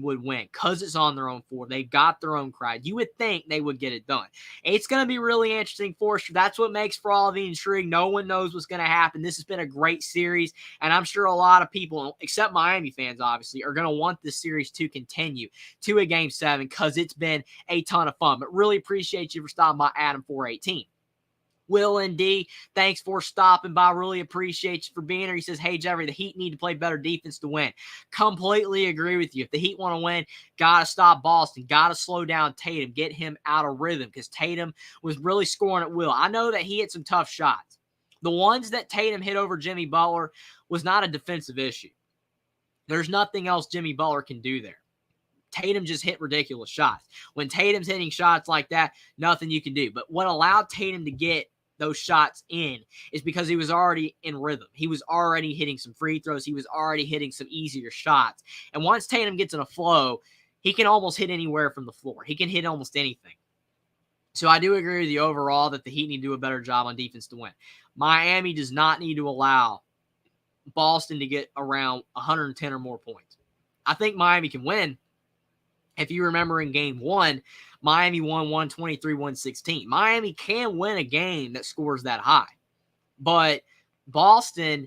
would win because it's on their own floor. They've got their own crowd. You would think they would get it done. It's going to be really interesting for sure. That's what makes for all the intrigue. No one knows what's going to happen. This has been a great series, and I'm sure a lot of people, except Miami fans, obviously, are going to want this series to continue to a Game 7 because it's been a ton of fun. But really appreciate you for stopping by, Adam 418. Will and D, thanks for stopping by. Really appreciate you for being here. He says, hey, Jeffrey, the Heat need to play better defense to win. Completely agree with you. If the Heat want to win, got to stop Boston. Got to slow down Tatum. Get him out of rhythm because Tatum was really scoring at will. I know that he hit some tough shots. The ones that Tatum hit over Jimmy Butler was not a defensive issue. There's nothing else Jimmy Butler can do there. Tatum just hit ridiculous shots. When Tatum's hitting shots like that, nothing you can do. But what allowed Tatum to get those shots in is because he was already in rhythm. He was already hitting some free throws. He was already hitting some easier shots. And once Tatum gets in a flow, he can almost hit anywhere from the floor. He can hit almost anything. So I do agree with you overall that the Heat need to do a better job on defense to win. Miami does not need to allow Boston to get around 110 or more points. I think Miami can win. If you remember in Game 1, Miami won 123-116. Miami can win a game that scores that high. But Boston,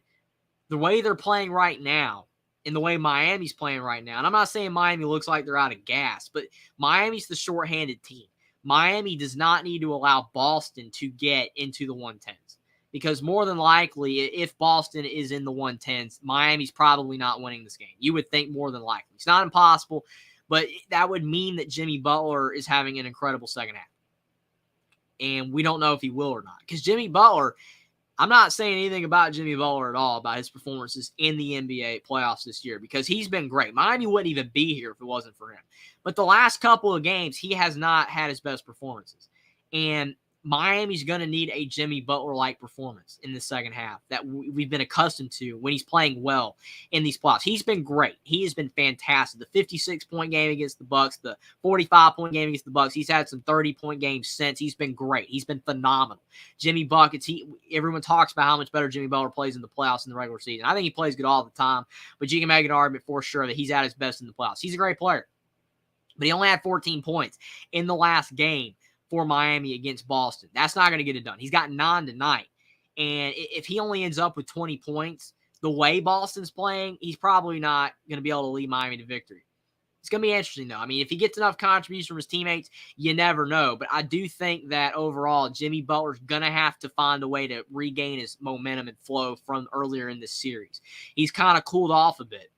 the way they're playing right now, and the way Miami's playing right now, and I'm not saying Miami looks like they're out of gas, but Miami's the shorthanded team. Miami does not need to allow Boston to get into the 110s. Because more than likely, if Boston is in the 110s, Miami's probably not winning this game. You would think more than likely. It's not impossible. But that would mean that Jimmy Butler is having an incredible second half. And we don't know if he will or not. Because Jimmy Butler, I'm not saying anything about Jimmy Butler at all, about his performances in the NBA playoffs this year, because he's been great. Miami wouldn't even be here if it wasn't for him. But the last couple of games, he has not had his best performances. And Miami's going to need a Jimmy Butler-like performance in the second half that we've been accustomed to when he's playing well in these playoffs. He's been great. He has been fantastic. The 56-point game against the Bucks, the 45-point game against the Bucks. He's had some 30-point games since. He's been great. He's been phenomenal. Jimmy Buckets, everyone talks about how much better Jimmy Butler plays in the playoffs in the regular season. I think he plays good all the time, but you can make an argument for sure that he's at his best in the playoffs. He's a great player, but he only had 14 points in the last game for Miami against Boston. That's not going to get it done. He's got 9 tonight. And if he only ends up with 20 points, the way Boston's playing, he's probably not going to be able to lead Miami to victory. It's going to be interesting, though. I mean, if he gets enough contributions from his teammates, you never know. But I do think that overall, Jimmy Butler's going to have to find a way to regain his momentum and flow from earlier in this series. He's kind of cooled off a bit.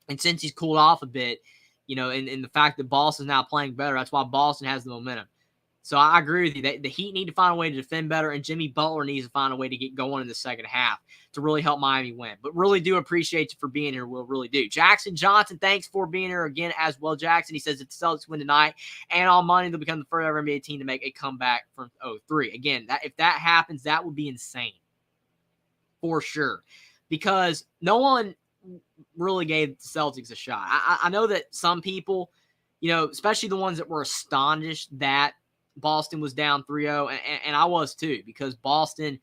And since he's cooled off a bit, and the fact that Boston's now playing better, that's why Boston has the momentum. So I agree with you. The Heat need to find a way to defend better, and Jimmy Butler needs to find a way to get going in the second half to really help Miami win. But really do appreciate you for being here. We'll really do. Jackson Johnson, thanks for being here again as well, Jackson. He says if the Celtics win tonight and on Monday, they'll become the first ever NBA team to make a comeback from 0-3. Again, if that happens, that would be insane for sure, because no one really gave the Celtics a shot. I know that some people, especially the ones that were astonished that Boston was down 3-0, and I was too, because Boston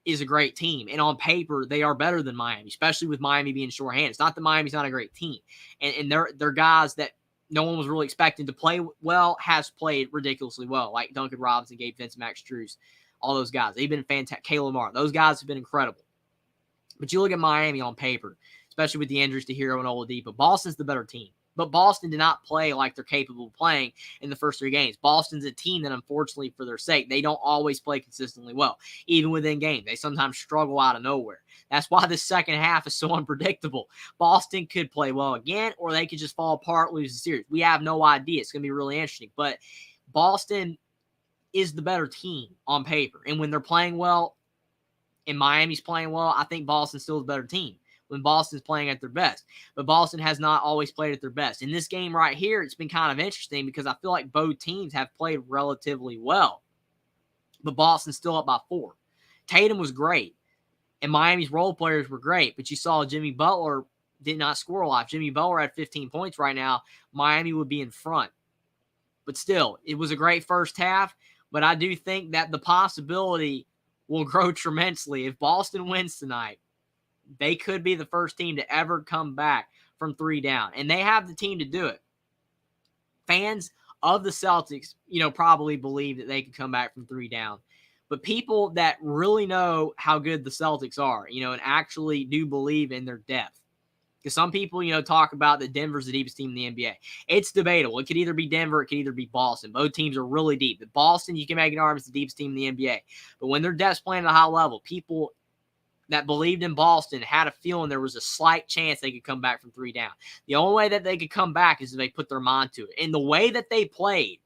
is a great team. And on paper, they are better than Miami, especially with Miami being shorthanded. It's not that Miami's not a great team. And they're guys that no one was really expecting to play well, has played ridiculously well, like Duncan Robinson, Gabe Vincent, Max Strus, all those guys. They've been fantastic. Caleb Martin. Those guys have been incredible. But you look at Miami on paper, especially with the injuries to Hero and Oladipo, Boston's the better team. But Boston did not play like they're capable of playing in the first 3 games. Boston's a team that, unfortunately, for their sake, they don't always play consistently well. Even within game, they sometimes struggle out of nowhere. That's why the second half is so unpredictable. Boston could play well again, or they could just fall apart, lose the series. We have no idea. It's going to be really interesting. But Boston is the better team on paper. And when they're playing well, and Miami's playing well, I think Boston's still the better team when Boston's playing at their best. But Boston has not always played at their best. In this game right here, it's been kind of interesting because I feel like both teams have played relatively well. But Boston's still up by 4. Tatum was great, and Miami's role players were great, but you saw Jimmy Butler did not score a lot. If Jimmy Butler had 15 points right now, Miami would be in front. But still, it was a great first half, but I do think that the possibility will grow tremendously. If Boston wins tonight, they could be the first team to ever come back from 3 down. And they have the team to do it. Fans of the Celtics, probably believe that they could come back from 3 down. But people that really know how good the Celtics are, and actually do believe in their depth. Because some people, talk about that Denver's the deepest team in the NBA. It's debatable. It could either be Denver, it could either be Boston. Both teams are really deep. But Boston, you can make an argument, is the deepest team in the NBA. But when their depth's playing at a high level, people that believed in Boston had a feeling there was a slight chance they could come back from 3 down. The only way that they could come back is if they put their mind to it. And the way that they played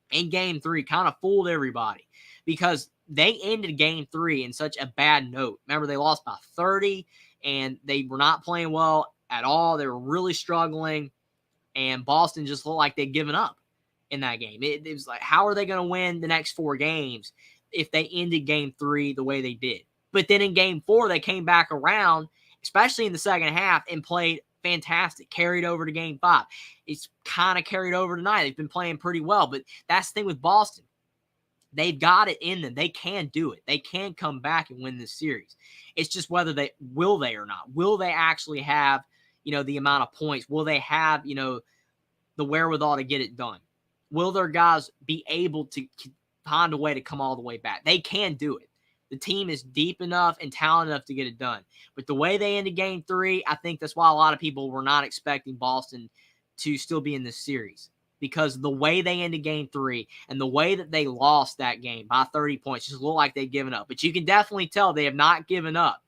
in Game 3 kind of fooled everybody because they ended Game 3 in such a bad note. Remember, they lost by 30, and they were not playing well at all. They were really struggling, and Boston just looked like they'd given up in that game. It was like, how are they going to win the next 4 games if they ended Game 3 the way they did? But then in Game 4, they came back around, especially in the second half, and played fantastic. Carried over to Game 5. It's kind of carried over tonight. They've been playing pretty well, but that's the thing with Boston. They've got it in them. They can do it. They can come back and win this series. It's just whether they will or not. Will they actually have, the amount of points? Will they have, the wherewithal to get it done? Will their guys be able to find a way to come all the way back? They can do it. The team is deep enough and talented enough to get it done. But the way they ended Game 3, I think that's why a lot of people were not expecting Boston to still be in this series. Because the way they ended Game 3 and the way that they lost that game by 30 points just looked like they'd given up. But you can definitely tell they have not given up.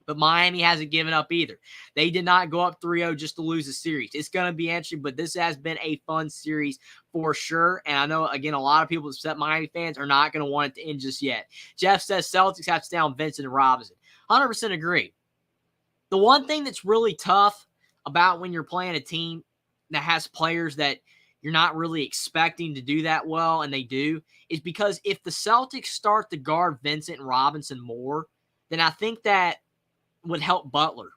But Miami hasn't given up either. They did not go up 3-0 just to lose the series. It's going to be interesting, but this has been a fun series for sure. And I know, again, a lot of people, except Miami fans, are not going to want it to end just yet. Jeff says Celtics have to stay on Vincent and Robinson. 100% agree. The one thing that's really tough about when you're playing a team that has players that you're not really expecting to do that well, and they do, is because if the Celtics start to guard Vincent and Robinson more, then I think that would help Butler.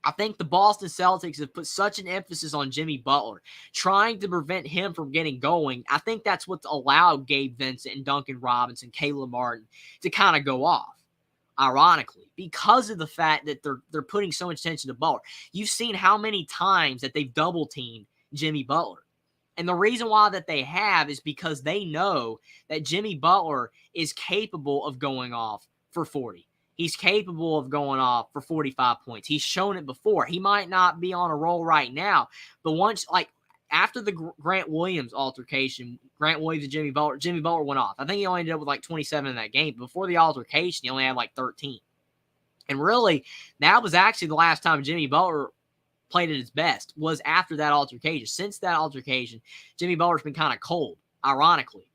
I think the Boston Celtics have put such an emphasis on Jimmy Butler, trying to prevent him from getting going. I think that's what's allowed Gabe Vincent and Duncan Robinson, Caleb Martin to kind of go off, ironically, because of the fact that they're putting so much attention to Butler. You've seen how many times that they've double-teamed Jimmy Butler. And the reason why that they have is because they know that Jimmy Butler is capable of going off for 40. He's capable of going off for 45 points. He's shown it before. He might not be on a roll right now, but once, after the Grant Williams altercation, Grant Williams and Jimmy Butler went off. I think he only ended up with 27 in that game. But before the altercation, he only had 13. And really, that was actually the last time Jimmy Butler played at his best, was after that altercation. Since that altercation, Jimmy Butler's been kind of cold, ironically.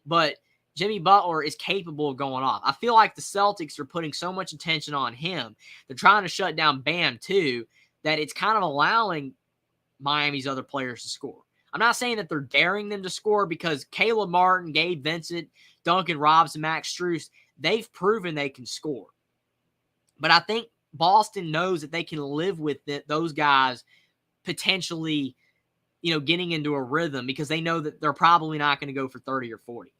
But Jimmy Butler is capable of going off. I feel like the Celtics are putting so much attention on him. They're trying to shut down Bam, too, that it's kind of allowing Miami's other players to score. I'm not saying that they're daring them to score, because Caleb Martin, Gabe Vincent, Duncan Robinson, Max Strus, they've proven they can score. But I think Boston knows that they can live with those guys potentially getting into a rhythm because they know that they're probably not going to go for 30 or 40.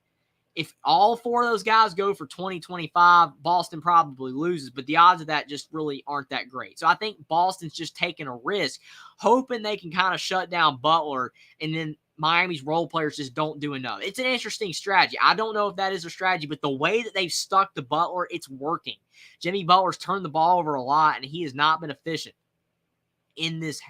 If all four of those guys go for 20, 25, Boston probably loses, but the odds of that just really aren't that great. So I think Boston's just taking a risk, hoping they can kind of shut down Butler, and then Miami's role players just don't do enough. It's an interesting strategy. I don't know if that is a strategy, but the way that they've stuck to Butler, it's working. Jimmy Butler's turned the ball over a lot, and he has not been efficient in this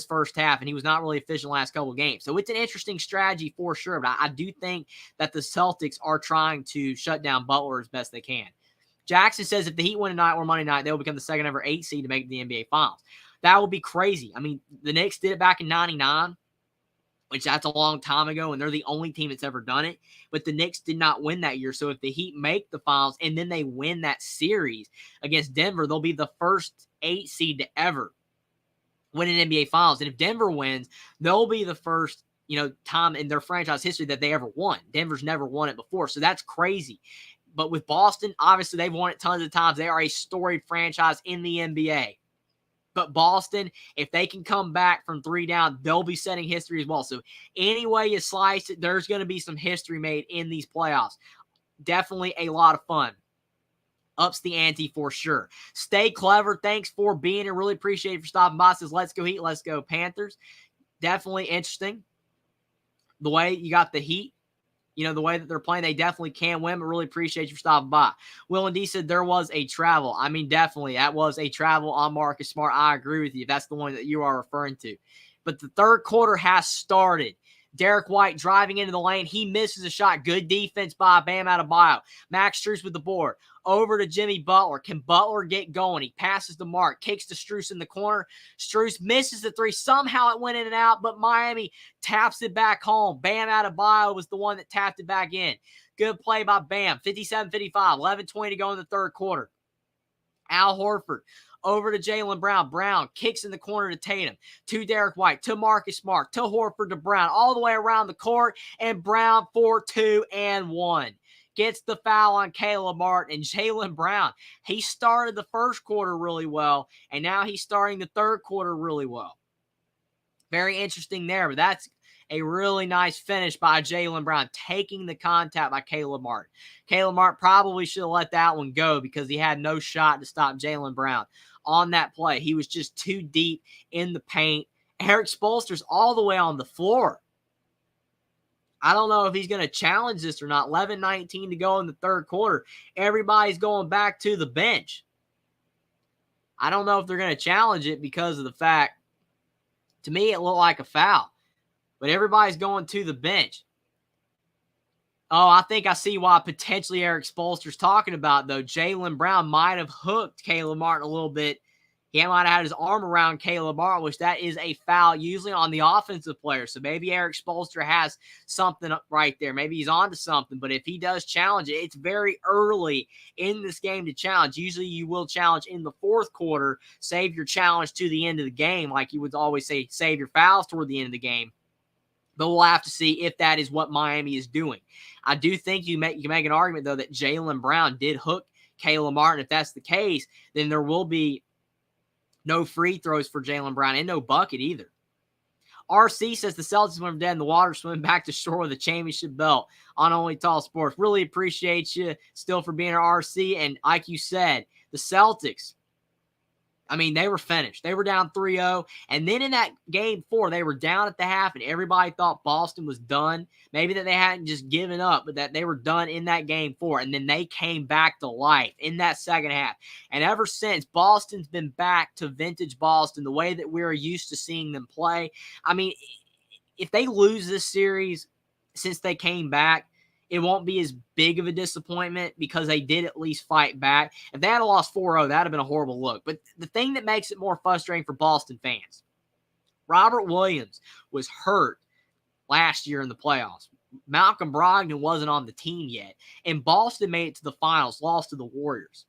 first half, and he was not really efficient the last couple of games. So it's an interesting strategy for sure, but I do think that the Celtics are trying to shut down Butler as best they can. Jackson says if the Heat win tonight or Monday night, they'll become the second ever 8 seed to make the NBA Finals. That would be crazy. I mean, the Knicks did it back in 99, which that's a long time ago, and they're the only team that's ever done it. But the Knicks did not win that year. So if the Heat make the finals and then they win that series against Denver, they'll be the first 8 seed to ever win an NBA Finals. And if Denver wins, they'll be the first, time in their franchise history that they ever won. Denver's never won it before. So that's crazy. But with Boston, obviously they've won it tons of times. They are a storied franchise in the NBA. But Boston, if they can come back from 3 down, they'll be setting history as well. So any way you slice it, there's going to be some history made in these playoffs. Definitely a lot of fun. Ups the ante for sure. Stay clever. Thanks for being here. Really appreciate it for stopping by. Says, let's go Heat. Let's go Panthers. Definitely interesting. The way you got the Heat, the way that they're playing, they definitely can win, but really appreciate you for stopping by. Will and D said there was a travel. I mean, definitely, that was a travel on Marcus Smart. I agree with you. That's the one that you are referring to. But the third quarter has started. Derek White driving into the lane. He misses a shot. Good defense by Bam Adebayo. Max Strus with the board. Over to Jimmy Butler. Can Butler get going? He passes to Mark. Kicks to Strus in the corner. Strus misses the 3. Somehow it went in and out, but Miami taps it back home. Bam Adebayo was the one that tapped it back in. Good play by Bam. 57-55. 11:20 to go in the third quarter. Al Horford. Over to Jaylen Brown. Brown kicks in the corner to Tatum, to Derek White, to Marcus Smart, to Horford, to Brown, all the way around the court, and Brown for 2 and 1. Gets the foul on Caleb Martin, and Jaylen Brown, he started the first quarter really well, and now he's starting the third quarter really well. Very interesting there, but that's a really nice finish by Jaylen Brown, taking the contact by Caleb Martin. Caleb Martin probably should have let that one go because he had no shot to stop Jaylen Brown on that play. He was just too deep in the paint. Eric Spoelstra's all the way on the floor. I don't know if he's going to challenge this or not. 11:19 to go in the third quarter. Everybody's going back to the bench. I don't know if they're going to challenge it because of the fact, to me, it looked like a foul. But everybody's going to the bench. Oh, I think I see why potentially Eric Spoelstra's talking about, though. Jaylen Brown might have hooked Caleb Martin a little bit. He might have had his arm around Caleb Martin, which that is a foul usually on the offensive player. So maybe Eric Spoelstra has something right there. Maybe he's on to something. But if he does challenge it, it's very early in this game to challenge. Usually you will challenge in the fourth quarter. Save your challenge to the end of the game. Like you would always say, save your fouls toward the end of the game. But we'll have to see if that is what Miami is doing. I do think you can make an argument, though, that Jaylen Brown did hook Caleb Martin. If that's the case, then there will be no free throws for Jaylen Brown and no bucket either. RC says the Celtics went from dead in the water, swimming back to shore with a championship belt on Only Tall Sports. Really appreciate you still for being our RC. And like you said, the Celtics, I mean, they were finished. They were down 3-0. And then in that game 4, they were down at the half, and everybody thought Boston was done. Maybe that they hadn't just given up, but that they were done in that game 4. And then they came back to life in that second half. And ever since, Boston's been back to vintage Boston, the way that we're used to seeing them play. I mean, if they lose this series since they came back, it won't be as big of a disappointment because they did at least fight back. If they had lost 4-0, that would have been a horrible look. But the thing that makes it more frustrating for Boston fans, Robert Williams was hurt last year in the playoffs. Malcolm Brogdon wasn't on the team yet. And Boston made it to the finals, lost to the Warriors.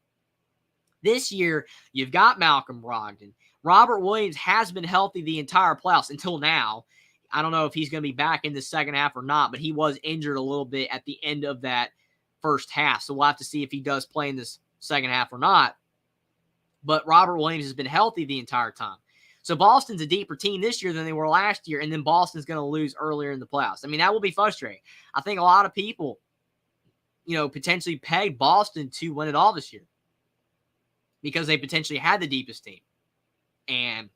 This year, you've got Malcolm Brogdon. Robert Williams has been healthy the entire playoffs until now. I don't know if he's going to be back in the second half or not, but he was injured a little bit at the end of that first half. So we'll have to see if he does play in this second half or not. But Robert Williams has been healthy the entire time. So Boston's a deeper team this year than they were last year, and then Boston's going to lose earlier in the playoffs. I mean, that will be frustrating. I think a lot of people, potentially pegged Boston to win it all this year because they potentially had the deepest team. And,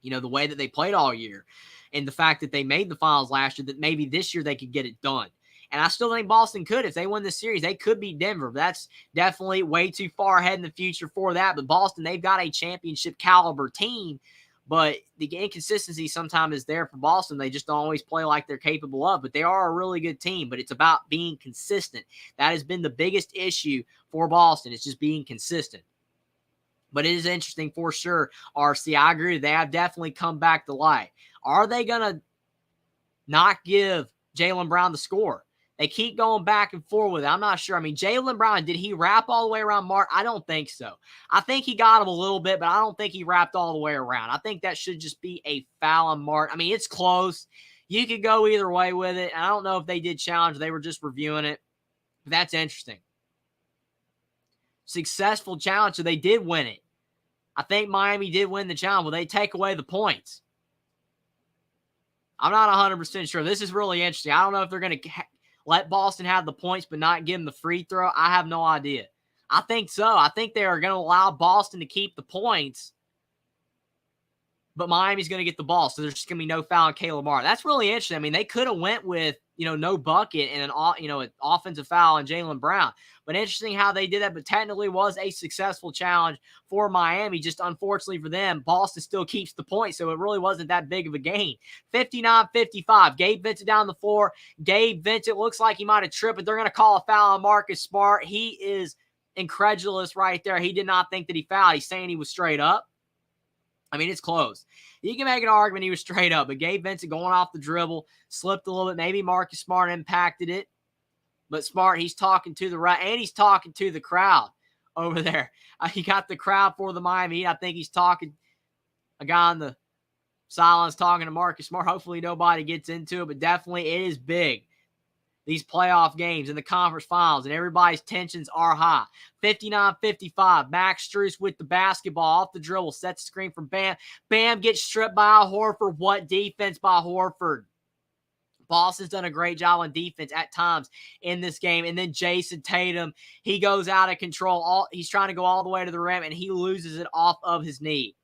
the way that they played all year and the fact that they made the finals last year, that maybe this year they could get it done. And I still think Boston could. If they win this series, they could beat Denver. But that's definitely way too far ahead in the future for that. But Boston, they've got a championship caliber team. But the inconsistency sometimes is there for Boston. They just don't always play like they're capable of. But they are a really good team. But it's about being consistent. That has been the biggest issue for Boston. It's just being consistent. But it is interesting for sure, RC. I agree. They have definitely come back to life. Are they going to not give Jaylen Brown the score? They keep going back and forth with it. I'm not sure. I mean, Jaylen Brown, did he wrap all the way around Mark? I don't think so. I think he got him a little bit, but I don't think he wrapped all the way around. I think that should just be a foul on Mark. I mean, it's close. You could go either way with it. I don't know if they did challenge. They were just reviewing it. But that's interesting. Successful challenge, so they did win it. I think Miami did win the challenge. Will they take away the points? I'm not 100% sure. This is really interesting. I don't know if they're going to let Boston have the points but not give them the free throw. I have no idea. I think so. I think they are going to allow Boston to keep the points, but Miami's going to get the ball, so there's just going to be no foul on Caleb Martin. That's really interesting. I mean, they could have went with, no bucket and an offensive foul on Jaylen Brown. But interesting how they did that, but technically was a successful challenge for Miami. Just unfortunately for them, Boston still keeps the point, so it really wasn't that big of a gain. 59-55. Gabe Vincent down the floor. Gabe Vincent looks like he might have tripped, but they're going to call a foul on Marcus Smart. He is incredulous right there. He did not think that he fouled. He's saying he was straight up. I mean, it's close. You can make an argument he was straight up, but Gabe Vincent going off the dribble, slipped a little bit. Maybe Marcus Smart impacted it. But Smart, he's talking to the right, and he's talking to the crowd over there. He got the crowd for the Miami Heat. I think he's talking, a guy on the sidelines talking to Marcus Smart. Hopefully nobody gets into it, but definitely it is big. These playoff games in the conference finals, and everybody's tensions are high. 59-55. Max Strus with the basketball off the dribble, sets the screen for Bam. Bam gets stripped by Horford. What defense by Horford? Boston's done a great job on defense at times in this game. And then Jason Tatum, he goes out of control. He's trying to go all the way to the rim, and he loses it off of his knee.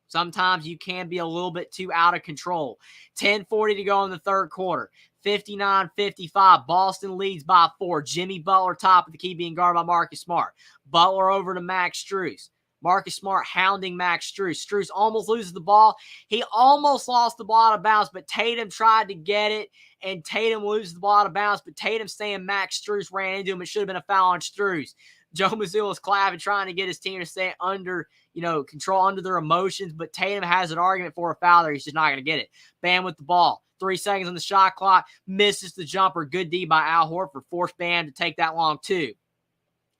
Sometimes you can be a little bit too out of control. 10:40 to go in the third quarter. 59-55. Boston leads by 4. Jimmy Butler top of the key being guarded by Marcus Smart. Butler over to Max Strus. Marcus Smart hounding Max Strus. Strus almost loses the ball. He almost lost the ball out of bounds, but Tatum tried to get it, and Tatum loses the ball out of bounds, but Tatum saying Max Strus ran into him. It should have been a foul on Strus. Joe Mazzulla's clapping, trying to get his team to stay under, control, under their emotions, but Tatum has an argument for a foul there. He's just not going to get it. Bam with the ball. 3 seconds on the shot clock. Misses the jumper. Good D by Al Horford. Forced Bam to take that long, too.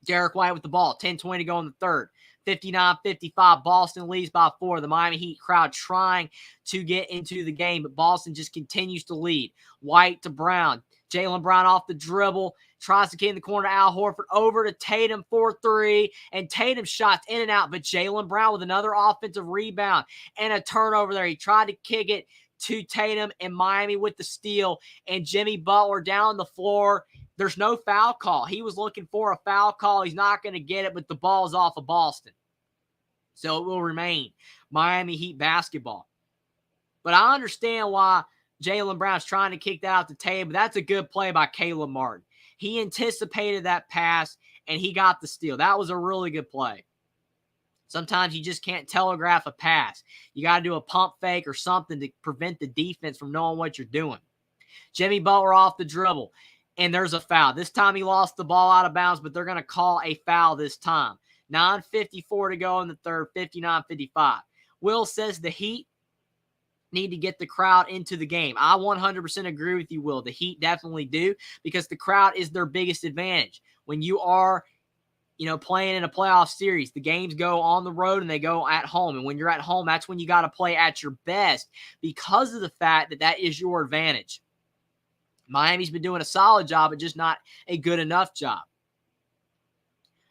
Derek White with the ball. 10:20 to go in the third. 59-55. Boston leads by 4. The Miami Heat crowd trying to get into the game, but Boston just continues to lead. White to Brown. Jaylen Brown off the dribble. Tries to get in the corner to Al Horford. Over to Tatum for 3. And Tatum shots in and out, but Jaylen Brown with another offensive rebound and a turnover there. He tried to kick it to Tatum, and Miami with the steal. And Jimmy Butler down the floor. There's no foul call. He was looking for a foul call. He's not going to get it, but the ball is off of Boston. So it will remain Miami Heat basketball. But I understand why Jaylen Brown's trying to kick that out the table. That's a good play by Caleb Martin. He anticipated that pass, and he got the steal. That was a really good play. Sometimes you just can't telegraph a pass. You got to do a pump fake or something to prevent the defense from knowing what you're doing. Jimmy Butler off the dribble, and there's a foul. This time he lost the ball out of bounds, but they're going to call a foul this time. 9:54 to go in the third, 59-55. Will says the Heat need to get the crowd into the game. I 100% agree with you, Will. The Heat definitely do, because the crowd is their biggest advantage. When you are playing in a playoff series, the games go on the road and they go at home. And when you're at home, that's when you got to play at your best because of the fact that that is your advantage. Miami's been doing a solid job, but just not a good enough job.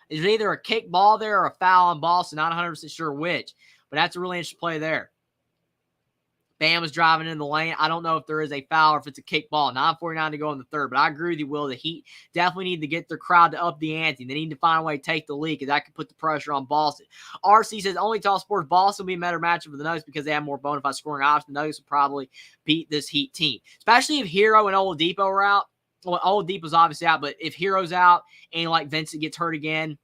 There's either a kick ball there or a foul on Boston. Not 100% sure which, but that's a really interesting play there. Bam was driving in the lane. I don't know if there is a foul or if it's a kick ball. 9:49 to go in the third, but I agree with you, Will. The Heat definitely need to get their crowd to up the ante. They need to find a way to take the lead because that could put the pressure on Boston. RC says only Tall Sports Boston will be a better matchup for the Nuggets because they have more bona fide scoring options. The Nuggets will probably beat this Heat team, especially if Hero and Oladipo are out. Well, Oladipo's obviously out, but if Hero's out and like Vincent gets hurt again,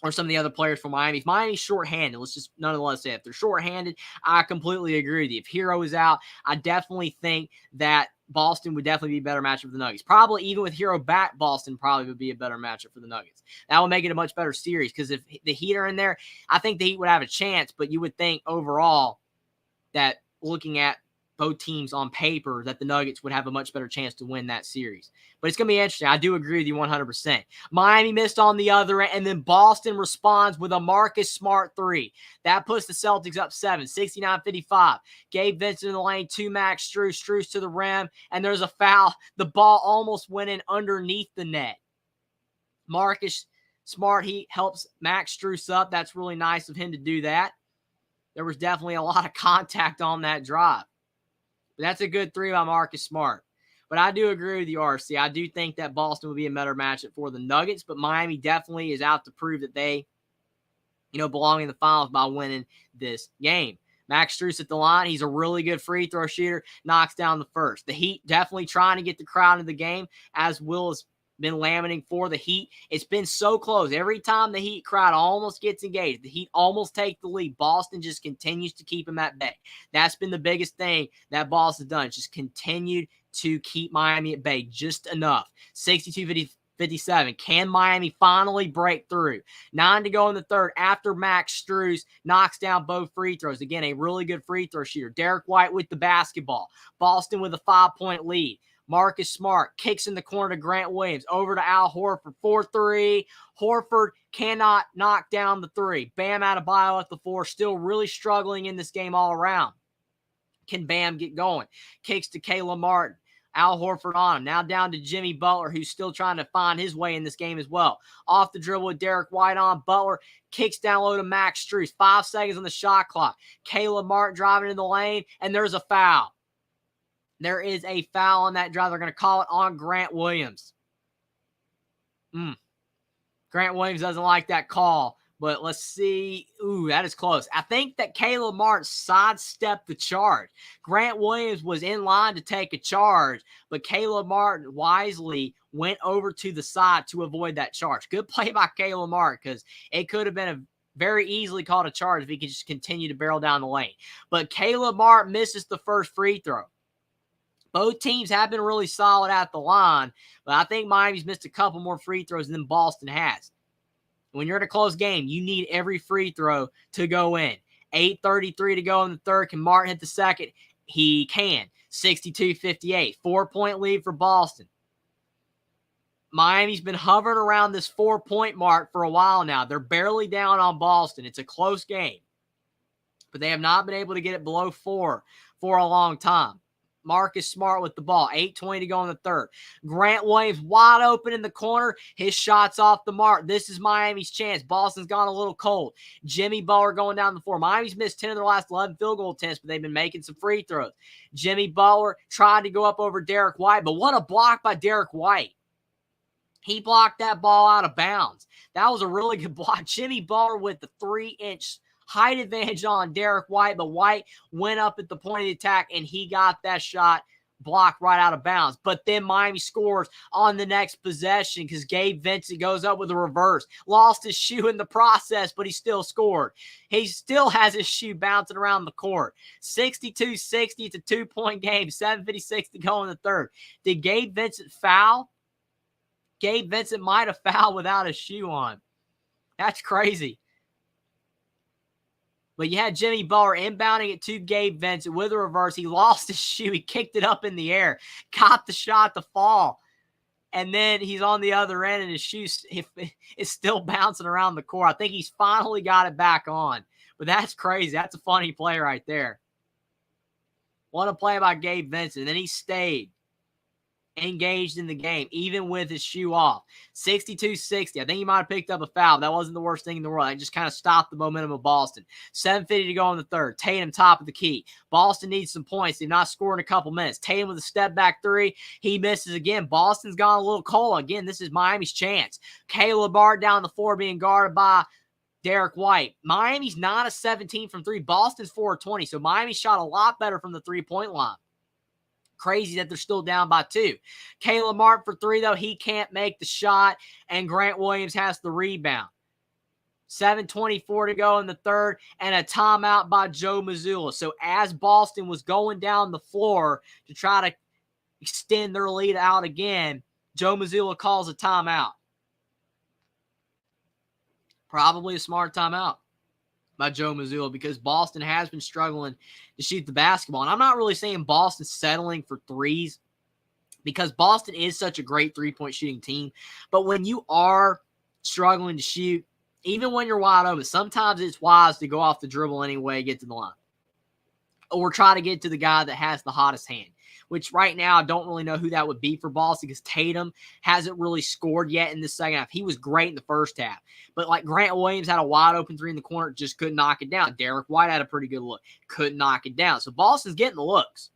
or some of the other players from Miami. If Miami's shorthanded, let's just nonetheless say if they're shorthanded, I completely agree with you. If Hero is out, I definitely think that Boston would definitely be a better matchup for the Nuggets. Probably even with Hero back, Boston probably would be a better matchup for the Nuggets. That would make it a much better series because if the Heat are in there, I think the Heat would have a chance, but you would think overall that looking at both teams on paper that the Nuggets would have a much better chance to win that series. But it's going to be interesting. I do agree with you 100%. Miami missed on the other end, and then Boston responds with a Marcus Smart three. That puts the Celtics up 7, 69-55. Gabe Vincent in the lane, to Max Strus. Strus to the rim, and there's a foul. The ball almost went in underneath the net. Marcus Smart, he helps Max Strus up. That's really nice of him to do that. There was definitely a lot of contact on that drive. But that's a good three by Marcus Smart. But I do agree with you, RC. I do think that Boston will be a better matchup for the Nuggets, but Miami definitely is out to prove that they, belong in the finals by winning this game. Max Strus at the line. He's a really good free throw shooter. Knocks down the first. The Heat definitely trying to get the crowd in the game, as Will has been lamenting for the Heat. It's been so close. Every time the Heat crowd almost gets engaged, the Heat almost take the lead. Boston just continues to keep them at bay. That's been the biggest thing that Boston's done. Just continued to keep Miami at bay just enough. 62-57. Can Miami finally break through? 9 to go in the third after Max Strus knocks down both free throws. Again, a really good free throw shooter. Derek White with the basketball. Boston with a 5-point lead. Marcus Smart kicks in the corner to Grant Williams. Over to Al Horford. 4-3. Horford cannot knock down the three. Bam Adebayo at the 4. Still really struggling in this game all around. Can Bam get going? Kicks to Caleb Martin. Al Horford on him. Now down to Jimmy Butler, who's still trying to find his way in this game as well. Off the dribble with Derek White on. Butler kicks down low to Max Strus. 5 seconds on the shot clock. Caleb Martin driving in the lane, and there's a foul. There is a foul on that drive. They're going to call it on Grant Williams. Grant Williams doesn't like that call, but let's see. Ooh, that is close. I think that Caleb Martin sidestepped the charge. Grant Williams was in line to take a charge, but Caleb Martin wisely went over to the side to avoid that charge. Good play by Caleb Martin because it could have been a very easily called a charge if he could just continue to barrel down the lane. But Caleb Martin misses the first free throw. Both teams have been really solid at the line, but I think Miami's missed a couple more free throws than Boston has. When you're in a close game, you need every free throw to go in. 8:33 to go in the third. Can Martin hit the second? He can. 62-58. 4-point lead for Boston. Miami's been hovering around this 4-point mark for a while now. They're barely down on Boston. It's a close game, but they have not been able to get it below 4 for a long time. Marcus Smart with the ball. 8:20 to go in the third. Grant Williams wide open in the corner. His shot's off the mark. This is Miami's chance. Boston's gone a little cold. Jimmy Butler going down the floor. Miami's missed 10 of their last 11 field goal attempts, but they've been making some free throws. Jimmy Butler tried to go up over Derek White, but what a block by Derek White. He blocked that ball out of bounds. That was a really good block. Jimmy Butler with the 3-inch height advantage on Derek White, but White went up at the point of the attack, and he got that shot blocked right out of bounds. But then Miami scores on the next possession because Gabe Vincent goes up with a reverse. Lost his shoe in the process, but he still scored. He still has his shoe bouncing around the court. 62-60. It's a 2-point game. 7:56 to go in the third. Did Gabe Vincent foul? Gabe Vincent might have fouled without a shoe on. That's crazy. But you had Jimmy Butler inbounding it to Gabe Vincent with a reverse. He lost his shoe. He kicked it up in the air, got the shot to fall. And then he's on the other end, and his shoe is still bouncing around the court. I think he's finally got it back on. But that's crazy. That's a funny play right there. What a play by Gabe Vincent. And then he stayed. engaged in the game, even with his shoe off. 62-60. I think he might have picked up a foul. That wasn't the worst thing in the world. I just kind of stopped the momentum of Boston. 7:50 to go in the third. Tatum top of the key. Boston needs some points. They've not scored in a couple minutes. Tatum with a step back three. He misses again. Boston's gone a little cold. Again, this is Miami's chance. Caleb Bart down the floor being guarded by Derek White. Miami's not a 17 from three. Boston's 4 of 20. So Miami shot a lot better from the three-point line. Crazy that they're still down by 2. Caleb Martin for 3, though. He can't make the shot, and Grant Williams has the rebound. 7:24 to go in the third, and a timeout by Joe Mazzulla. So as Boston was going down the floor to try to extend their lead out again, Joe Mazzulla calls a timeout. Probably a smart timeout by Joe Mazzulla because Boston has been struggling to shoot the basketball. And I'm not really saying Boston's settling for threes because Boston is such a great three-point shooting team. But when you are struggling to shoot, even when you're wide open, sometimes it's wise to go off the dribble anyway, get to the line. Or try to get to the guy that has the hottest hand, which right now I don't really know who that would be for Boston because Tatum hasn't really scored yet in the second half. He was great in the first half. But like Grant Williams had a wide open three in the corner, just couldn't knock it down. Derek White had a pretty good look, couldn't knock it down. So Boston's getting the looks.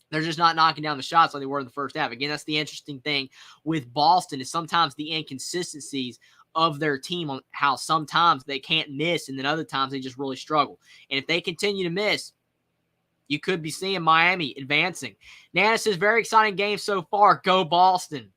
They're just not knocking down the shots like they were in the first half. Again, that's the interesting thing with Boston is sometimes the inconsistencies of their team on how sometimes they can't miss and then other times they just really struggle. And if they continue to miss, you could be seeing Miami advancing. Nana says, very exciting game so far. Go Boston.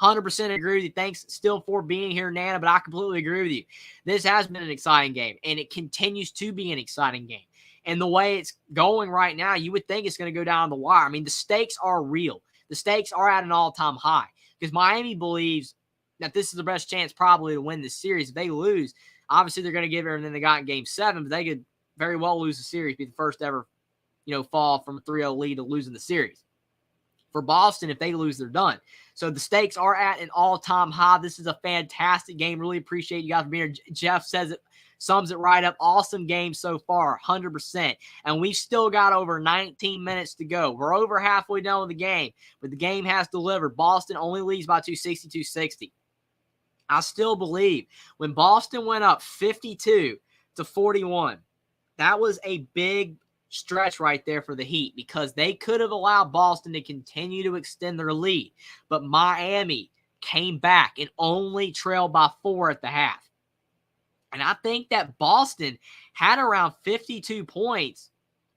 100% agree with you. Thanks still for being here, Nana, but I completely agree with you. This has been an exciting game, and it continues to be an exciting game. And the way it's going right now, you would think it's going to go down the wire. I mean, the stakes are real. The stakes are at an all-time high because Miami believes that this is the best chance probably to win this series. If they lose, obviously they're going to give everything they got in Game 7, but they could very well lose the series, be the first ever, fall from a 3-0 lead to losing the series. For Boston, if they lose, they're done. So the stakes are at an all-time high. This is a fantastic game. Really appreciate you guys being here. Jeff says it, sums it right up. Awesome game so far, 100%. And we've still got over 19 minutes to go. We're over halfway done with the game, but the game has delivered. Boston only leads by 62-60. I still believe when Boston went up 52-41, that was a big stretch right there for the Heat because they could have allowed Boston to continue to extend their lead. But Miami came back and only trailed by 4 at the half. And I think that Boston had around 52 points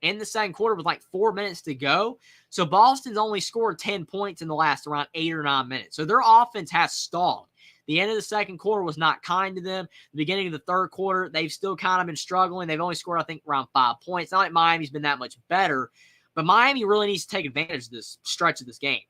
in the second quarter with like 4 minutes to go. So Boston's only scored 10 points in the last around 8 or 9 minutes. So their offense has stalled. The end of the second quarter was not kind to them. The beginning of the third quarter, they've still kind of been struggling. They've only scored, I think, around 5 points. Not like Miami's been that much better, but Miami really needs to take advantage of this stretch of this game.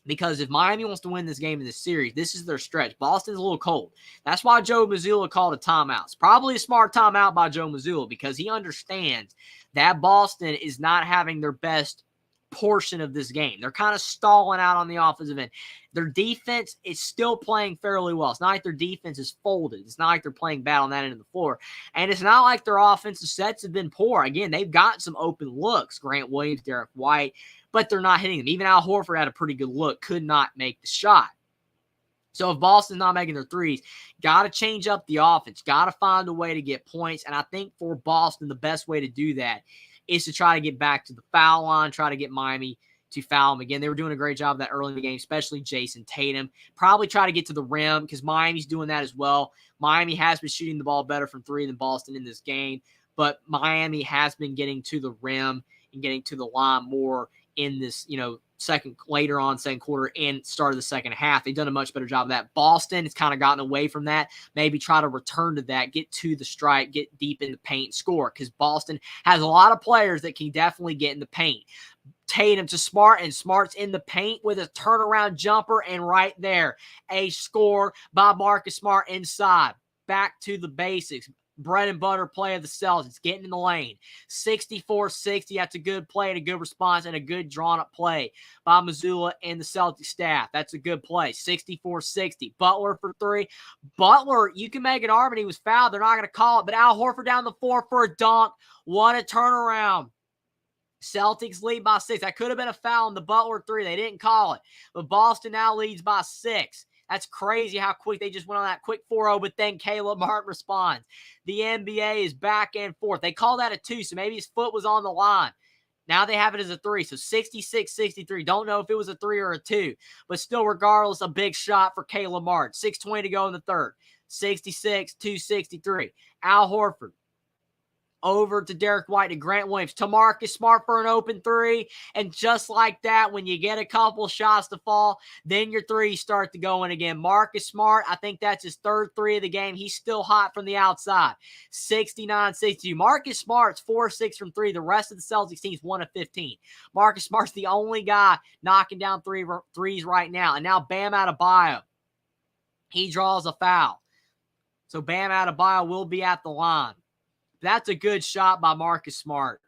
Because if Miami wants to win this game in this series, this is their stretch. Boston's a little cold. That's why Joe Mazzulla called a timeout. It's probably a smart timeout by Joe Mazzulla because he understands that Boston is not having their best portion of this game. They're kind of stalling out on the offensive end. Their defense is still playing fairly well. It's not like their defense is folded. It's not like they're playing bad on that end of the floor. And it's not like their offensive sets have been poor. Again, they've got some open looks. Grant Williams, Derek White, but they're not hitting them. Even Al Horford had a pretty good look, could not make the shot. So if Boston's not making their threes, got to change up the offense, got to find a way to get points. And I think for Boston, the best way to do that is to try to get back to the foul line, try to get Miami to foul them again. They were doing a great job of that early in the game, especially Jason Tatum. Probably try to get to the rim because Miami's doing that as well. Miami has been shooting the ball better from three than Boston in this game, but Miami has been getting to the rim and getting to the line more in this, later on second quarter and start of the second half. They've done a much better job of that. Boston has kind of gotten away from that. Maybe try to return to that, get to the stripe, get deep in the paint, score, because Boston has a lot of players that can definitely get in the paint. Tatum to Smart, and Smart's in the paint with a turnaround jumper, and right there, a score by Marcus Smart inside. Back to the basics. Bread and butter play of the Celtics, getting in the lane. 64-60, that's a good play and a good response and a good drawn-up play by Mazzulla and the Celtics staff. That's a good play. 64-60. Butler for three. Butler, you can make an argument he was fouled. They're not going to call it, but Al Horford down the floor for a dunk. What a turnaround Celtics lead by 6. That could have been a foul in the Butler 3. They didn't call it. But Boston now leads by 6. That's crazy how quick they just went on that quick 4-0, but then Caleb Martin responds. The NBA is back and forth. They call that a 2, so maybe his foot was on the line. Now they have it as a 3, so 66-63. Don't know if it was a 3 or a 2, but still, regardless, a big shot for Caleb Martin. 6:20 to go in the third. 66-63. Al Horford over to Derek White to Grant Williams. To Marcus Smart for an open 3. And just like that, when you get a couple shots to fall, then your 3s start to go in again. Marcus Smart, I think that's his third 3 of the game. He's still hot from the outside. 69-62. Marcus Smart's 4-6 from 3. The rest of the Celtics team's 1 of 15. Marcus Smart's the only guy knocking down threes right now. And now Bam Adebayo. He draws a foul. So Bam Adebayo will be at the line. That's a good shot by Marcus Smart.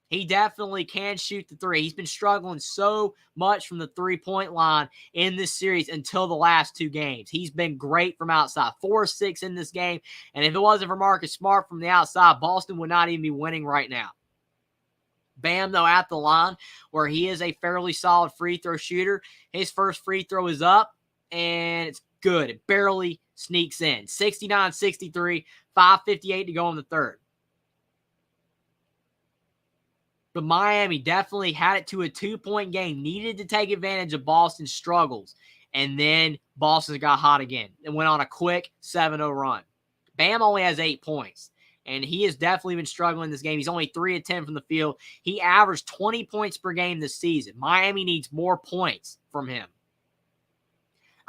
He definitely can shoot the 3. He's been struggling so much from the 3-point line in this series until the last 2 games. He's been great from outside. 4-6 in this game. And if it wasn't for Marcus Smart from the outside, Boston would not even be winning right now. Bam, though, at the line, where he is a fairly solid free throw shooter. His first free throw is up, and it's good. It barely sneaks in. 69-63, 5:58 to go in the third. But Miami definitely had it to a 2-point game, needed to take advantage of Boston's struggles. And then Boston got hot again and went on a quick 7-0 run. Bam only has 8 points, and he has definitely been struggling this game. He's only 3 of 10 from the field. He averaged 20 points per game this season. Miami needs more points from him.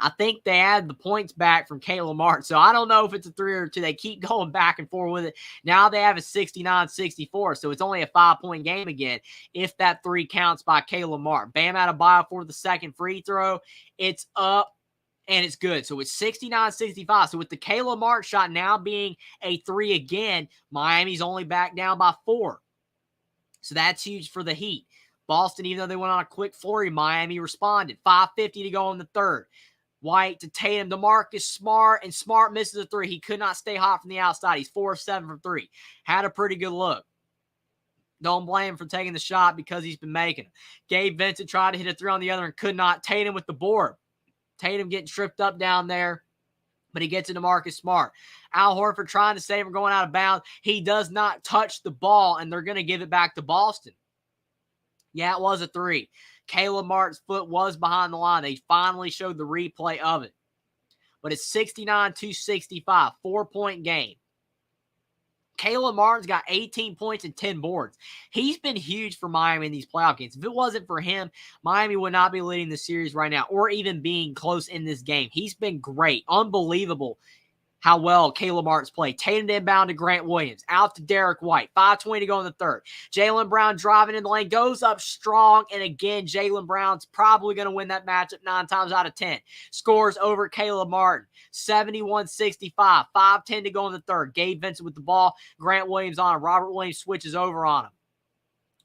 I think they add the points back from Caleb Martin. So I don't know if it's a 3 or 2. They keep going back and forth with it. Now they have a 69-64. So it's only a 5-point game again if that 3 counts by Caleb Martin. Bam Adebayo for the second free throw. It's up and it's good. So it's 69-65. So with the Caleb Martin shot now being a 3 again, Miami's only back down by 4. So that's huge for the Heat. Boston, even though they went on a quick flurry, Miami responded. 5:50 to go in the third. White to Tatum to Marcus Smart, and Smart misses a 3. He could not stay hot from the outside. He's 4 of 7 from 3. Had a pretty good look. Don't blame him for taking the shot because he's been making it. Gabe Vincent tried to hit a 3 on the other and could not. Tatum with the board. Tatum getting tripped up down there, but he gets into Marcus Smart. Al Horford trying to save him going out of bounds. He does not touch the ball, and they're going to give it back to Boston. Yeah, it was a 3. Caleb Martin's foot was behind the line. They finally showed the replay of it. But it's 69-65, 4-point game. Caleb Martin's got 18 points and 10 boards. He's been huge for Miami in these playoff games. If it wasn't for him, Miami would not be leading the series right now or even being close in this game. He's been great. Unbelievable how well Caleb Martin's played. Tatum inbound to Grant Williams. Out to Derek White. 5:20 to go in the third. Jaylen Brown driving in the lane. Goes up strong. And again, Jaylen Brown's probably going to win that matchup 9 times out of 10. Scores over Caleb Martin. 71-65. 5:10 to go in the third. Gabe Vincent with the ball. Grant Williams on him. Robert Williams switches over on him.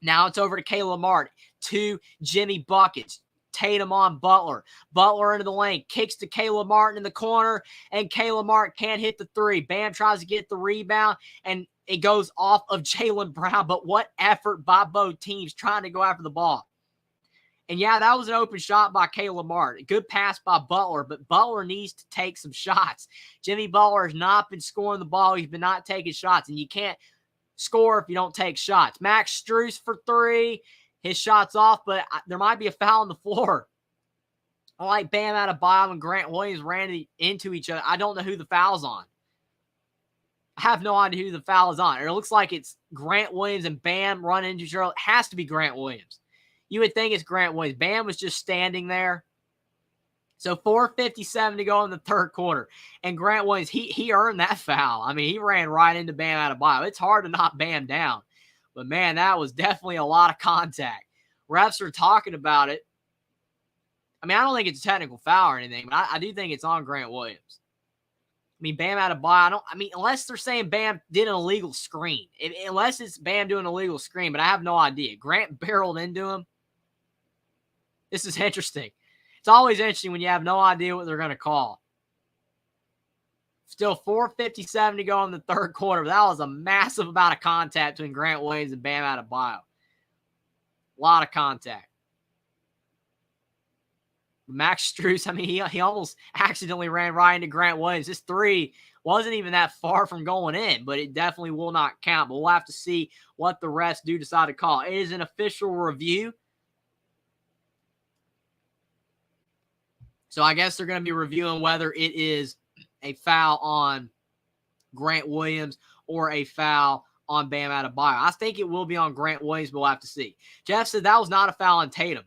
Now it's over to Caleb Martin. To Jimmy Buckets. Tatum on Butler. Butler into the lane. Kicks to Caleb Martin in the corner. And Caleb Martin can't hit the 3. Bam tries to get the rebound. And it goes off of Jaylen Brown. But what effort by both teams trying to go after the ball. And yeah, that was an open shot by Caleb Martin. Good pass by Butler. But Butler needs to take some shots. Jimmy Butler has not been scoring the ball. He's been not taking shots. And you can't score if you don't take shots. Max Strus for 3. His shot's off, but there might be a foul on the floor. I like Bam Adebayo and Grant Williams ran into each other. I don't know who the foul's on. I have no idea who the foul is on. It looks like it's Grant Williams and Bam running into each other. It has to be Grant Williams. You would think it's Grant Williams. Bam was just standing there. So 4:57 to go in the third quarter. And Grant Williams, he earned that foul. I mean, he ran right into Bam Adebayo. It's hard to knock Bam down. But, man, that was definitely a lot of contact. Refs are talking about it. I mean, I don't think it's a technical foul or anything, but I do think it's on Grant Williams. I mean, Bam Adebayo, unless they're saying Bam did an illegal screen. Unless it's Bam doing an illegal screen, but I have no idea. Grant barreled into him. This is interesting. It's always interesting when you have no idea what they're going to call. Still 4:57 to go in the third quarter. But that was a massive amount of contact between Grant Williams and Bam Adebayo. A lot of contact. Max Strus, I mean, he almost accidentally ran right into Grant Williams. This three wasn't even that far from going in, but it definitely will not count. But we'll have to see what the refs do decide to call. It is an official review. So I guess they're going to be reviewing whether it is a foul on Grant Williams or a foul on Bam Adebayo. I think it will be on Grant Williams, but we'll have to see. Jeff said that was not a foul on Tatum.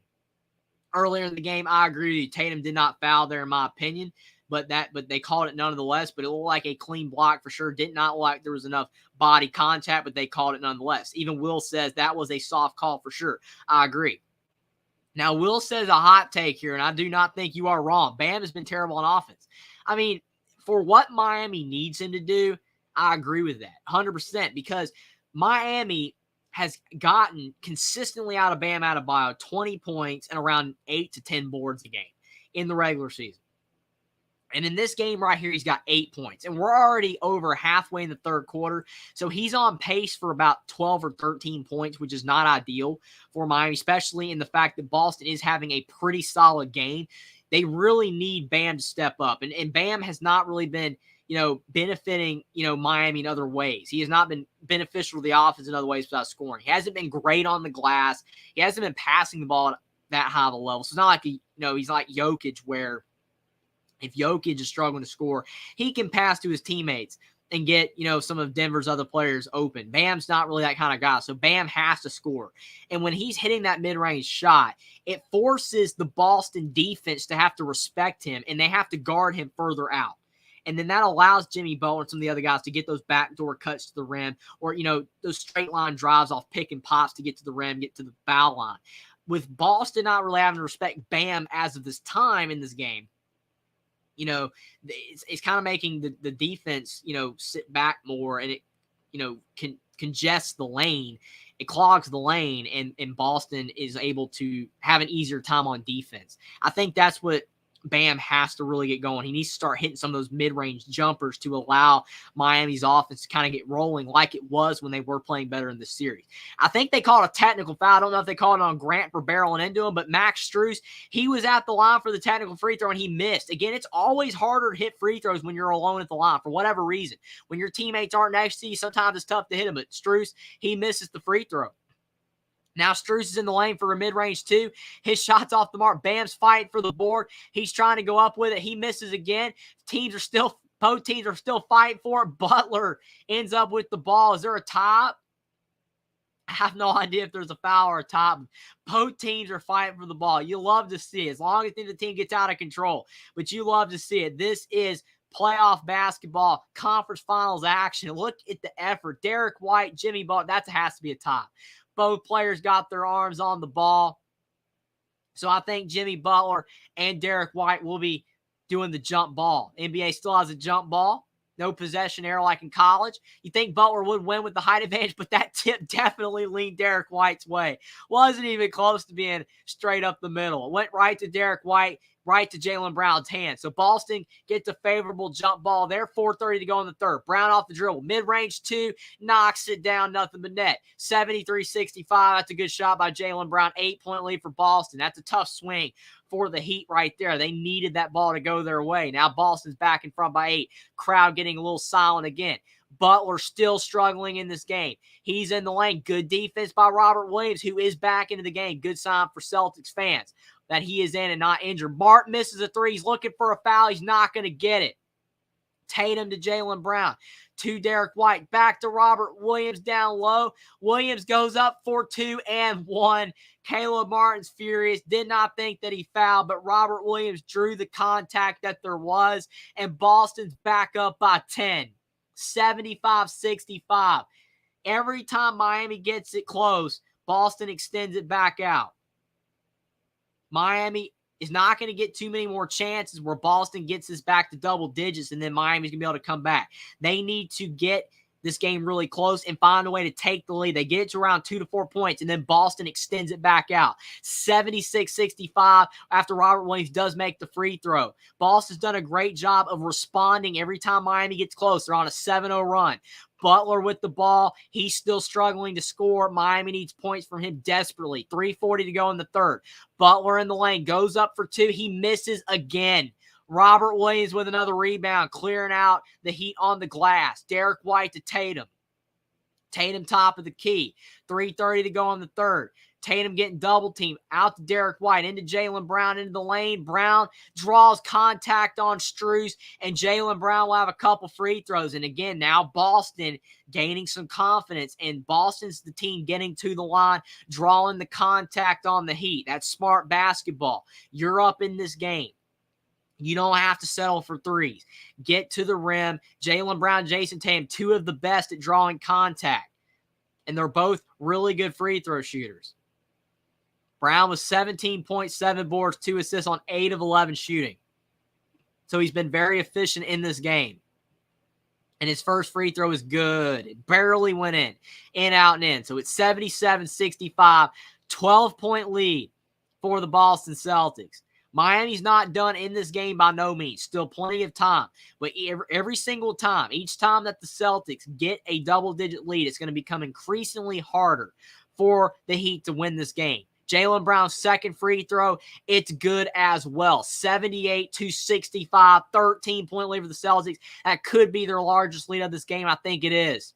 Earlier in the game, I agree with you. Tatum did not foul there, in my opinion, but they called it nonetheless. But it looked like a clean block for sure. Did not look like there was enough body contact, but they called it nonetheless. Even Will says that was a soft call for sure. I agree. Now, Will says a hot take here, and I do not think you are wrong. Bam has been terrible on offense. I mean, for what Miami needs him to do, I agree with that 100%, because Miami has gotten consistently out of Bam Adebayo 20 points and around 8 to 10 boards a game in the regular season. And in this game right here, he's got 8 points. And we're already over halfway in the third quarter. So he's on pace for about 12 or 13 points, which is not ideal for Miami, especially in the fact that Boston is having a pretty solid game. They really need Bam to step up. And Bam has not really been, benefiting, Miami in other ways. He has not been beneficial to the offense in other ways without scoring. He hasn't been great on the glass. He hasn't been passing the ball at that high of a level. So it's not like, he's like Jokic, where if Jokic is struggling to score, he can pass to his teammates and get, some of Denver's other players open. Bam's not really that kind of guy. So Bam has to score. And when he's hitting that mid-range shot, it forces the Boston defense to have to respect him, and they have to guard him further out. And then that allows Jimmy Butler and some of the other guys to get those backdoor cuts to the rim, or, those straight line drives off pick and pops to get to the rim, get to the foul line. With Boston not really having to respect Bam as of this time in this game, it's kind of making the defense, sit back more, and it, congests the lane. It clogs the lane, and Boston is able to have an easier time on defense. I think that's what Bam has to really get going. He needs to start hitting some of those mid-range jumpers to allow Miami's offense to kind of get rolling like it was when they were playing better in the series. I think they called a technical foul. I don't know if they called it on Grant for barreling into him, but Max Strus, he was at the line for the technical free throw, and he missed. Again, it's always harder to hit free throws when you're alone at the line for whatever reason. When your teammates aren't next to you, sometimes it's tough to hit them, but Strus, he misses the free throw. Now Strus is in the lane for a mid-range two. His shot's off the mark. Bam's fighting for the board. He's trying to go up with it. He misses again. Both teams are still fighting for it. Butler ends up with the ball. Is there a tie? I have no idea if there's a foul or a tie. Both teams are fighting for the ball. You love to see it, as long as the team gets out of control. But you love to see it. This is playoff basketball, conference finals action. Look at the effort. Derek White, Jimmy Butler, that has to be a tie. Both players got their arms on the ball. So I think Jimmy Butler and Derek White will be doing the jump ball. NBA still has a jump ball. No possession error like in college. You think Butler would win with the height advantage, but that tip definitely leaned Derek White's way. Wasn't even close to being straight up the middle. It went right to Derek White, right to Jaylen Brown's hand. So Boston gets a favorable jump ball there. 4:30 to go in the third. Brown off the dribble. Mid-range two, knocks it down, nothing but net. 73-65. That's a good shot by Jaylen Brown. 8-point lead for Boston. That's a tough swing for the Heat right there. They needed that ball to go their way. Now Boston's back in front by 8. Crowd getting a little silent again. Butler still struggling in this game. He's in the lane. Good defense by Robert Williams, who is back into the game. Good sign for Celtics fans that he is in and not injured. Martin misses a three. He's looking for a foul. He's not going to get it. Tatum to Jaylen Brown. To Derek White. Back to Robert Williams down low. Williams goes up for 2 and 1. Caleb Martin's furious. Did not think that he fouled, but Robert Williams drew the contact that there was, and Boston's back up by 10. 75-65. Every time Miami gets it close, Boston extends it back out. Miami is not going to get too many more chances where Boston gets this back to double digits, and then Miami's going to be able to come back. They need to get this game really close and find a way to take the lead. They get it to around 2 to 4 points, and then Boston extends it back out. 76-65 after Robert Williams does make the free throw. Boston's done a great job of responding every time Miami gets close. They're on a 7-0 run. Butler with the ball. He's still struggling to score. Miami needs points from him desperately. 3:40 to go in the third. Butler in the lane. Goes up for two. He misses again. Robert Williams with another rebound. Clearing out the Heat on the glass. Derek White to Tatum. Tatum top of the key. 3:30 to go in the third. Tatum getting double teamed. Out to Derek White. Into Jaylen Brown. Into the lane. Brown draws contact on Strus. And Jaylen Brown will have a couple free throws. And again, now Boston gaining some confidence. And Boston's the team getting to the line. Drawing the contact on the Heat. That's smart basketball. You're up in this game. You don't have to settle for threes. Get to the rim. Jaylen Brown, Jason Tatum, two of the best at drawing contact. And they're both really good free throw shooters. Brown was 17.7 boards, 2 assists on 8 of 11 shooting. So he's been very efficient in this game. And his first free throw is good. It barely went in, out, and in. So it's 77-65, 12-point lead for the Boston Celtics. Miami's not done in this game by no means. Still plenty of time. But every single time, each time that the Celtics get a double-digit lead, it's going to become increasingly harder for the Heat to win this game. Jaylen Brown's second free throw, it's good as well. 78-65, 13-point lead for the Celtics. That could be their largest lead of this game. I think it is.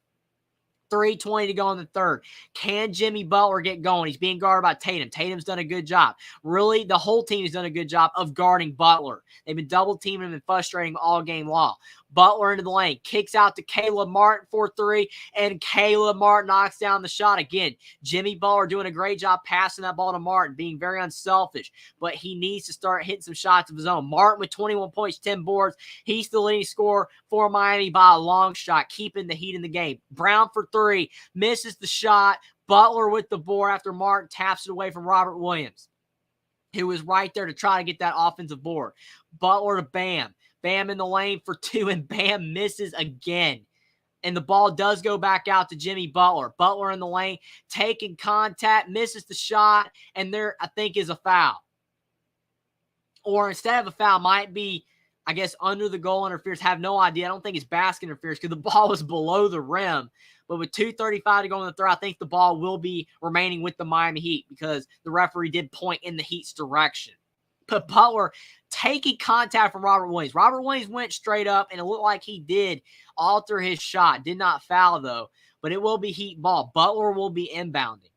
3:20 to go in the third. Can Jimmy Butler get going? He's being guarded by Tatum. Tatum's done a good job. Really, the whole team has done a good job of guarding Butler. They've been double teaming him and frustrating him all game long. Butler into the lane. Kicks out to Caleb Martin for three. And Caleb Martin knocks down the shot again. Jimmy Butler doing a great job passing that ball to Martin, being very unselfish. But he needs to start hitting some shots of his own. Martin with 21 points, 10 boards. He's the leading scorer for Miami by a long shot, keeping the Heat in the game. Brown for three. Misses the shot. Butler with the board after Martin taps it away from Robert Williams, who was right there to try to get that offensive board. Butler to Bam. Bam in the lane for two, and Bam misses again. And the ball does go back out to Jimmy Butler. Butler in the lane, taking contact, misses the shot, and there, I think, is a foul. Or instead of a foul, might be, I guess, under the goal interference. Have no idea. I don't think it's basket interference because the ball was below the rim. But with 2:35 to go in the third, I think the ball will be remaining with the Miami Heat because the referee did point in the Heat's direction. But Butler taking contact from Robert Williams. Robert Williams went straight up, and it looked like he did alter his shot. Did not foul, though. But it will be Heat ball. Butler will be inbounding.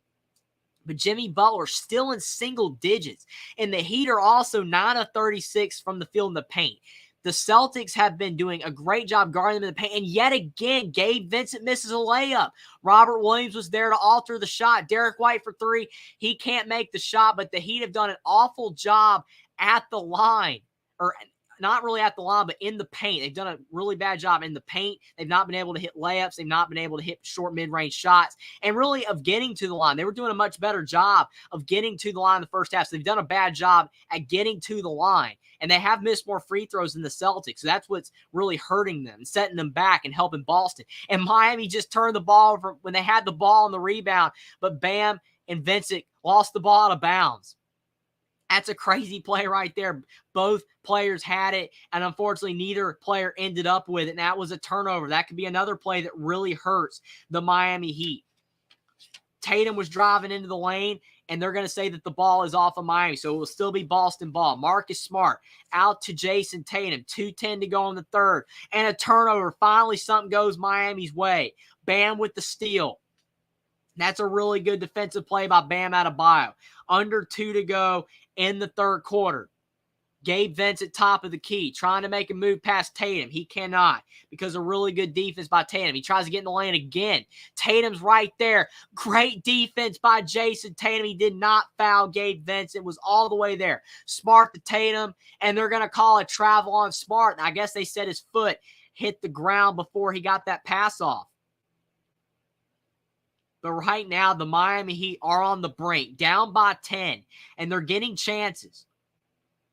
But Jimmy Butler still in single digits. And the Heat are also 9 of 36 from the field in the paint. The Celtics have been doing a great job guarding them in the paint. And yet again, Gabe Vincent misses a layup. Robert Williams was there to alter the shot. Derek White for three. He can't make the shot, but the Heat have done an awful job at the line. Or not really at the line, but in the paint. They've done a really bad job in the paint. They've not been able to hit layups. They've not been able to hit short mid-range shots. And really of getting to the line. They were doing a much better job of getting to the line in the first half. So they've done a bad job at getting to the line. And they have missed more free throws than the Celtics. So that's what's really hurting them and setting them back and helping Boston. And Miami just turned the ball over when they had the ball on the rebound. But Bam and Vincent lost the ball out of bounds. That's a crazy play right there. Both players had it, and unfortunately, neither player ended up with it, and that was a turnover. That could be another play that really hurts the Miami Heat. Tatum was driving into the lane, and they're going to say that the ball is off of Miami, so it will still be Boston ball. Marcus Smart out to Jason Tatum. 2:10 to go in the third, and a turnover. Finally, something goes Miami's way. Bam with the steal. That's a really good defensive play by Bam Adebayo. Under 2 to go in the third quarter. Gabe Vincent top of the key, trying to make a move past Tatum. He cannot because of really good defense by Tatum. He tries to get in the lane again. Tatum's right there. Great defense by Jason Tatum. He did not foul Gabe Vincent. Was all the way there. Smart to Tatum, and they're going to call a travel on Smart. And I guess they said his foot hit the ground before he got that pass off. But right now, the Miami Heat are on the brink, down by 10, and they're getting chances.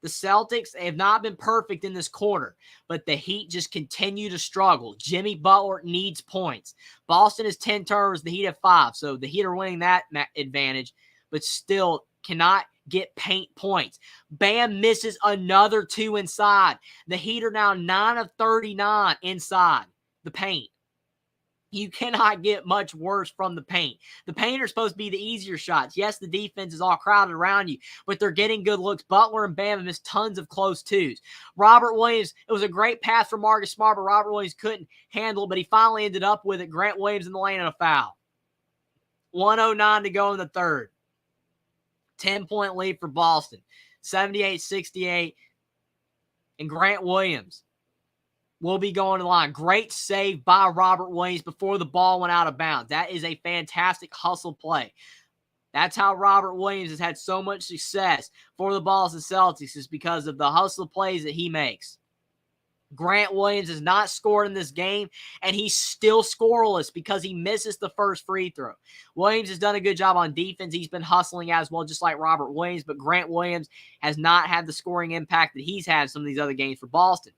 The Celtics have not been perfect in this quarter, but the Heat just continue to struggle. Jimmy Butler needs points. Boston has 10 turnovers, the Heat have 5, so the Heat are winning that advantage, but still cannot get paint points. Bam misses another 2 inside. The Heat are now 9 of 39 inside the paint. You cannot get much worse from the paint. The paint are supposed to be the easier shots. Yes, the defense is all crowded around you, but they're getting good looks. Butler and Bam missed tons of close twos. Robert Williams, it was a great pass from Marcus Smart, but Robert Williams couldn't handle it, but he finally ended up with it. Grant Williams in the lane and a foul. 1:09 to go in the third. 10-point lead for Boston. 78-68. And Grant Williams will be going to the line. Great save by Robert Williams before the ball went out of bounds. That is a fantastic hustle play. That's how Robert Williams has had so much success for the Boston Celtics, is because of the hustle plays that he makes. Grant Williams has not scored in this game, and he's still scoreless because he misses the first free throw. Williams has done a good job on defense. He's been hustling as well, just like Robert Williams, but Grant Williams has not had the scoring impact that he's had in some of these other games for Boston.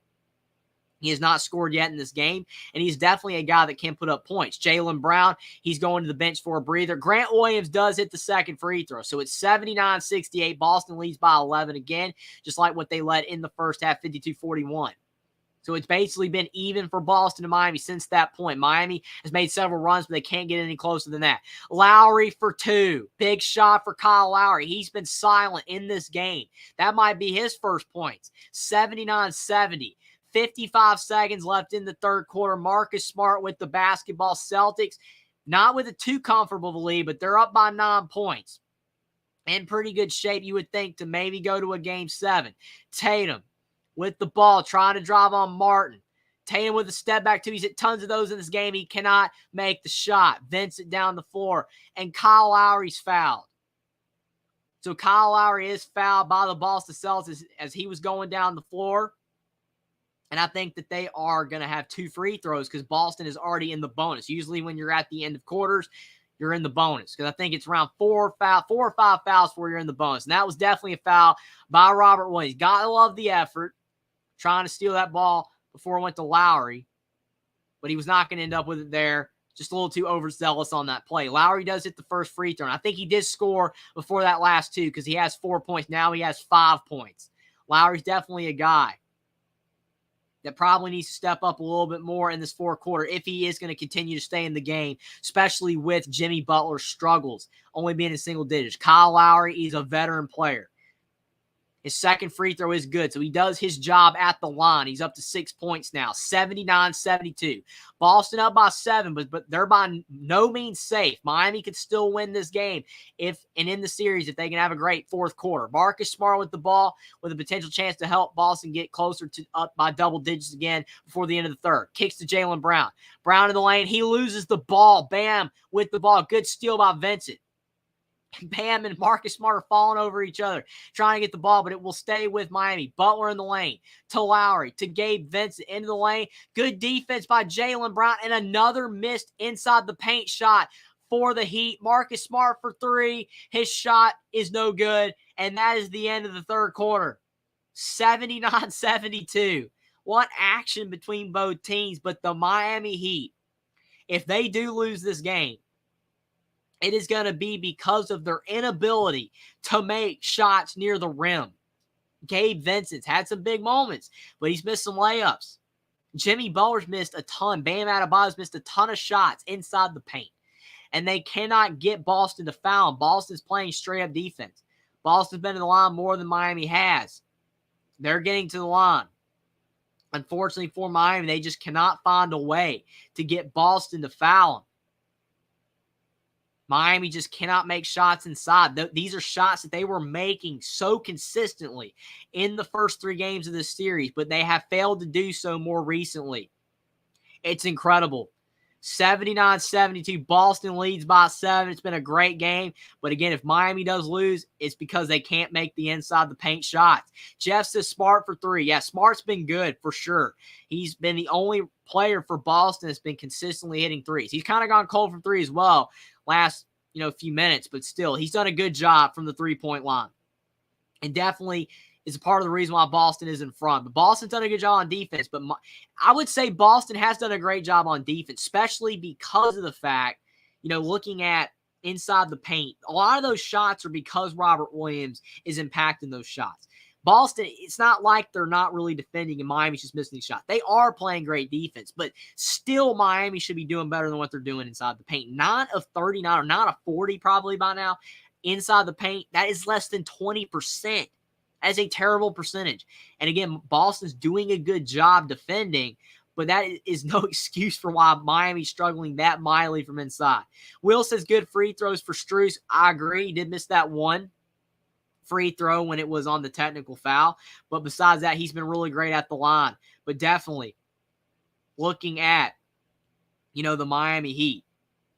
He has not scored yet in this game, and he's definitely a guy that can put up points. Jaylen Brown, he's going to the bench for a breather. Grant Williams does hit the second free throw, so it's 79-68. Boston leads by 11 again, just like what they led in the first half, 52-41. So it's basically been even for Boston and Miami since that point. Miami has made several runs, but they can't get any closer than that. Lowry for two. Big shot for Kyle Lowry. He's been silent in this game. That might be his first points. 79-70. 55 seconds left in the third quarter. Marcus Smart with the basketball. Celtics, not with a too comfortable lead, but they're up by 9 points. In pretty good shape, you would think, to maybe go to a game 7. Tatum with the ball, trying to drive on Martin. Tatum with a step back, too. He's hit tons of those in this game. He cannot make the shot. Vincent down the floor. And Kyle Lowry's fouled. So Kyle Lowry is fouled by the Boston Celtics as he was going down the floor. And I think that they are going to have 2 free throws because Boston is already in the bonus. Usually when you're at the end of quarters, you're in the bonus, because I think it's around 4 or 5 fouls before you're in the bonus. And that was definitely a foul by Robert Williams. Gotta love the effort, trying to steal that ball before it went to Lowry. But he was not going to end up with it there. Just a little too overzealous on that play. Lowry does hit the first free throw. And I think he did score before that last 2 because he has 4 points. Now he has 5 points. Lowry's definitely a guy that probably needs to step up a little bit more in this fourth quarter if he is going to continue to stay in the game, especially with Jimmy Butler's struggles, only being in single digits. Kyle Lowry, he's a veteran player. His second free throw is good, so he does his job at the line. He's up to 6 points now, 79-72. Boston up by 7, but they're by no means safe. Miami could still win this game in the series if they can have a great fourth quarter. Marcus Smart with the ball with a potential chance to help Boston get closer to up by double digits again before the end of the third. Kicks to Jaylen Brown. Brown in the lane. He loses the ball. Bam with the ball. Good steal by Vincent. Bam and Marcus Smart are falling over each other, trying to get the ball, but it will stay with Miami. Butler in the lane, to Lowry, to Gabe Vincent into the lane. Good defense by Jaylen Brown, and another missed inside the paint shot for the Heat. Marcus Smart for 3. His shot is no good, and that is the end of the third quarter. 79-72. What action between both teams, but the Miami Heat, if they do lose this game, it is going to be because of their inability to make shots near the rim. Gabe Vincent's had some big moments, but he's missed some layups. Jimmy Butler's missed a ton. Bam Adebayo's missed a ton of shots inside the paint. And they cannot get Boston to foul him. Boston's playing straight-up defense. Boston's been in the line more than Miami has. They're getting to the line. Unfortunately for Miami, they just cannot find a way to get Boston to foul him. Miami just cannot make shots inside. These are shots that they were making so consistently in the first 3 games of this series, but they have failed to do so more recently. It's incredible. 79-72. Boston leads by 7. It's been a great game. But again, if Miami does lose, it's because they can't make the inside the paint shots. Jeff says Smart for 3. Yeah, Smart's been good for sure. He's been the only player for Boston that's been consistently hitting threes. He's kind of gone cold from 3 as well last few minutes, but still, he's done a good job from the 3-point line. And definitely is a part of the reason why Boston is in front. But Boston's done a good job on defense. But I would say Boston has done a great job on defense, especially because of the fact, looking at inside the paint, a lot of those shots are because Robert Williams is impacting those shots. Boston, it's not like they're not really defending and Miami's just missing these shots. They are playing great defense, but still Miami should be doing better than what they're doing inside the paint. 9 of 39 or 9 of 40 probably by now inside the paint. That is less than 20%. That is a terrible percentage. And again, Boston's doing a good job defending, but that is no excuse for why Miami's struggling that mightily from inside. Will says good free throws for Strus. I agree. He did miss that one free throw when it was on the technical foul. But besides that, he's been really great at the line. But definitely looking at, the Miami Heat,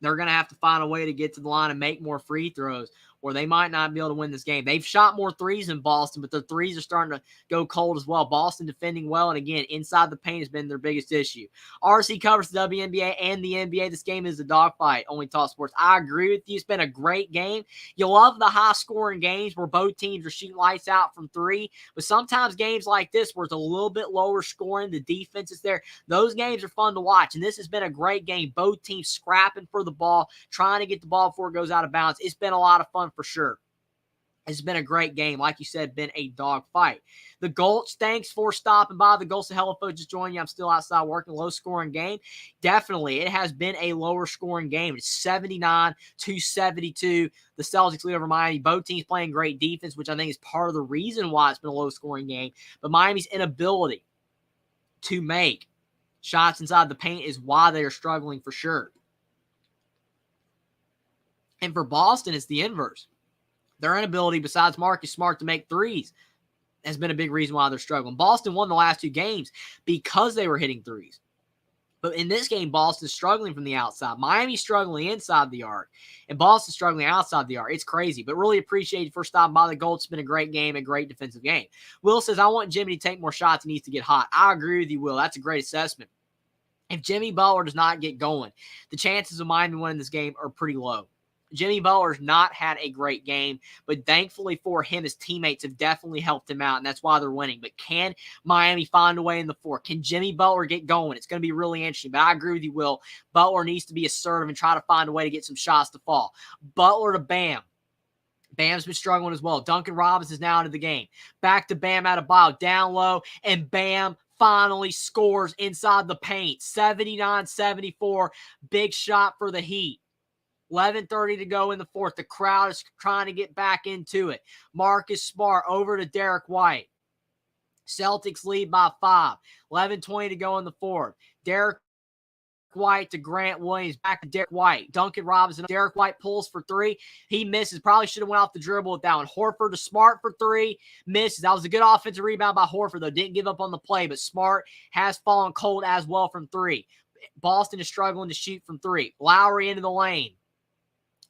they're going to have to find a way to get to the line and make more free throws, or they might not be able to win this game. They've shot more threes than Boston, but their threes are starting to go cold as well. Boston defending well, and again, inside the paint has been their biggest issue. RC covers the WNBA and the NBA. This game is a dogfight. Only Talk Sports. I agree with you. It's been a great game. You love the high-scoring games where both teams are shooting lights out from three, but sometimes games like this where it's a little bit lower scoring, the defense is there, those games are fun to watch, and this has been a great game. Both teams scrapping for the ball, trying to get the ball before it goes out of bounds. It's been a lot of fun for sure. It's been a great game. Like you said, been a dog fight. The Gulch, thanks for stopping by. The Gulch, hello, folks, just joining you. I'm still outside working. Low-scoring game. Definitely, it has been a lower-scoring game. It's 79-72. The Celtics lead over Miami. Both teams playing great defense, which I think is part of the reason why it's been a low-scoring game. But Miami's inability to make shots inside the paint is why they are struggling for sure. And for Boston, it's the inverse. Their inability, besides Marcus Smart, to make threes has been a big reason why they're struggling. Boston won the last two games because they were hitting threes. But in this game, Boston's struggling from the outside. Miami's struggling inside the arc, and Boston's struggling outside the arc. It's crazy, but really appreciate you for stopping by. The Gold. It's been a great game, a great defensive game. Will says, I want Jimmy to take more shots. He needs to get hot. I agree with you, Will. That's a great assessment. If Jimmy Butler does not get going, the chances of Miami winning this game are pretty low. Jimmy Butler's not had a great game, but thankfully for him, his teammates have definitely helped him out, and that's why they're winning. But can Miami find a way in the fourth? Can Jimmy Butler get going? It's going to be really interesting, but I agree with you, Will. Butler needs to be assertive and try to find a way to get some shots to fall. Butler to Bam. Bam's been struggling as well. Duncan Robinson is now into the game. Back to Bam out of bio, down low, and Bam finally scores inside the paint. 79-74, big shot for the Heat. 11:30 to go in the fourth. The crowd is trying to get back into it. Marcus Smart over to Derek White. Celtics lead by 5. 11:20 to go in the fourth. Derek White to Grant Williams. Back to Derek White. Duncan Robinson. Derek White pulls for 3. He misses. Probably should have went off the dribble with that one. Horford to Smart for 3. Misses. That was a good offensive rebound by Horford, though. Didn't give up on the play, but Smart has fallen cold as well from 3. Boston is struggling to shoot from 3. Lowry into the lane.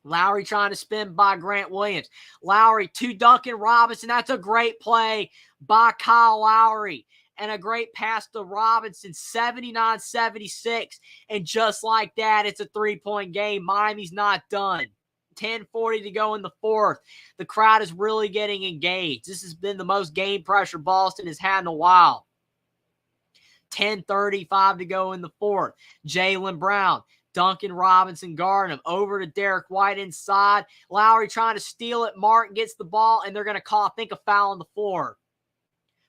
Lowry trying to spin by Grant Williams. Lowry to Duncan Robinson. That's a great play by Kyle Lowry. And a great pass to Robinson. 79-76. And just like that, it's a three-point game. Miami's not done. 10:40 to go in the fourth. The crowd is really getting engaged. This has been the most game pressure Boston has had in a while. 10:35 to go in the fourth. Jaylen Brown. Duncan Robinson guarding him. Over to Derek White inside. Lowry trying to steal it. Martin gets the ball, and they're going to call, I think, a foul on the floor.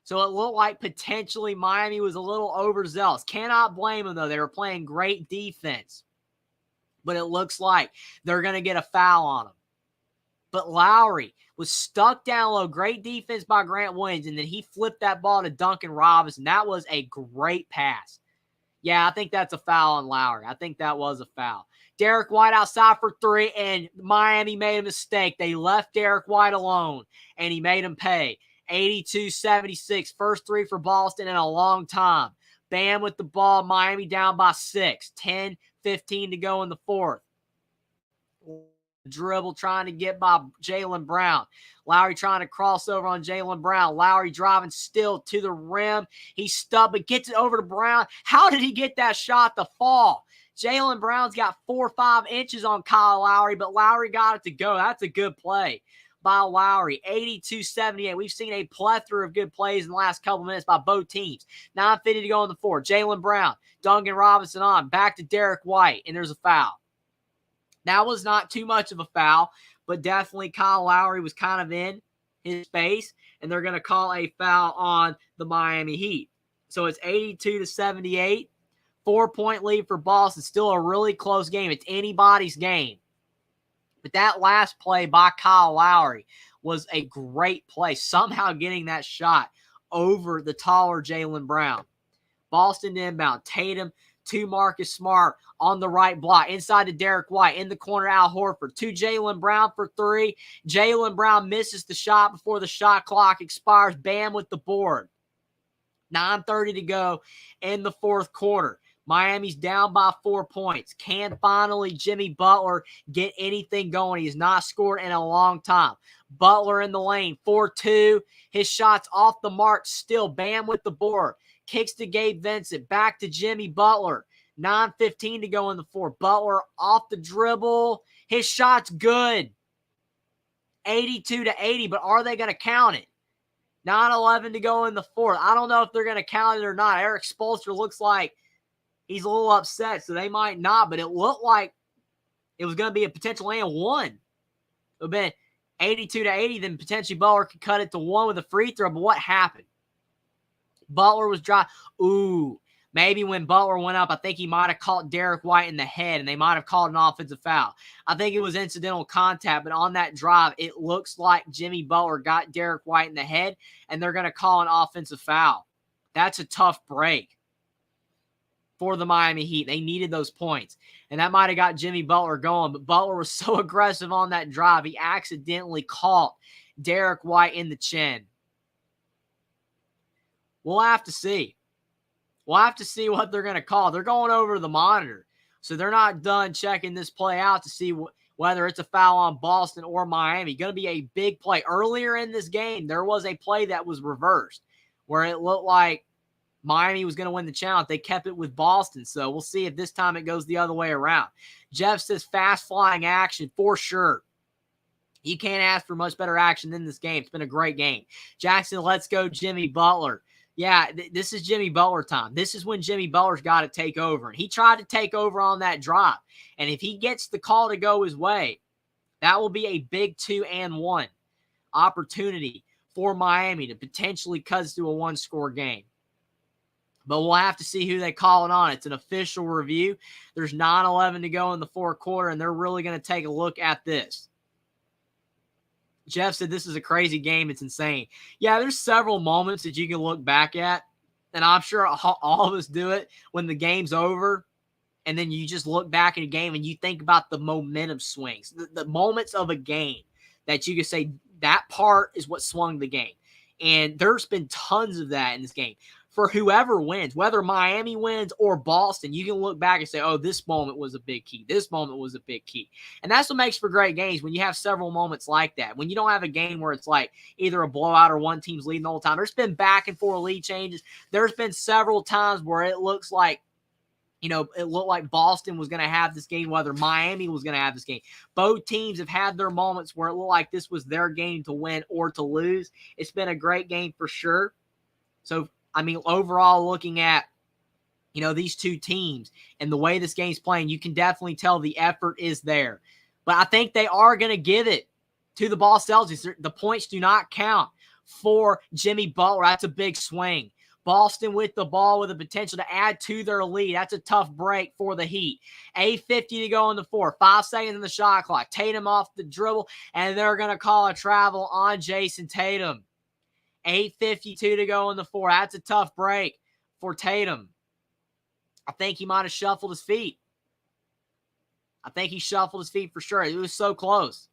So it looked like potentially Miami was a little overzealous. Cannot blame them, though. They were playing great defense. But it looks like they're going to get a foul on them. But Lowry was stuck down low. Great defense by Grant Williams, and then he flipped that ball to Duncan Robinson. That was a great pass. Yeah, I think that's a foul on Lowry. I think that was a foul. Derek White outside for 3, and Miami made a mistake. They left Derek White alone, and he made him pay. 82-76, first 3 for Boston in a long time. Bam with the ball, Miami down by 6. 10:15 to go in the fourth. Dribble trying to get by Jaylen Brown. Lowry trying to cross over on Jaylen Brown. Lowry driving still to the rim. He's stuck, but gets it over to Brown. How did he get that shot to fall? Jaylen Brown's got 4 or 5 inches on Kyle Lowry, but Lowry got it to go. That's a good play by Lowry. 82-78. We've seen a plethora of good plays in the last couple minutes by both teams. 9:50 to go in the fourth. Jaylen Brown. Duncan Robinson on. Back to Derek White, and there's a foul. That was not too much of a foul, but definitely Kyle Lowry was kind of in his face, and they're going to call a foul on the Miami Heat. So it's 82-78. 4-point lead for Boston. Still a really close game. It's anybody's game. But that last play by Kyle Lowry was a great play, somehow getting that shot over the taller Jaylen Brown. Boston inbound. Tatum to Marcus Smart on the right block. Inside to Derek White. In the corner, Al Horford. To Jaylen Brown for three. Jaylen Brown misses the shot before the shot clock expires. Bam with the board. 9:30 to go in the fourth quarter. Miami's down by 4 points. Can finally Jimmy Butler get anything going? He has not scored in a long time. Butler in the lane, 4-2. His shot's off the mark still. Bam with the board. Kicks to Gabe Vincent. Back to Jimmy Butler. 9:15 to go in the fourth. Butler off the dribble. His shot's good. 82-80, but are they going to count it? 9:11 to go in the fourth. I don't know if they're going to count it or not. Eric Spoelstra looks like he's a little upset, so they might not, but it looked like it was going to be a potential and one. It would have been 82-80, then potentially Butler could cut it to one with a free throw, but what happened? Butler was dry. Ooh, maybe when Butler went up, I think he might have caught Derek White in the head, and they might have called an offensive foul. I think it was incidental contact, but on that drive, it looks like Jimmy Butler got Derek White in the head, and they're going to call an offensive foul. That's a tough break for the Miami Heat. They needed those points, and that might have got Jimmy Butler going, but Butler was so aggressive on that drive, he accidentally caught Derek White in the chin. We'll have to see. We'll have to see what they're going to call. They're going over to the monitor, so they're not done checking this play out to see whether it's a foul on Boston or Miami. Going to be a big play. Earlier in this game, there was a play that was reversed where it looked like Miami was going to win the challenge. They kept it with Boston, so we'll see if this time it goes the other way around. Jeff says fast-flying action for sure. You can't ask for much better action than this game. It's been a great game. Jackson, let's go Jimmy Butler. Yeah, this is Jimmy Butler time. This is when Jimmy Butler's got to take over. And he tried to take over on that drive. And if he gets the call to go his way, that will be a big 2-and-1 opportunity for Miami to potentially cut us to a one-score game. But we'll have to see who they call it on. It's an official review. There's 9:11 to go in the fourth quarter, and they're really going to take a look at this. Jeff said this is a crazy game. It's insane. Yeah, there's several moments that you can look back at, and I'm sure all of us do it when the game's over, and then you just look back at a game and you think about the momentum swings, the moments of a game that you can say that part is what swung the game. And there's been tons of that in this game. For whoever wins, whether Miami wins or Boston, you can look back and say, oh, this moment was a big key. This moment was a big key. And that's what makes for great games when you have several moments like that. When you don't have a game where it's like either a blowout or one team's leading the whole time. There's been back and forth lead changes. There's been several times where it looks like, it looked like Boston was going to have this game, whether Miami was going to have this game. Both teams have had their moments where it looked like this was their game to win or to lose. It's been a great game for sure. So, overall, looking at, these two teams and the way this game's playing, you can definitely tell the effort is there. But I think they are going to give it to the Boston Celtics. The points do not count for Jimmy Butler. That's a big swing. Boston with the ball with the potential to add to their lead. That's a tough break for the Heat. 8:50 to go in the fourth. 5 seconds in the shot clock. Tatum off the dribble, and they're going to call a travel on Jason Tatum. 8:52 to go in the fourth. That's a tough break for Tatum. I think he might have shuffled his feet. I think he shuffled his feet for sure. It was so close.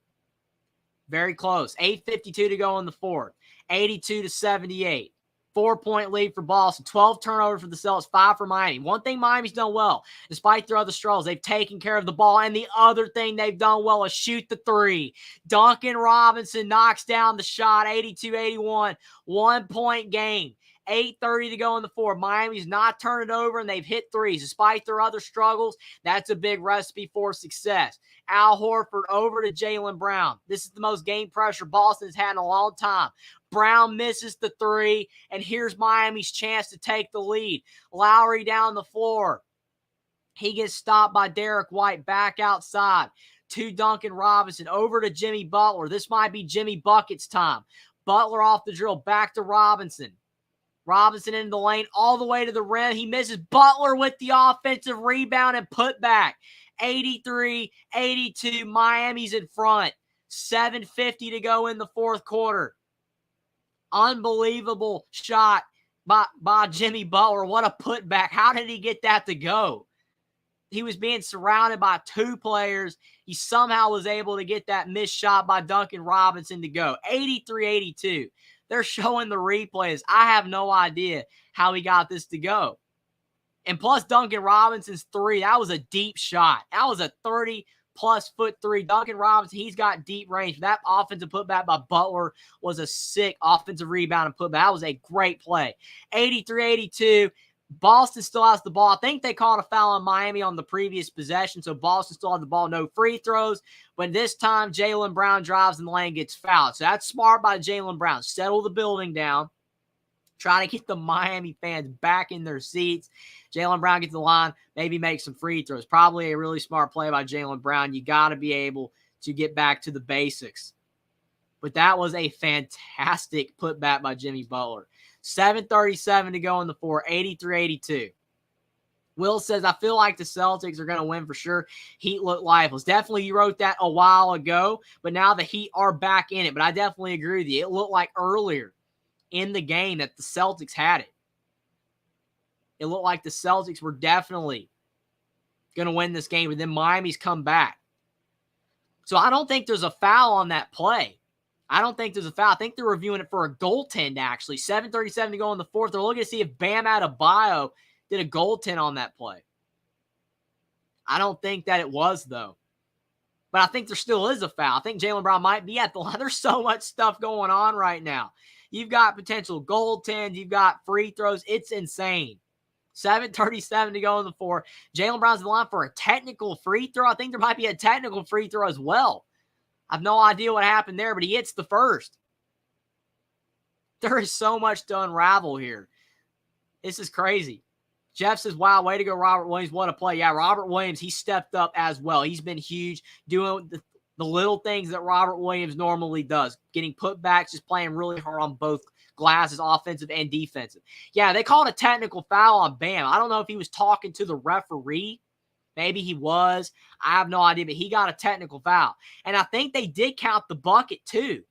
Very close. 8:52 to go in the fourth. 82-78. 4-point lead for Boston. 12 turnovers for the Celtics, 5 for Miami. One thing Miami's done well, despite their other struggles, they've taken care of the ball. And the other thing they've done well is shoot the three. Duncan Robinson knocks down the shot, 82-81. 1-point game. 8:30 to go in the fourth. Miami's not turned it over, and they've hit threes. Despite their other struggles, that's a big recipe for success. Al Horford over to Jaylen Brown. This is the most game pressure Boston has had in a long time. Brown misses the three, and here's Miami's chance to take the lead. Lowry down the floor. He gets stopped by Derek White back outside to Duncan Robinson. Over to Jimmy Butler. This might be Jimmy Bucket's time. Butler off the drill, back to Robinson. Robinson into the lane, all the way to the rim. He misses. Butler with the offensive rebound and put back. 83-82. Miami's in front. 7:50 to go in the fourth quarter. Unbelievable shot by Jimmy Butler. What a putback. How did he get that to go? He was being surrounded by two players. He somehow was able to get that missed shot by Duncan Robinson to go. 83-82. They're showing the replays. I have no idea how he got this to go. And plus Duncan Robinson's three, that was a deep shot. That was a 30-plus foot three. Duncan Robinson, he's got deep range. That offensive putback by Butler was a sick offensive rebound and putback. That was a great play. 83-82. Boston still has the ball. I think they called a foul on Miami on the previous possession, so Boston still had the ball. No free throws. But this time, Jaylen Brown drives in the lane, gets fouled. So that's smart by Jaylen Brown. Settle the building down. Try to get the Miami fans back in their seats. Jaylen Brown gets the line, maybe make some free throws. Probably a really smart play by Jaylen Brown. You got to be able to get back to the basics. But that was a fantastic putback by Jimmy Butler. 7:37 to go in the fourth, 83-82. Will says, I feel like the Celtics are going to win for sure. Heat look lifeless. Definitely, you wrote that a while ago, but now the Heat are back in it. But I definitely agree with you. It looked like earlier in the game that the Celtics had it. It looked like the Celtics were definitely going to win this game, but then Miami's come back. So I don't think there's a foul on that play. I don't think there's a foul. I think they're reviewing it for a goaltend, actually. 7:37 to go in the fourth. They're looking to see if Bam Adebayo did a goaltend on that play. I don't think that it was, though. But I think there still is a foul. I think Jaylen Brown might be at the line. There's so much stuff going on right now. You've got potential goaltends. You've got free throws. It's insane. 7:37 to go in the fourth. Jaylen Brown's in the line for a technical free throw. I think there might be a technical free throw as well. I have no idea what happened there, but he hits the first. There is so much to unravel here. This is crazy. Jeff says, wow, way to go, Robert Williams. What a play. Yeah, Robert Williams, he stepped up as well. He's been huge, doing the little things that Robert Williams normally does. Getting putbacks, just playing really hard on both glasses, offensive and defensive. Yeah, they called a technical foul on Bam. I don't know if he was talking to the referee. Maybe he was. I have no idea, but he got a technical foul. And I think they did count the bucket too.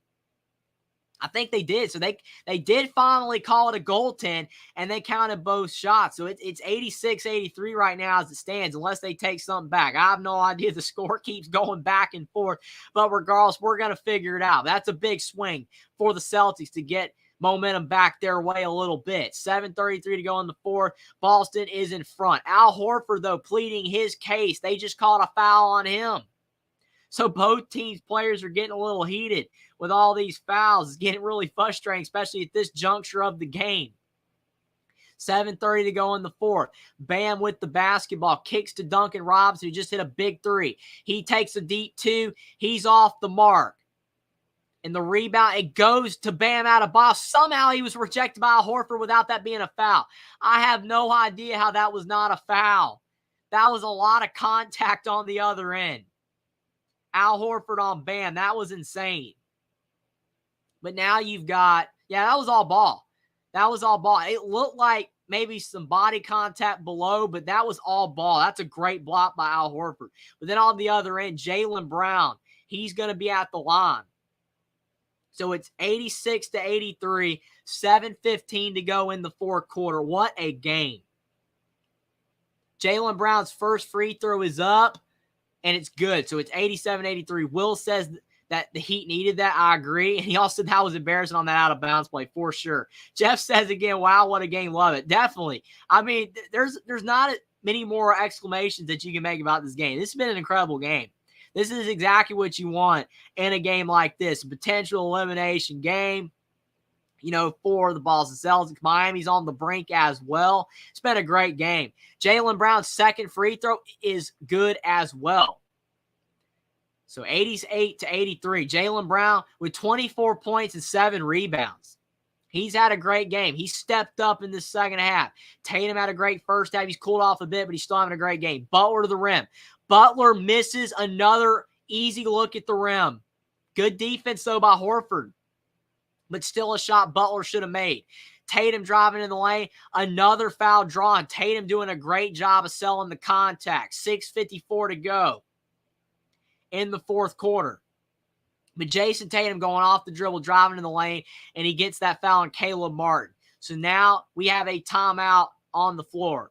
I think they did. So they did finally call it a goaltend, and they counted both shots. So it's 86-83 right now as it stands, unless they take something back. I have no idea. The score keeps going back and forth. But regardless, we're going to figure it out. That's a big swing for the Celtics to get momentum back their way a little bit. 7:33 to go in the fourth. Boston is in front. Al Horford, though, pleading his case. They just called a foul on him. So both teams' players are getting a little heated with all these fouls. It's getting really frustrating, especially at this juncture of the game. 7:30 to go in the fourth. Bam with the basketball. Kicks to Duncan Robinson, who just hit a big three. He takes a deep two. He's off the mark. And the rebound, it goes to Bam Adebayo. Somehow he was rejected by Horford without that being a foul. I have no idea how that was not a foul. That was a lot of contact on the other end. Al Horford on Bam. That was insane. But now you've got, yeah, that was all ball. That was all ball. It looked like maybe some body contact below, but that was all ball. That's a great block by Al Horford. But then on the other end, Jaylen Brown, he's going to be at the line. So it's 86-83, 7:15 to go in the fourth quarter. What a game. Jaylen Brown's first free throw is up, and it's good. So it's 87-83. Will says that the Heat needed that. I agree. And he also said that was embarrassing on that out-of-bounds play, for sure. Jeff says again, wow, what a game. Love it. Definitely. I mean, there's not many more exclamations that you can make about this game. This has been an incredible game. This is exactly what you want in a game like this. A potential elimination game, for the Boston Celtics. Miami's on the brink as well. It's been a great game. Jaylen Brown's second free throw is good as well. So 88-83. Jaylen Brown with 24 points and 7 rebounds. He's had a great game. He stepped up in the second half. Tatum had a great first half. He's cooled off a bit, but he's still having a great game. Butler to the rim. Butler misses another easy look at the rim. Good defense, though, by Horford. but still a shot Butler should have made. Tatum driving in the lane, another foul drawn. Tatum doing a great job of selling the contact. 6:54 to go in the fourth quarter. But Jason Tatum going off the dribble, driving in the lane, and he gets that foul on Caleb Martin. So now we have a timeout on the floor.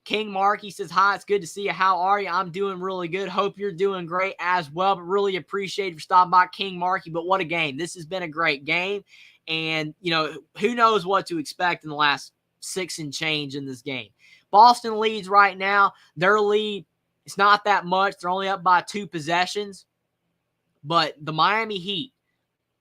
King Markey says, hi, it's good to see you. How are you? I'm doing really good. Hope you're doing great as well, but really appreciate you for stopping by, King Markey. But what a game. This has been a great game. And, you know, who knows what to expect in the last 6 and change in this game. Boston leads right now. Their lead, it's not that much. They're only up by 2 possessions. But the Miami Heat,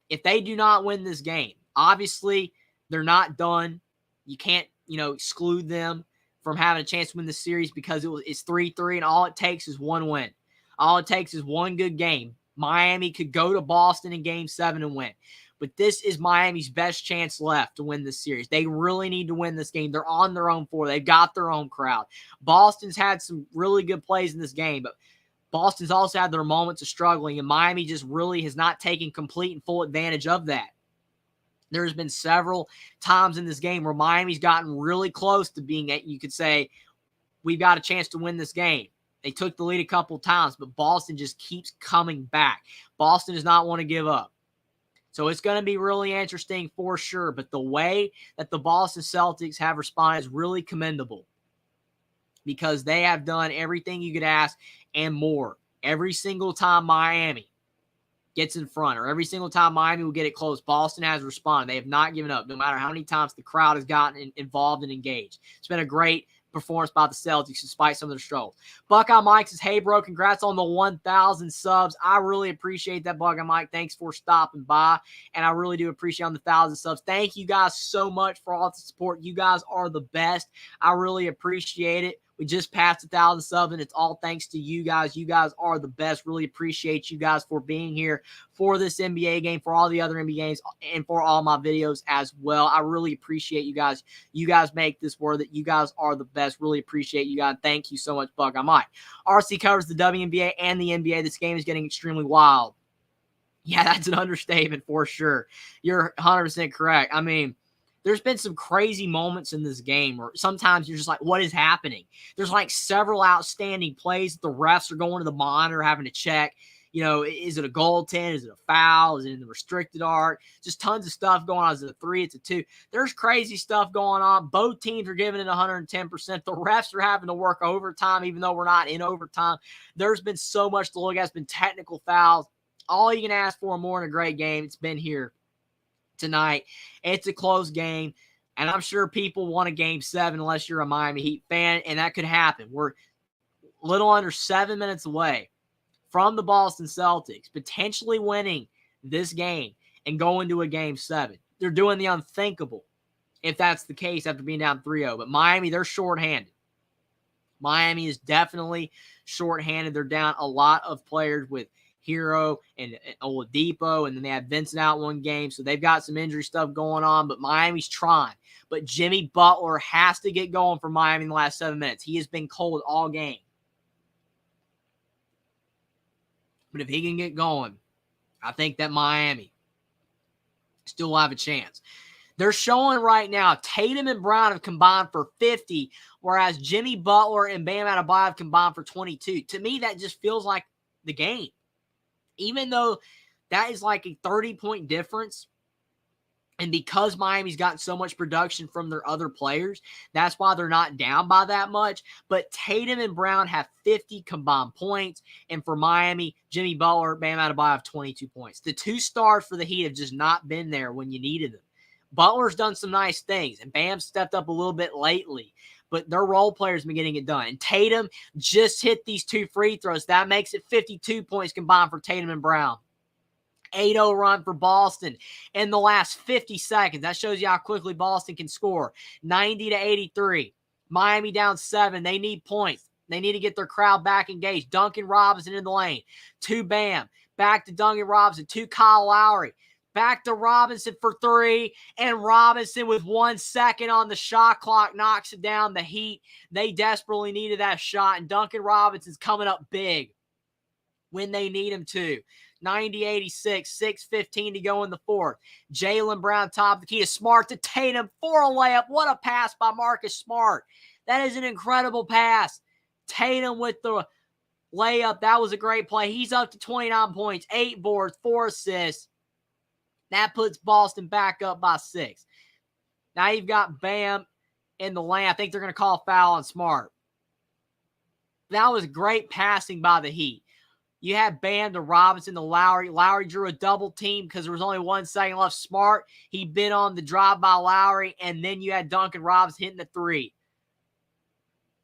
if they do not win this game, obviously they're not done. You can't, exclude them from having a chance to win the series because it's 3-3, and all it takes is one win. All it takes is one good game. Miami could go to Boston in Game 7 and win. But this is Miami's best chance left to win this series. They really need to win this game. They're on their own floor. They've got their own crowd. Boston's had some really good plays in this game, but Boston's also had their moments of struggling, and Miami just really has not taken complete and full advantage of that. There's been several times in this game where Miami's gotten really close to being, you could say, we've got a chance to win this game. They took the lead a couple times, but Boston just keeps coming back. Boston does not want to give up. So it's going to be really interesting for sure, but the way that the Boston Celtics have responded is really commendable, because they have done everything you could ask and more. Every single time Miami gets in front, or every single time Miami will get it close, Boston has responded. They have not given up, no matter how many times the crowd has gotten involved and engaged. It's been a great performance by the Celtics despite some of their struggles. Buckeye Mike says, hey, bro, congrats on the 1,000 subs. I really appreciate that, Buckeye Mike. Thanks for stopping by, and I really do appreciate on the 1,000 subs. Thank you guys so much for all the support. You guys are the best. I really appreciate it. We just passed 1,000 subs, and it's all thanks to you guys. You guys are the best. Really appreciate you guys for being here for this NBA game, for all the other NBA games, and for all my videos as well. I really appreciate you guys. You guys make this worth it. You guys are the best. Really appreciate you guys. Thank you so much, Buckeye Mike. RC covers the WNBA and the NBA. This game is getting extremely wild. Yeah, that's an understatement for sure. You're 100% correct. I mean, there's been some crazy moments in this game where sometimes you're just like, what is happening? There's like several outstanding plays that the refs are going to the monitor having to check. Is it a goaltend? Is it a foul? Is it in the restricted arc? Just tons of stuff going on. Is it a 3? It's a 2. There's crazy stuff going on. Both teams are giving it 110%. The refs are having to work overtime, even though we're not in overtime. There's been so much to look at. It's been technical fouls. All you can ask for more in a great game. It's been here tonight. It's a close game, and I'm sure people want a Game 7 unless you're a Miami Heat fan, and that could happen. We're a little under 7 minutes away from the Boston Celtics potentially winning this game and going to a Game 7. They're doing the unthinkable if that's the case after being down 3-0. But Miami, they're shorthanded. Miami is definitely shorthanded. They're down a lot of players with Hero and Oladipo, and then they had Vincent out one game, so they've got some injury stuff going on, but Miami's trying. But Jimmy Butler has to get going for Miami in the last 7 minutes. He has been cold all game. But if he can get going, I think that Miami still will have a chance. They're showing right now Tatum and Brown have combined for 50, whereas Jimmy Butler and Bam Adebayo have combined for 22. To me, that just feels like the game. Even though that is like a 30-point difference, and because Miami's gotten so much production from their other players, that's why they're not down by that much. But Tatum and Brown have 50 combined points, and for Miami, Jimmy Butler, Bam Adebayo have 22 points. The 2 stars for the Heat have just not been there when you needed them. Butler's done some nice things, and Bam stepped up a little bit lately, but their role players have been getting it done. And Tatum just hit these 2 free throws. That makes it 52 points combined for Tatum and Brown. 8-0 run for Boston in the last 50 seconds. That shows you how quickly Boston can score. 90-83. Miami down 7. They need points. They need to get their crowd back engaged. Duncan Robinson in the lane. 2 Bam. Back to Duncan Robinson. 2 Kyle Lowry. Back to Robinson for 3, and Robinson with 1 second on the shot clock knocks it down. The Heat, they desperately needed that shot, and Duncan Robinson's coming up big when they need him to. 90-86, 6:15 to go in the fourth. Jaylen Brown top of the key to Smart to Tatum for a layup. What a pass by Marcus Smart. That is an incredible pass. Tatum with the layup. That was a great play. He's up to 29 points, 8 boards, 4 assists. That puts Boston back up by 6. Now you've got Bam in the lane. I think they're going to call a foul on Smart. That was great passing by the Heat. You had Bam to Robinson to Lowry. Lowry drew a double team because there was only 1 second left. Smart, he bit on the drive by Lowry, and then you had Duncan Robinson hitting the 3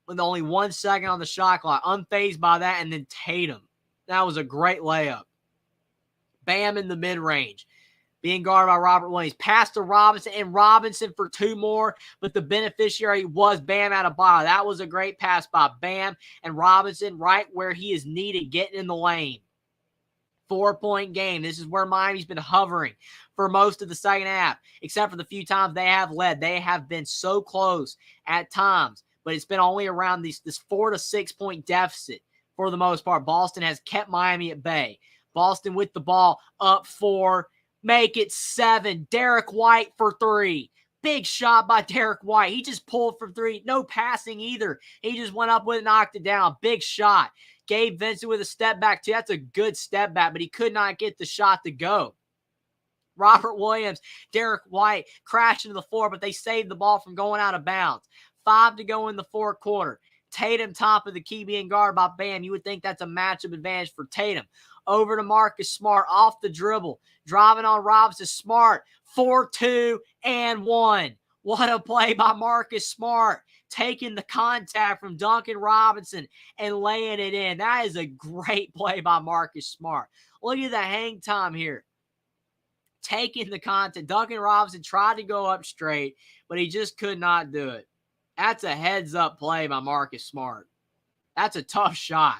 with only 1 second on the shot clock. Unfazed by that, and then Tatum. That was a great layup. Bam in the mid-range. Being guarded by Robert Williams. Pass to Robinson, and Robinson for 2 more, but the beneficiary was Bam Adebayo. That was a great pass by Bam and Robinson right where he is needed, getting in the lane. 4-point game. This is where Miami's been hovering for most of the second half, except for the few times they have led. They have been so close at times, but it's been only around this 4 to 6 point deficit for the most part. Boston has kept Miami at bay. Boston with the ball up 4. Make it 7. Derek White for 3. Big shot by Derek White. He just pulled from 3. No passing either. He just went up with it, knocked it down. Big shot. Gabe Vincent with a step back too. That's a good step back, but he could not get the shot to go. Robert Williams, Derek White crashed into the floor, but they saved the ball from going out of bounds. 5 to go in the fourth quarter. Tatum top of the key being guarded by Bam. You would think that's a matchup advantage for Tatum. Over to Marcus Smart off the dribble. Driving on Robinson. Smart. 4-2 and 1. What a play by Marcus Smart. Taking the contact from Duncan Robinson and laying it in. That is a great play by Marcus Smart. Look at the hang time here. Taking the contact. Duncan Robinson tried to go up straight, but he just could not do it. That's a heads-up play by Marcus Smart. That's a tough shot.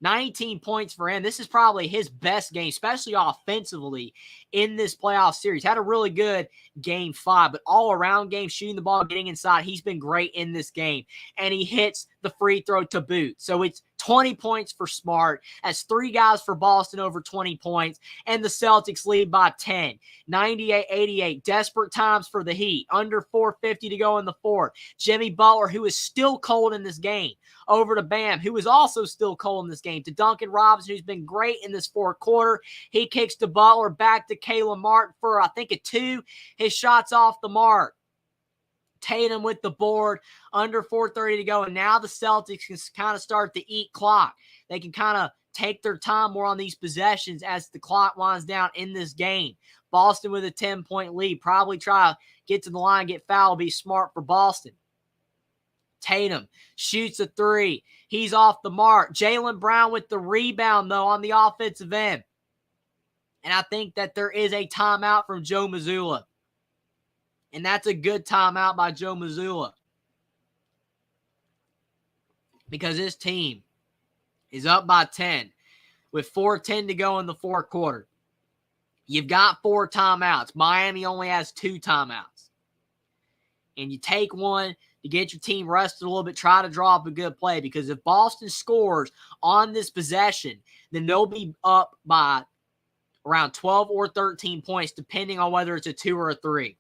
19 points for him. This is probably his best game, especially offensively in this playoff series. Had a really good game 5, but all-around game, shooting the ball, getting inside. He's been great in this game, and he hits the free throw to boot. So it's 20 points for Smart. That's 3 guys for Boston over 20 points, and the Celtics lead by 10. 98-88. Desperate times for the Heat. Under 4:50 to go in the fourth. Jimmy Butler, who is still cold in this game, over to Bam, who is also still cold in this game, to Duncan Robinson, who's been great in this fourth quarter. He kicks to Butler, back to Caleb Martin for, I think, a 2. His shot's off the mark. Tatum with the board, under 4:30 to go, and now the Celtics can kind of start to eat clock. They can kind of take their time more on these possessions as the clock winds down in this game. Boston with a 10-point lead. Probably try to get to the line, get fouled, be smart for Boston. Tatum shoots a 3. He's off the mark. Jaylen Brown with the rebound, though, on the offensive end. And I think that there is a timeout from Joe Mazzulla. And that's a good timeout by Joe Mazzulla. Because his team is up by 10 with 4:10 to go in the fourth quarter. You've got 4 timeouts. Miami only has 2 timeouts. And you take one to get your team rested a little bit, try to draw up a good play. Because if Boston scores on this possession, then they'll be up by around 12 or 13 points, depending on whether it's a 2 or a 3.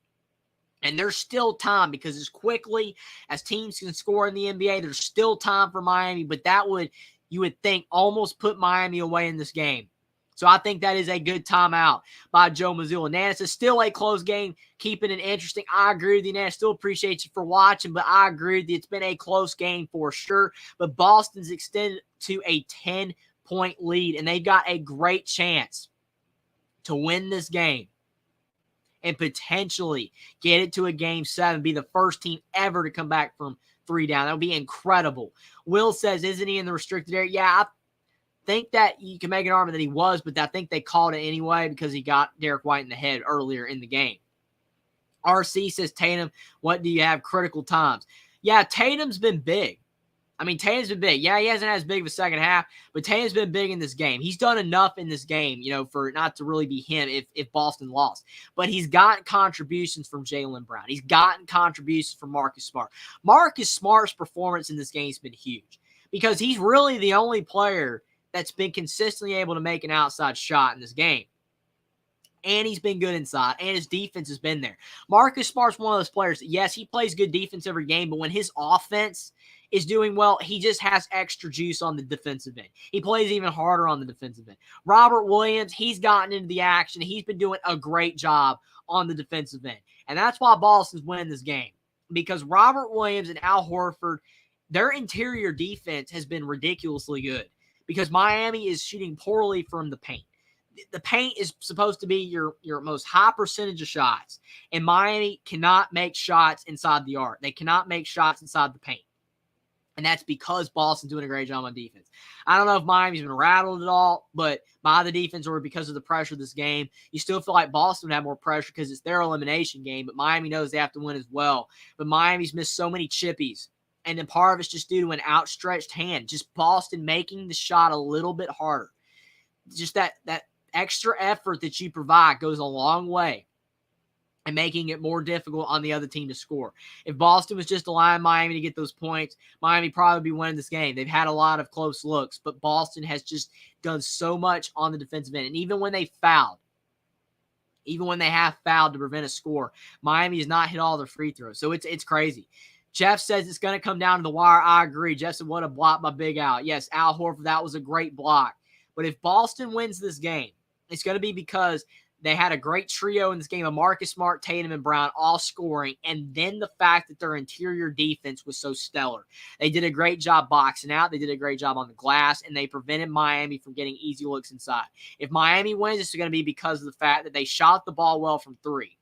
And there's still time, because as quickly as teams can score in the NBA, there's still time for Miami. But that would, you would think, almost put Miami away in this game. So I think that is a good timeout by Joe Mazzulla. Nance, it's still a close game, keeping it interesting. I agree with you, Nance. Still appreciate you for watching, but I agree with you. It's been a close game for sure. But Boston's extended to a 10-point lead, and they've got a great chance to win this game and potentially get it to a game 7, be the first team ever to come back from 3 down. That would be incredible. Will says, isn't he in the restricted area? Yeah, I think that you can make an argument that he was, but I think they called it anyway because he got Derek White in the head earlier in the game. RC says, Tatum, what do you have? Critical times. Yeah, Tatum's been big. I mean, Tatum's been big. Yeah, he hasn't had as big of a second half, but Tatum's been big in this game. He's done enough in this game, for it not to really be him if Boston lost. But he's gotten contributions from Jaylen Brown. He's gotten contributions from Marcus Smart. Marcus Smart's performance in this game has been huge because he's really the only player that's been consistently able to make an outside shot in this game. And he's been good inside, and his defense has been there. Marcus Smart's one of those players that, yes, he plays good defense every game, but when his offense is doing well, he just has extra juice on the defensive end. He plays even harder on the defensive end. Robert Williams, he's gotten into the action. He's been doing a great job on the defensive end. And that's why Boston's winning this game, because Robert Williams and Al Horford, their interior defense has been ridiculously good because Miami is shooting poorly from the paint. The paint is supposed to be your most high percentage of shots, and Miami cannot make shots inside the arc. They cannot make shots inside the paint, and that's because Boston's doing a great job on defense. I don't know if Miami's been rattled at all, but by the defense or because of the pressure of this game, you still feel like Boston would have more pressure because it's their elimination game, but Miami knows they have to win as well. But Miami's missed so many chippies, and then part of it's just due to an outstretched hand, just Boston making the shot a little bit harder. Just that extra effort that you provide goes a long way and making it more difficult on the other team to score. If Boston was just allowing Miami to get those points, Miami probably be winning this game. They've had a lot of close looks, but Boston has just done so much on the defensive end. And even when they fouled, even when they have fouled to prevent a score, Miami has not hit all their free throws. So it's crazy. Jeff says it's going to come down to the wire. I agree. Jeff said, what a block by Big Al. Yes, Al Horford, that was a great block. But if Boston wins this game, it's going to be because they had a great trio in this game of Marcus Smart, Tatum, and Brown all scoring, and then the fact that their interior defense was so stellar. They did a great job boxing out. They did a great job on the glass, and they prevented Miami from getting easy looks inside. If Miami wins, it's going to be because of the fact that they shot the ball well from three.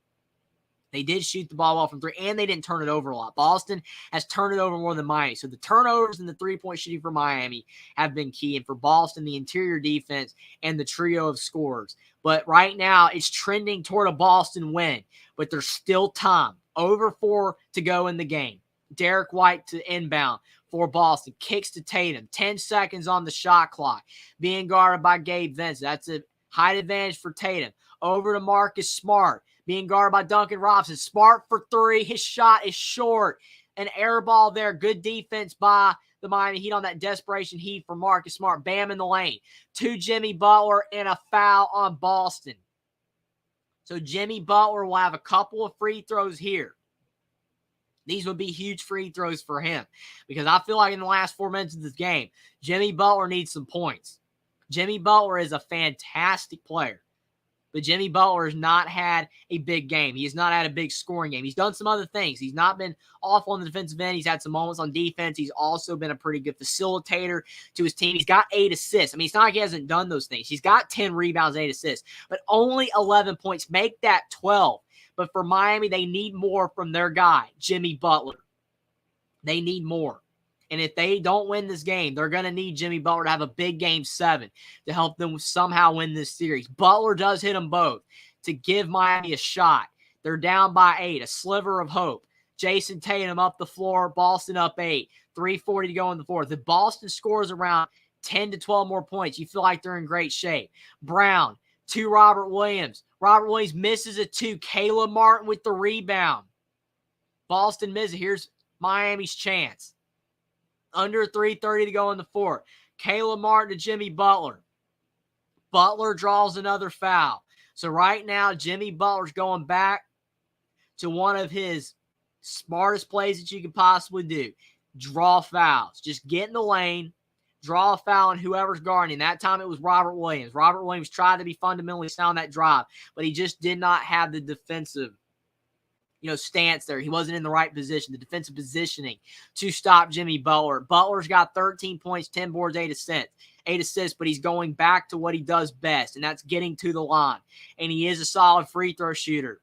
They did shoot the ball well from three, and they didn't turn it over a lot. Boston has turned it over more than Miami. So the turnovers and the three-point shooting for Miami have been key. And for Boston, the interior defense and the trio of scorers. But right now, it's trending toward a Boston win. But there's still time. Over 4 to go in the game. Derek White to inbound for Boston. Kicks to Tatum. 10 seconds on the shot clock. Being guarded by Gabe Vincent. That's a height advantage for Tatum. Over to Marcus Smart. Being guarded by Duncan Robinson. Smart for three. His shot is short. An air ball there. Good defense by the Miami Heat on that desperation heat for Marcus Smart. Bam in the lane. To Jimmy Butler and a foul on Boston. So Jimmy Butler will have a couple of free throws here. These would be huge free throws for him because I feel like in the last 4 minutes of this game, Jimmy Butler needs some points. Jimmy Butler is a fantastic player. But Jimmy Butler has not had a big game. He has not had a big scoring game. He's done some other things. He's not been awful on the defensive end. He's had some moments on defense. He's also been a pretty good facilitator to his team. He's got 8 assists. I mean, it's not like he hasn't done those things. He's got 10 rebounds, 8 assists, but only 11 points. Make that 12. But for Miami, they need more from their guy, Jimmy Butler. They need more. And if they don't win this game, they're going to need Jimmy Butler to have a big game 7 to help them somehow win this series. Butler does hit them both to give Miami a shot. They're down by 8, a sliver of hope. Jason Tatum up the floor, Boston up 8, 3:40 to go in the fourth. If Boston scores around 10 to 12 more points, you feel like they're in great shape. Brown to Robert Williams. Robert Williams misses a 2. Caleb Martin with the rebound. Boston misses. Here's Miami's chance. Under 3:30 to go in the fourth. Caleb Martin to Jimmy Butler. Butler draws another foul. So right now, Jimmy Butler's going back to one of his smartest plays that you could possibly do. Draw fouls. Just get in the lane, draw a foul on whoever's guarding. That time it was Robert Williams. Robert Williams tried to be fundamentally sound that drive, but he just did not have the defensive stance there. He wasn't in the right position, the defensive positioning to stop Jimmy Butler. Butler's got 13 points, 10 boards, 8 assists, but he's going back to what he does best, and that's getting to the line. And he is a solid free throw shooter.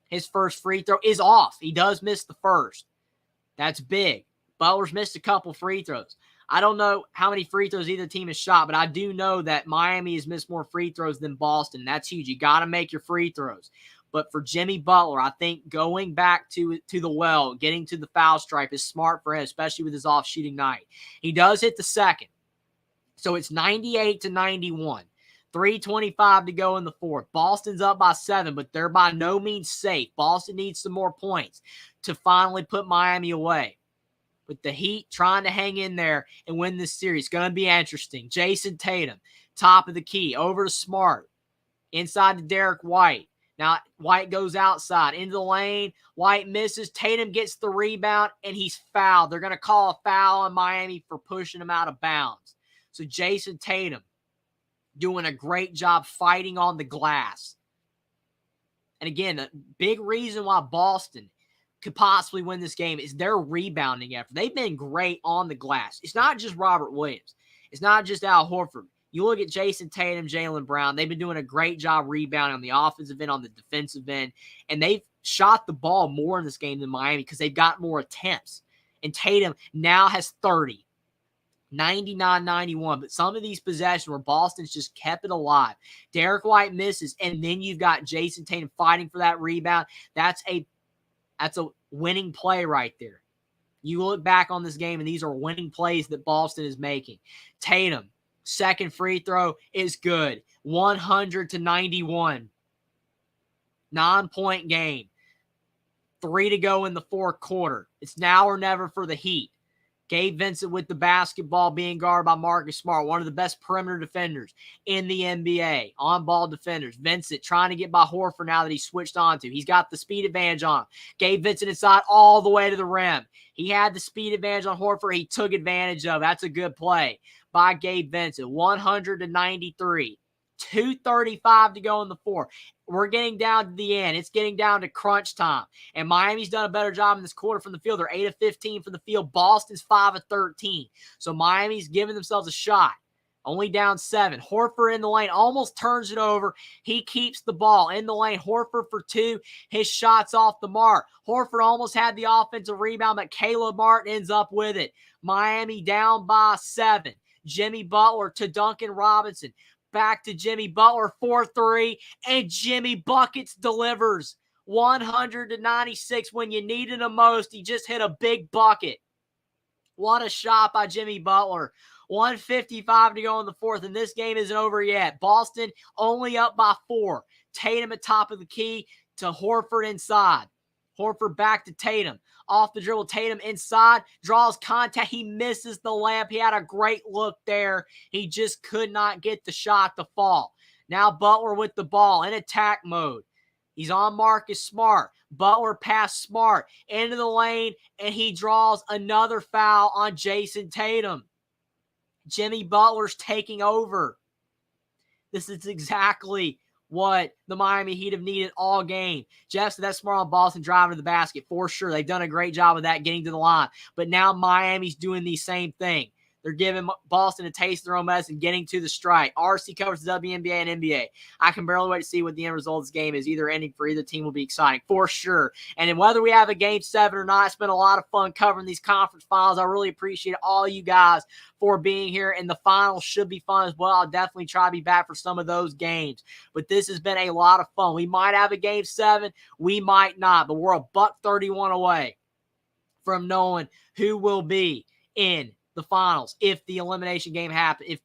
His first free throw is off. He does miss the first. That's big. Butler's missed a couple free throws. I don't know how many free throws either team has shot, but I do know that Miami has missed more free throws than Boston. That's huge. You got to make your free throws. But for Jimmy Butler, I think going back to the well, getting to the foul stripe is smart for him, especially with his off-shooting night. He does hit the second. So it's 98 to 91. 3:25 to go in the fourth. Boston's up by 7, but they're by no means safe. Boston needs some more points to finally put Miami away. with the Heat trying to hang in there and win this series. Going to be interesting. Jason Tatum, top of the key, over to Smart, inside to Derek White. Now, White goes outside into the lane. White misses. Tatum gets the rebound, and he's fouled. They're going to call a foul on Miami for pushing him out of bounds. So Jason Tatum doing a great job fighting on the glass. And again, a big reason why Boston could possibly win this game is their rebounding effort. They've been great on the glass. It's not just Robert Williams. It's not just Al Horford. You look at Jason Tatum, Jaylen Brown, they've been doing a great job rebounding on the offensive end, on the defensive end, and they've shot the ball more in this game than Miami because they've got more attempts. And Tatum now has 30, 99-91, but some of these possessions where Boston's just kept it alive. Derek White misses, and then you've got Jason Tatum fighting for that rebound. That's a winning play right there. You look back on this game, and these are winning plays that Boston is making. Tatum, second free throw is good. 100-91. 9-point game. 3 to go in the fourth quarter. It's now or never for the Heat. Gabe Vincent with the basketball being guarded by Marcus Smart, one of the best perimeter defenders in the NBA. On-ball defenders. Vincent trying to get by Horford now that he's switched on to. He's got the speed advantage on him. Gabe Vincent inside all the way to the rim. He had the speed advantage on Horford. He took advantage of it. That's a good play by Gabe Vincent. 100-93. 2:35 to go in the fourth. We're getting down to the end. It's getting down to crunch time. And Miami's done a better job in this quarter from the field. They're 8 of 15 from the field. Boston's 5 of 13. So Miami's giving themselves a shot. Only down 7. Horford in the lane. Almost turns it over. He keeps the ball in the lane. Horford for 2. His shot's off the mark. Horford almost had the offensive rebound, but Caleb Martin ends up with it. Miami down by 7. Jimmy Butler to Duncan Robinson. Back to Jimmy Butler, 4-3, and Jimmy Buckets delivers. 100-96 when you needed him most. He just hit a big bucket. What a shot by Jimmy Butler. 1:55 to go in the fourth, and this game isn't over yet. Boston only up by 4. Tatum at top of the key to Horford inside. Horford back to Tatum. Off the dribble, Tatum inside, draws contact. He misses the layup. He had a great look there. He just could not get the shot to fall. Now Butler with the ball in attack mode. He's on Marcus Smart. Butler past Smart into the lane, and he draws another foul on Jason Tatum. Jimmy Butler's taking over. This is exactly what the Miami Heat have needed all game. Jeff said that's smart on Boston driving to the basket for sure. They've done a great job of that, getting to the line. But now Miami's doing the same thing. They're giving Boston a taste of their own medicine, getting to the strike. RC covers the WNBA and NBA. I can barely wait to see what the end result of this game is. Either ending for either team will be exciting, for sure. And then whether we have a Game 7 or not, it's been a lot of fun covering these conference finals. I really appreciate all you guys for being here, and the finals should be fun as well. I'll definitely try to be back for some of those games. But this has been a lot of fun. We might have a Game 7. We might not, but we're a $131 away from knowing who will be in the finals if the elimination game happens, if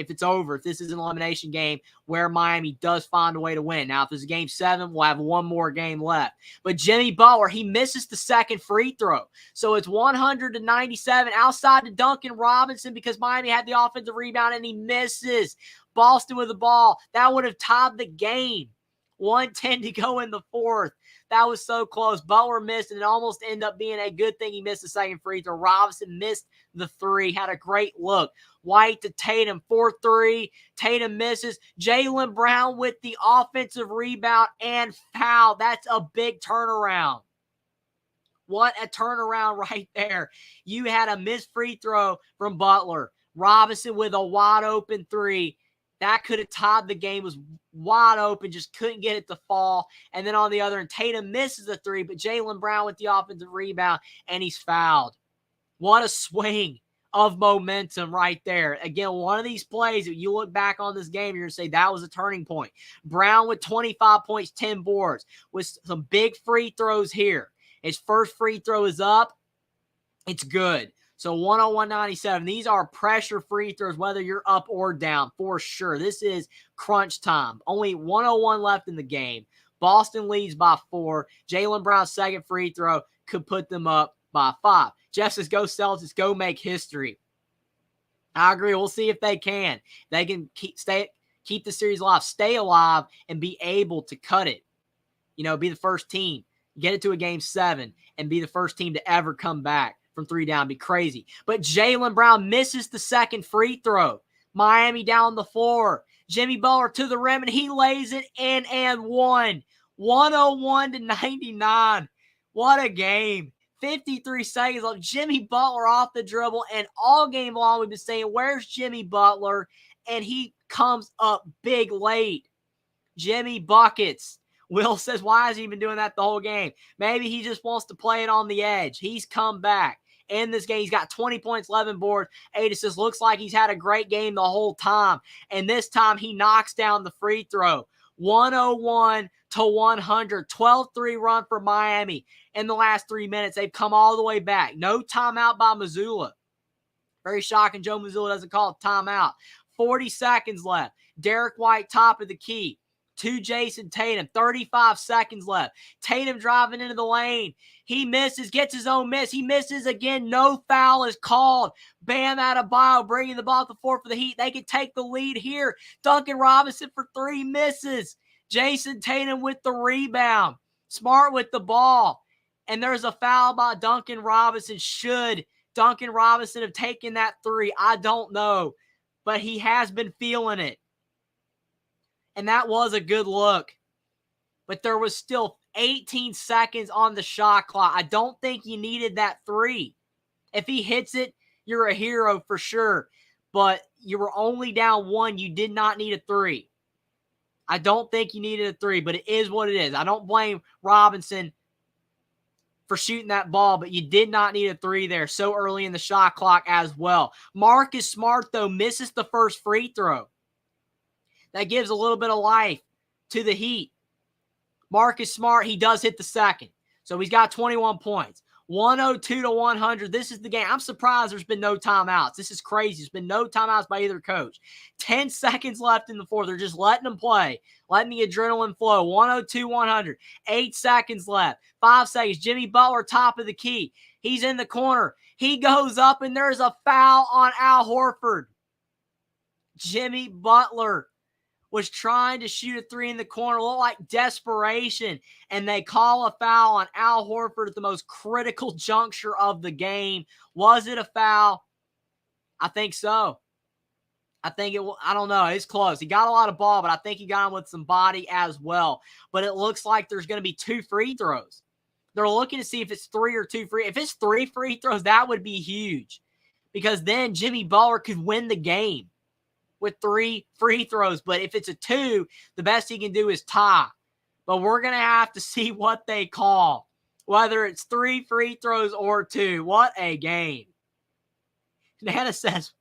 it's over, if this is an elimination game where Miami does find a way to win. Now, if it's a Game 7, we'll have one more game left. But Jimmy Butler, he misses the second free throw. So it's 100-97 outside to Duncan Robinson because Miami had the offensive rebound and he misses. Boston with the ball. That would have tied the game. 1:10 to go in the fourth. That was so close. Butler missed, and it almost ended up being a good thing he missed the second free throw. Robinson missed the 3. Had a great look. White to Tatum, 4-3. Tatum misses. Jaylen Brown with the offensive rebound and foul. That's a big turnaround. What a turnaround right there. You had a missed free throw from Butler. Robinson with a wide open 3. That could have tied the game, was wide open, just couldn't get it to fall. And then on the other end, Tatum misses the 3, but Jaylen Brown with the offensive rebound, and he's fouled. What a swing of momentum right there. Again, one of these plays, if you look back on this game, you're going to say that was a turning point. Brown with 25 points, 10 boards, with some big free throws here. His first free throw is up. It's good. So 101-97. These are pressure free throws, whether you're up or down, for sure. This is crunch time. Only 101 left in the game. Boston leads by 4. Jaylen Brown's second free throw could put them up by 5. Jeff says, go Celtics, go make history. I agree. We'll see if they can. They can keep the series alive, stay alive, and be able to cut it. Be the first team, get it to a game 7, and be the first team to ever come back from 3 down. Be crazy. But Jaylen Brown misses the second free throw. Miami down the floor. Jimmy Butler to the rim, and he lays it in and won. 101-99. What a game. 53 seconds left. Jimmy Butler off the dribble, and all game long we've been saying, where's Jimmy Butler? And he comes up big late. Jimmy buckets. Will says, why has he been doing that the whole game? Maybe he just wants to play it on the edge. He's come back. In this game, he's got 20 points, 11 boards, 8 assists. Looks like he's had a great game the whole time. And this time, he knocks down the free throw. 101-100. 12-3 run for Miami. In the last 3 minutes, they've come all the way back. No timeout by Mazzulla. Very shocking Joe Mazzulla doesn't call a timeout. 40 seconds left. Derek White, top of the key. To Jason Tatum. 35 seconds left. Tatum driving into the lane. He misses, gets his own miss. He misses again. No foul is called. Bam Adebayo bringing the ball to the floor for the Heat. They can take the lead here. Duncan Robinson for 3 misses. Jason Tatum with the rebound. Smart with the ball. And there's a foul by Duncan Robinson. Should Duncan Robinson have taken that 3? I don't know. But he has been feeling it. And that was a good look. But there was still 18 seconds on the shot clock. I don't think you needed that 3. If he hits it, you're a hero for sure. But you were only down 1. You did not need a 3. I don't think you needed a 3, but it is what it is. I don't blame Robinson for shooting that ball, but you did not need a 3 there so early in the shot clock as well. Marcus Smart, though, misses the first free throw. That gives a little bit of life to the Heat. Marcus Smart, he does hit the second. So he's got 21 points. 102-100. This is the game. I'm surprised there's been no timeouts. This is crazy. There's been no timeouts by either coach. 10 seconds left in the fourth. They're just letting them play, letting the adrenaline flow. 102-100. 8 seconds left. 5 seconds. Jimmy Butler, top of the key. He's in the corner. He goes up, and there's a foul on Al Horford. Jimmy Butler was trying to shoot a 3 in the corner, looked like desperation, and they call a foul on Al Horford at the most critical juncture of the game. Was it a foul? I think so. I don't know. It's close. He got a lot of ball, but I think he got him with some body as well. But it looks like there's going to be 2 free throws. They're looking to see if it's 3 or 2 free. If it's 3 free throws, that would be huge, because then Jimmy Butler could win the game with 3 free throws. But if it's a 2, the best he can do is tie. But we're going to have to see what they call, whether it's 3 free throws or 2. What a game. Nana says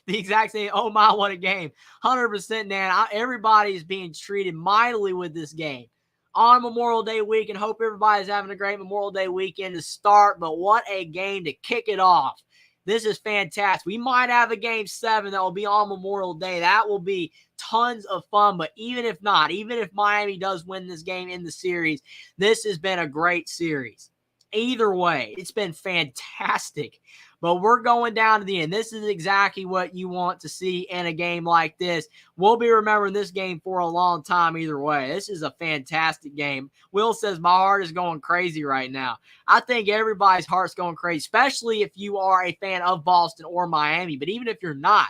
the exact same. Oh, my, what a game. 100%, Nana. Everybody is being treated mightily with this game on Memorial Day weekend. Hope everybody's having a great Memorial Day weekend to start. But what a game to kick it off. This is fantastic. We might have a game 7 that will be on Memorial Day. That will be tons of fun. But even if not, even if Miami does win this game in the series, this has been a great series. Either way, it's been fantastic. But we're going down to the end. This is exactly what you want to see in a game like this. We'll be remembering this game for a long time either way. This is a fantastic game. Will says, my heart is going crazy right now. I think everybody's heart's going crazy, especially if you are a fan of Boston or Miami. But even if you're not,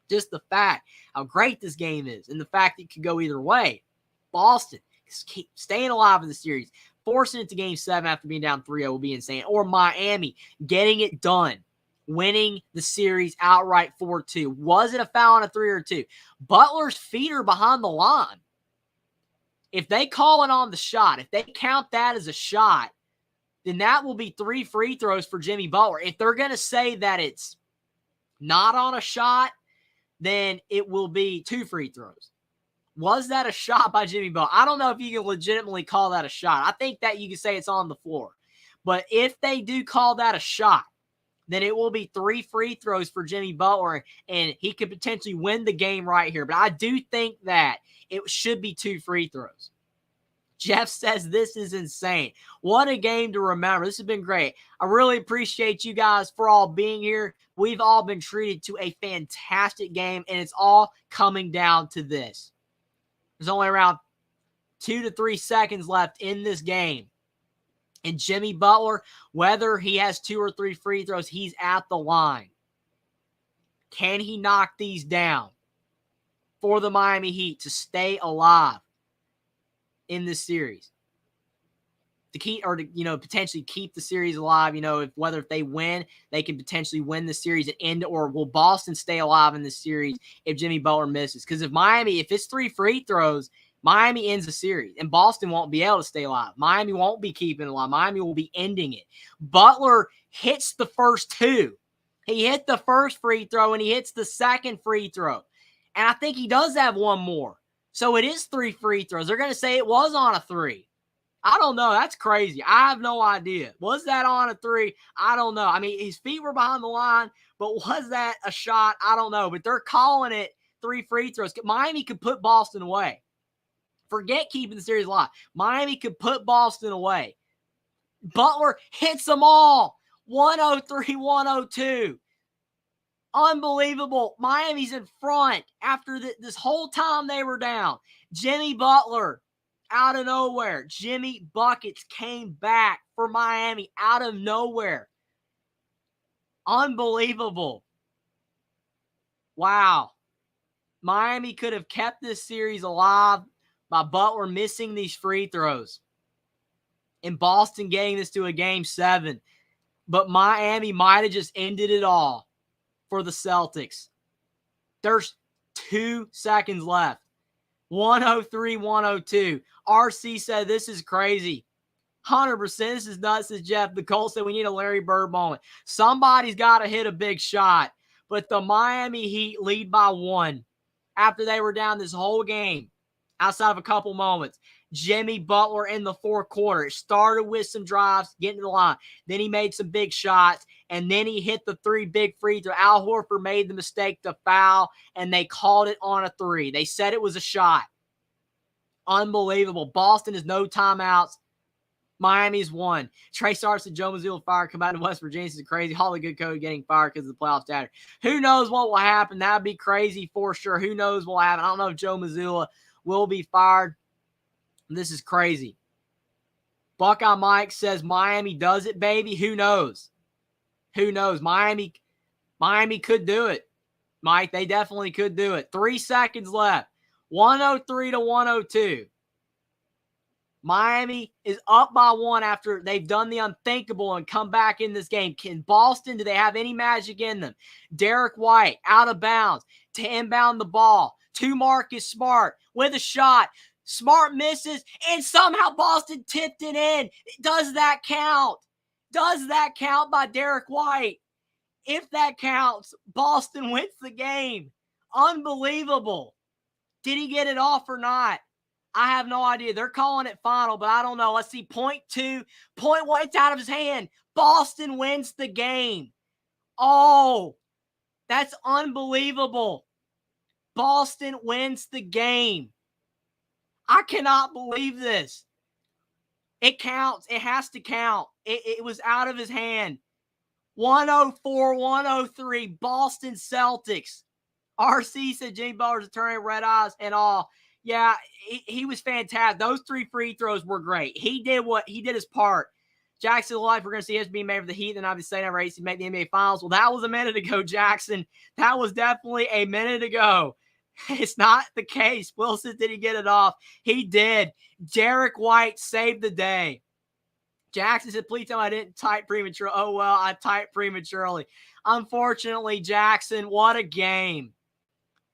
just the fact how great this game is and the fact that it could go either way. Boston keep staying alive in the series. Forcing it to game 7 after being down 3-0 will be insane. Or Miami getting it done, winning the series outright 4-2. Was it a foul on a 3 or 2? Butler's feet are behind the line. If they call it on the shot, if they count that as a shot, then that will be 3 free throws for Jimmy Butler. If they're going to say that it's not on a shot, then it will be 2 free throws. Was that a shot by Jimmy Butler? I don't know if you can legitimately call that a shot. I think that you can say it's on the floor. But if they do call that a shot, then it will be 3 free throws for Jimmy Butler, and he could potentially win the game right here. But I do think that it should be 2 free throws. Jeff says this is insane. What a game to remember. This has been great. I really appreciate you guys for all being here. We've all been treated to a fantastic game, and it's all coming down to this. There's only around 2 to 3 seconds left in this game. And Jimmy Butler, whether he has 2 or 3 free throws, he's at the line. Can he knock these down for the Miami Heat to stay alive in this series? To keep, or to, potentially keep the series alive, if they win, they can potentially win the series and end, or will Boston stay alive in this series if Jimmy Butler misses? Because if it's 3 free throws, Miami ends the series, and Boston won't be able to stay alive. Miami won't be keeping it alive. Miami will be ending it. Butler hits the first 2. He hit the first free throw, and he hits the second free throw. And I think he does have one more. So it is 3 free throws. They're going to say it was on a 3. I don't know. That's crazy. I have no idea. Was that on a 3? I don't know. I mean, his feet were behind the line, but was that a shot? I don't know. But they're calling it 3 free throws. Miami could put Boston away. Forget keeping the series alive. Miami could put Boston away. Butler hits them all. 103-102. Unbelievable. Miami's in front after this whole time they were down. Jimmy Butler, out of nowhere. Jimmy Buckets came back for Miami out of nowhere. Unbelievable. Wow. Miami could have kept this series alive by Butler missing these free throws and Boston getting this to a game 7. But Miami might have just ended it all for the Celtics. There's 2 seconds left. 103-102. RC said this is crazy. 100%. This is nuts, says Jeff. The Colts said we need a Larry Bird moment. Somebody's got to hit a big shot. But the Miami Heat lead by 1 after they were down this whole game. Outside of a couple moments. Jimmy Butler in the 4th quarter. It started with some drives, getting to the line. Then he made some big shots, and then he hit the 3 big free throws. Al Horford made the mistake to foul, and they called it on a 3. They said it was a shot. Unbelievable. Boston has no timeouts. Miami's won. Trey Starks and Joe Mazzulla fired. Come out in West Virginia. This is crazy. All the good code getting fired because of the playoffs started. Who knows what will happen? That would be crazy for sure. Who knows what will happen? I don't know if Joe Mazzulla will be fired. This is crazy. Buckeye Mike says Miami does it, baby. Who knows? Who knows? Miami could do it. Mike, they definitely could do it. 3 seconds left. 103-102. Miami is up by 1 after they've done the unthinkable and come back in this game. Can Boston, do they have any magic in them? Derek White out of bounds to inbound the ball to Marcus Smart with a shot. Smart misses, and somehow Boston tipped it in. Does that count? Does that count by Derek White? If that counts, Boston wins the game. Unbelievable. Did he get it off or not? I have no idea. They're calling it final, but I don't know. Let's see. 0.2, 0.1. It's out of his hand. Boston wins the game. Oh, that's unbelievable. Boston wins the game. I cannot believe this. It counts. It has to count. It was out of his hand. 104-103. Boston Celtics. RC said Jimmy Butler's attorney, red eyes and all. Yeah, he was fantastic. Those 3 free throws were great. He did his part. Jackson Life, we're going to see his being made for the Heat, and obviously saying number 8 to make the NBA Finals. Well, that was a minute ago, Jackson. That was definitely a minute ago. It's not the case. Wilson, did he get it off? He did. Derek White saved the day. Jackson said, please tell me I didn't type prematurely. Oh, well, I typed prematurely. Unfortunately, Jackson, what a game.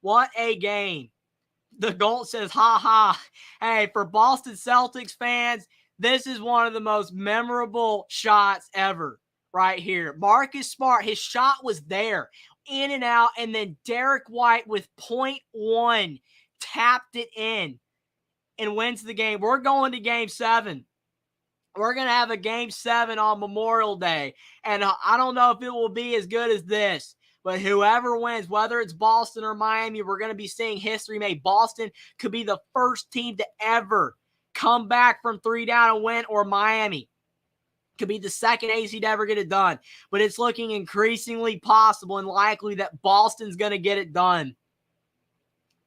What a game. The Gold says, ha ha. Hey, for Boston Celtics fans, this is one of the most memorable shots ever right here. Marcus Smart, his shot was there, in and out, and then Derek White with 0.1 tapped it in and wins the game. We're going to game 7. We're going to have a game 7 on Memorial Day, and I don't know if it will be as good as this. But whoever wins, whether it's Boston or Miami, we're going to be seeing history made. Boston could be the first team to ever come back from 3 down and win, or Miami could be the second AC to ever get it done. But it's looking increasingly possible and likely that Boston's going to get it done.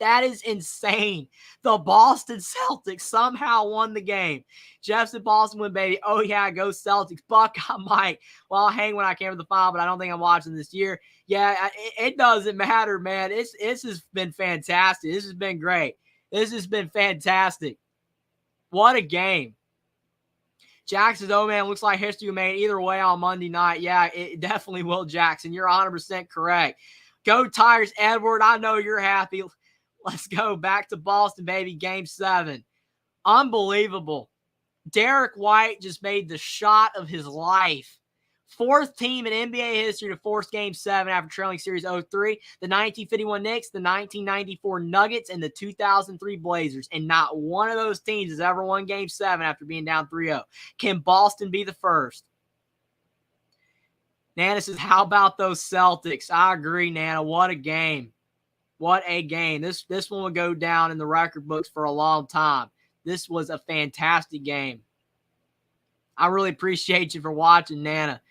That is insane. The Boston Celtics somehow won the game. Jeff said Boston win, baby. Oh, yeah, go Celtics. Buckeye Mike. Well, I'll hang when I can with the final, but I don't think I'm watching this year. Yeah, it doesn't matter, man. This has been fantastic. This has been great. This has been fantastic. What a game. Jackson, oh, man, looks like history made either way on Monday night. Yeah, it definitely will, Jackson. You're 100% correct. Go Tigers, Edward. I know you're happy. Let's go back to Boston, baby. Game 7. Unbelievable. Derek White just made the shot of his life. 4th team in NBA history to force Game 7 after trailing Series 0-3. The 1951 Knicks, the 1994 Nuggets, and the 2003 Blazers. And not one of those teams has ever won Game 7 after being down 3-0. Can Boston be the first? Nana says, how about those Celtics? I agree, Nana. What a game. What a game. This one will go down in the record books for a long time. This was a fantastic game. I really appreciate you for watching, Nana.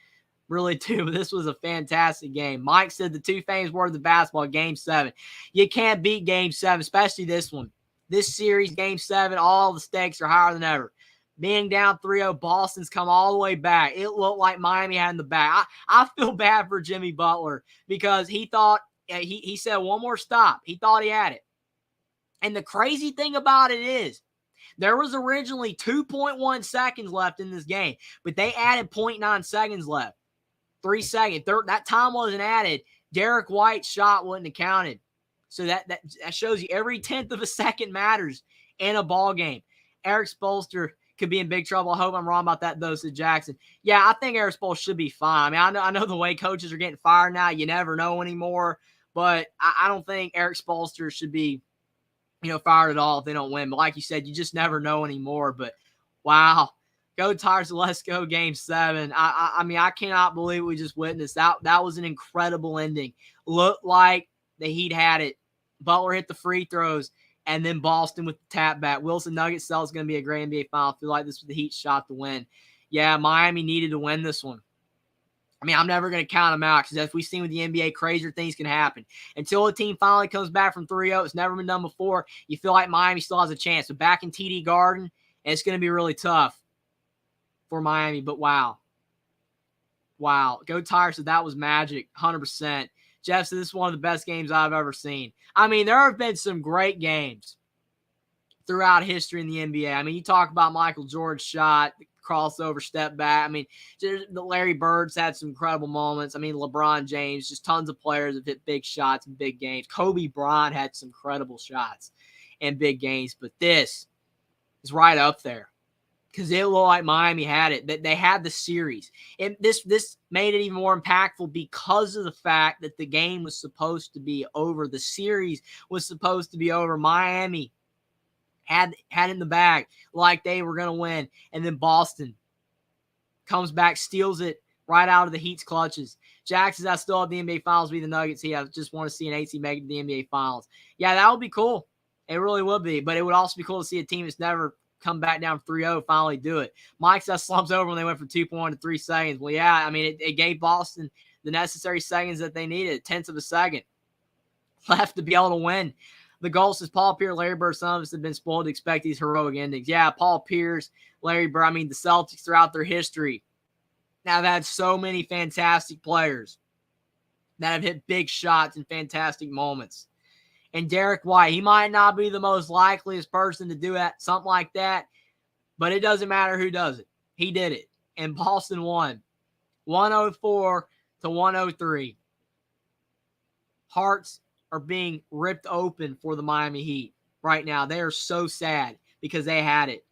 Really do. This was a fantastic game. Mike said the two famous words of basketball, Game 7. You can't beat Game 7, especially this one. This series, Game 7, all the stakes are higher than ever. Being down 3-0, Boston's come all the way back. It looked like Miami had in the back. I feel bad for Jimmy Butler because he thought, he said one more stop. He thought he had it. And the crazy thing about it is there was originally 2.1 seconds left in this game, but they added 0.9 seconds left. 3 seconds. That time wasn't added. Derek White's shot wouldn't have counted. So that shows you every 10th of a second matters in a ball game. Eric Spoelstra could be in big trouble. I hope I'm wrong about that, though, said Jackson. Yeah, I think Eric Spoelstra should be fine. I mean, I know the way coaches are getting fired now, you never know anymore. But I don't think Eric Spoelstra should be, fired at all if they don't win. But like you said, you just never know anymore. But, wow. Go Tigers, let's go Game 7. I mean, I cannot believe we just witnessed. That was an incredible ending. Looked like the Heat had it. Butler hit the free throws, and then Boston with the tap back. Wilson Nuggets Celtics going to be a great NBA final. I feel like this was the Heat's shot to win. Yeah, Miami needed to win this one. I mean, I'm never going to count them out because as we've seen with the NBA, crazier things can happen. Until a team finally comes back from 3-0, it's never been done before, you feel like Miami still has a chance. So back in TD Garden, and it's going to be really tough for Miami. But wow. Go Tigers. So that was magic, 100%. Jeff said this is one of the best games I've ever seen. I mean, there have been some great games throughout history in the NBA. I mean, you talk about Michael Jordan's shot, crossover, step back. I mean, the Larry Bird's had some incredible moments. I mean, LeBron James, just tons of players have hit big shots in big games. Kobe Bryant had some incredible shots in big games. But this is right up there because it looked like Miami had it. That they had the series. And this made it even more impactful because of the fact that the game was supposed to be over. The series was supposed to be over. Miami had in the bag like they were going to win. And then Boston comes back, steals it right out of the Heat's clutches. Jack says, I still have the NBA Finals be the Nuggets. I just want to see an AC make it to the NBA Finals. Yeah, that would be cool. It really would be. But it would also be cool to see a team that's never come back down 3-0 finally do it. Mike says slumps over when they went from 2.1 to 3 seconds. Well, yeah, I mean, it gave Boston the necessary seconds that they needed, tenths of a second left to be able to win. The goal says Paul Pierce, Larry Bird, some of us have been spoiled to expect these heroic endings. Yeah, Paul Pierce, Larry Bird, I mean, the Celtics throughout their history now have had so many fantastic players that have hit big shots in fantastic moments. And Derek White, he might not be the most likeliest person to do that, something like that, but it doesn't matter who does it. He did it. And Boston won 104 to 103. Hearts are being ripped open for the Miami Heat right now. They are so sad because they had it.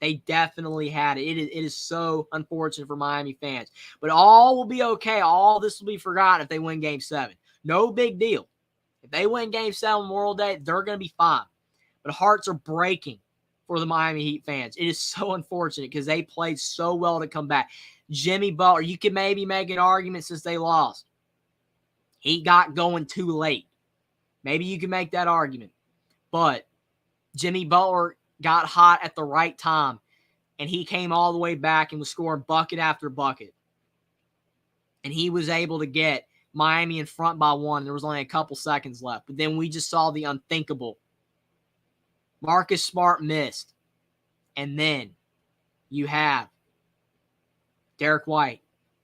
They definitely had it. It is so unfortunate for Miami fans. But all will be okay. All this will be forgotten if they win Game 7. No big deal. If they win Game 7 Memorial Day, they're going to be fine. But hearts are breaking for the Miami Heat fans. It is so unfortunate because they played so well to come back. Jimmy Butler, you could maybe make an argument since they lost. He got going too late. Maybe you can make that argument. But Jimmy Butler got hot at the right time, and he came all the way back and was scoring bucket after bucket. And he was able to get Miami in front by 1. There was only a couple seconds left. But then we just saw the unthinkable. Marcus Smart missed. And then you have Derek White,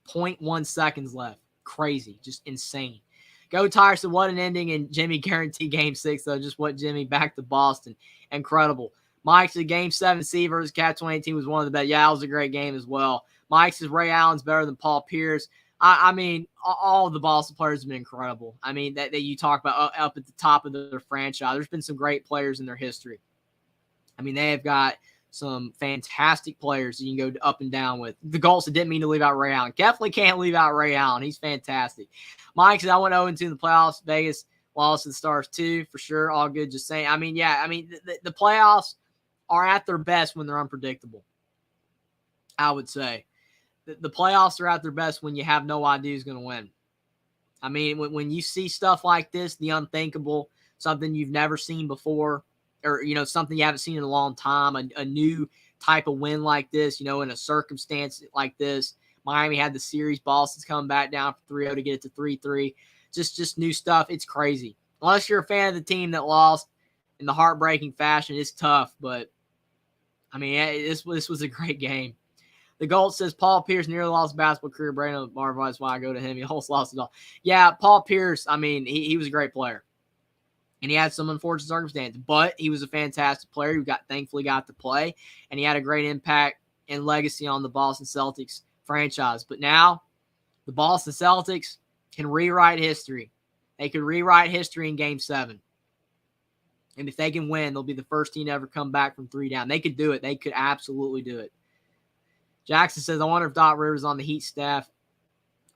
0.1 seconds left. Crazy. Just insane. Go Tyson. What an ending. And Jimmy guaranteed Game 6, though. Just what Jimmy back to Boston. Incredible. Mike's Game 7C versus Cat 2018 was one of the best. Yeah, it was a great game as well. Mike says Ray Allen's better than Paul Pierce. I mean, all of the Boston players have been incredible. I mean, that you talk about up at the top of their franchise. There's been some great players in their history. I mean, they have got some fantastic players that you can go up and down with. The Gulls didn't mean to leave out Ray Allen. Definitely can't leave out Ray Allen. He's fantastic. Mike says, I went 0-2 in the playoffs. Vegas lost to the Stars too, for sure. All good, just saying. I mean, yeah, I mean, the playoffs are at their best when they're unpredictable, I would say. The playoffs are at their best when you have no idea who's going to win. I mean, when you see stuff like this, the unthinkable, something you've never seen before, or, something you haven't seen in a long time, a new type of win like this, in a circumstance like this. Miami had the series. Boston's coming back down for 3-0 to get it to 3-3. Just new stuff. It's crazy. Unless you're a fan of the team that lost in the heartbreaking fashion, it's tough. But, I mean, this was a great game. The Gold says Paul Pierce nearly lost basketball career. Brandon Marvin, that's why I go to him. He almost lost it all. Yeah, Paul Pierce, I mean, he was a great player. And he had some unfortunate circumstances. But he was a fantastic player who thankfully got to play. And he had a great impact and legacy on the Boston Celtics franchise. But now the Boston Celtics can rewrite history. They could rewrite history in Game 7. And if they can win, they'll be the first team to ever come back from 3 down. They could do it. They could absolutely do it. Jackson says, I wonder if Doc Rivers on the Heat staff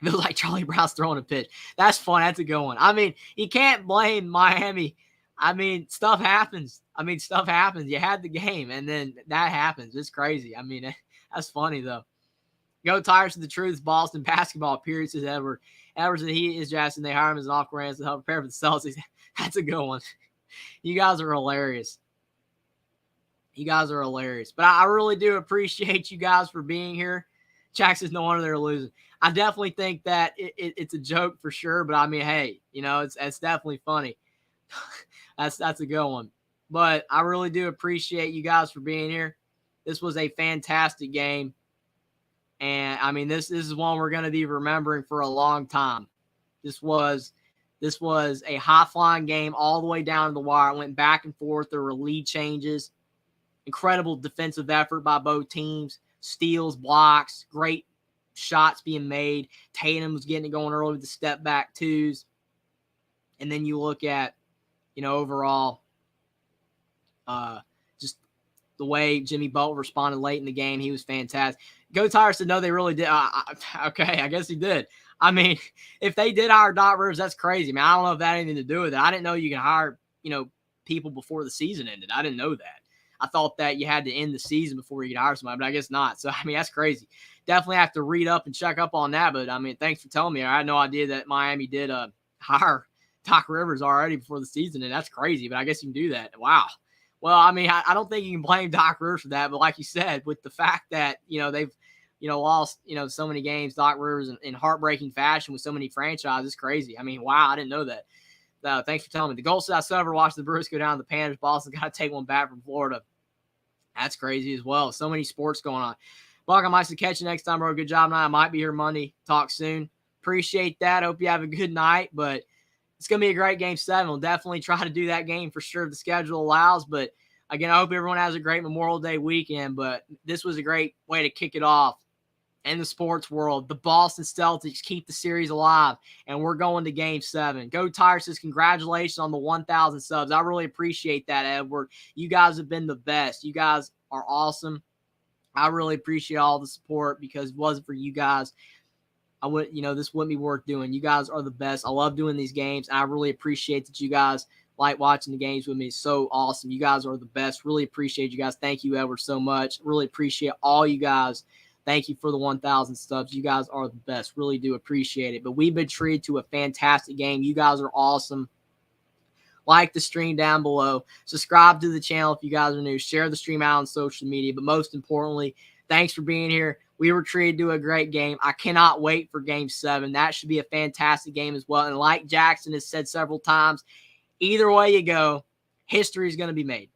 feels like Charlie Brown's throwing a pitch. That's fun. That's a good one. I mean, you can't blame Miami. I mean, stuff happens. You had the game, and then that happens. It's crazy. I mean, that's funny, though. Go Tigers to the truth. Boston basketball, period, says Edward. Edwards and he is Jackson. They hire him as an off-ramp to help prepare for the Celtics. That's a good one. You guys are hilarious. But I really do appreciate you guys for being here. Jack says, no wonder they're losing. I definitely think that it's a joke for sure. But, I mean, hey, it's definitely funny. That's a good one. But I really do appreciate you guys for being here. This was a fantastic game. And, I mean, this is one we're going to be remembering for a long time. This was a high-flying game all the way down to the wire. It went back and forth. There were lead changes. Incredible defensive effort by both teams. Steals, blocks, great shots being made. Tatum was getting it going early with the step-back twos. And then you look at, overall, just the way Jimmy Butler responded late in the game. He was fantastic. Go Tigers said, no, they really did. Okay, I guess he did. I mean, if they did hire Doc Rivers, that's crazy. Man, I don't know if that had anything to do with it. I didn't know you can hire, people before the season ended. I didn't know that. I thought that you had to end the season before you could hire somebody, but I guess not. So, I mean, that's crazy. Definitely have to read up and check up on that. But, I mean, thanks for telling me. I had no idea that Miami did hire Doc Rivers already before the season, and that's crazy. But I guess you can do that. Wow. Well, I mean, I don't think you can blame Doc Rivers for that. But like you said, with the fact that, they've, lost, so many games, Doc Rivers in heartbreaking fashion with so many franchises, it's crazy. I mean, wow, I didn't know that. Thanks for telling me. The Gold said I still ever watched the Brewers go down to the Panthers. Boston got to take one back from Florida. That's crazy as well. So many sports going on. Buck, I might catch you next time, bro. Good job tonight. I might be here Monday. Talk soon. Appreciate that. Hope you have a good night. But it's going to be a great Game 7. We'll definitely try to do that game for sure if the schedule allows. But, again, I hope everyone has a great Memorial Day weekend. But this was a great way to kick it off in the sports world. The Boston Celtics keep the series alive, and we're going to Game 7. Go Tigers says, congratulations on the 1,000 subs. I really appreciate that, Edward. You guys have been the best. You guys are awesome. I really appreciate all the support because if it wasn't for you guys, I would, this wouldn't be worth doing. You guys are the best. I love doing these games, and I really appreciate that you guys like watching the games with me. It's so awesome. You guys are the best. Really appreciate you guys. Thank you, Edward, so much. Really appreciate all you guys. Thank you for the 1,000 subs. You guys are the best. Really do appreciate it. But we've been treated to a fantastic game. You guys are awesome. like the stream down below, subscribe to the channel if you guys are new, share the stream out on social media, but most importantly, thanks for being here. We were treated to a great game. I cannot wait for Game 7. That should be a fantastic game as well. And like Jackson has said several times, either way you go, history is going to be made.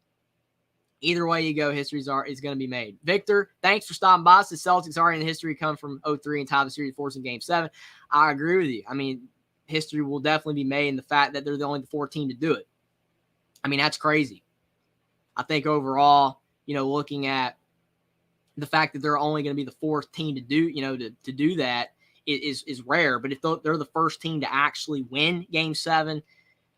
Either way you go, history is going to be made. Victor, thanks for stopping by. The Celtics are in the history come from 0-3 and tie the series force in Game 7. I agree with you. I mean, history will definitely be made in the fact that they're the only 14 to do it. I mean, that's crazy. I think overall, looking at the fact that they're only going to be the fourth team to do, to do that is rare. But if they're the first team to actually win Game 7,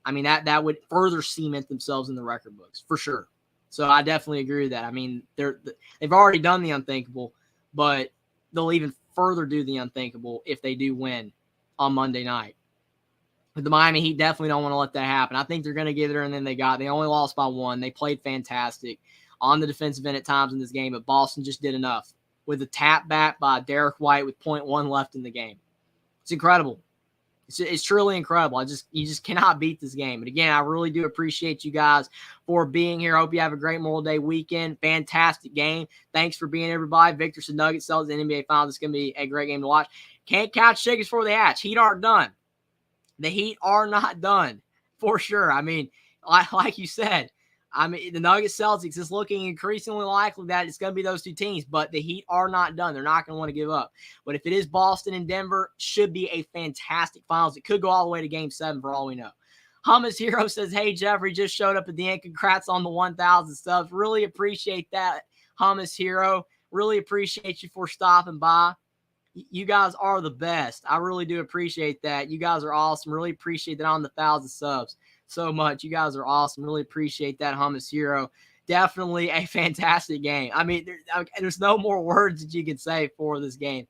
I mean, that would further cement themselves in the record books for sure. So I definitely agree with that. I mean, they've already done the unthinkable, but they'll even further do the unthinkable if they do win on Monday night. But the Miami Heat definitely don't want to let that happen. I think they're going to get there, and then they only lost by 1. They played fantastic on the defensive end at times in this game, but Boston just did enough with a tap back by Derek White with 0.1 left in the game. It's incredible. It's truly incredible. You just cannot beat this game. But again, I really do appreciate you guys for being here. I hope you have a great Memorial Day weekend. Fantastic game. Thanks for being everybody. Victor said Nuggets Celtics in the NBA Finals. It's going to be a great game to watch. Can't couch chickens before they hatch. Heat aren't done. The Heat are not done for sure. I mean, like you said, the Nuggets Celtics is looking increasingly likely that it's going to be those two teams, but the Heat are not done. They're not going to want to give up. But if it is Boston and Denver, should be a fantastic finals. It could go all the way to Game 7 for all we know. Hummus Hero says, hey, Jeffrey, just showed up at the end. Congrats on the 1,000 subs. Really appreciate that, Hummus Hero. Really appreciate you for stopping by. You guys are the best. I really do appreciate that. You guys are awesome. Really appreciate that on the 1,000 subs so much. You guys are awesome. Really appreciate that, Hummus Hero. Definitely a fantastic game. I mean, there's no more words that you can say for this game.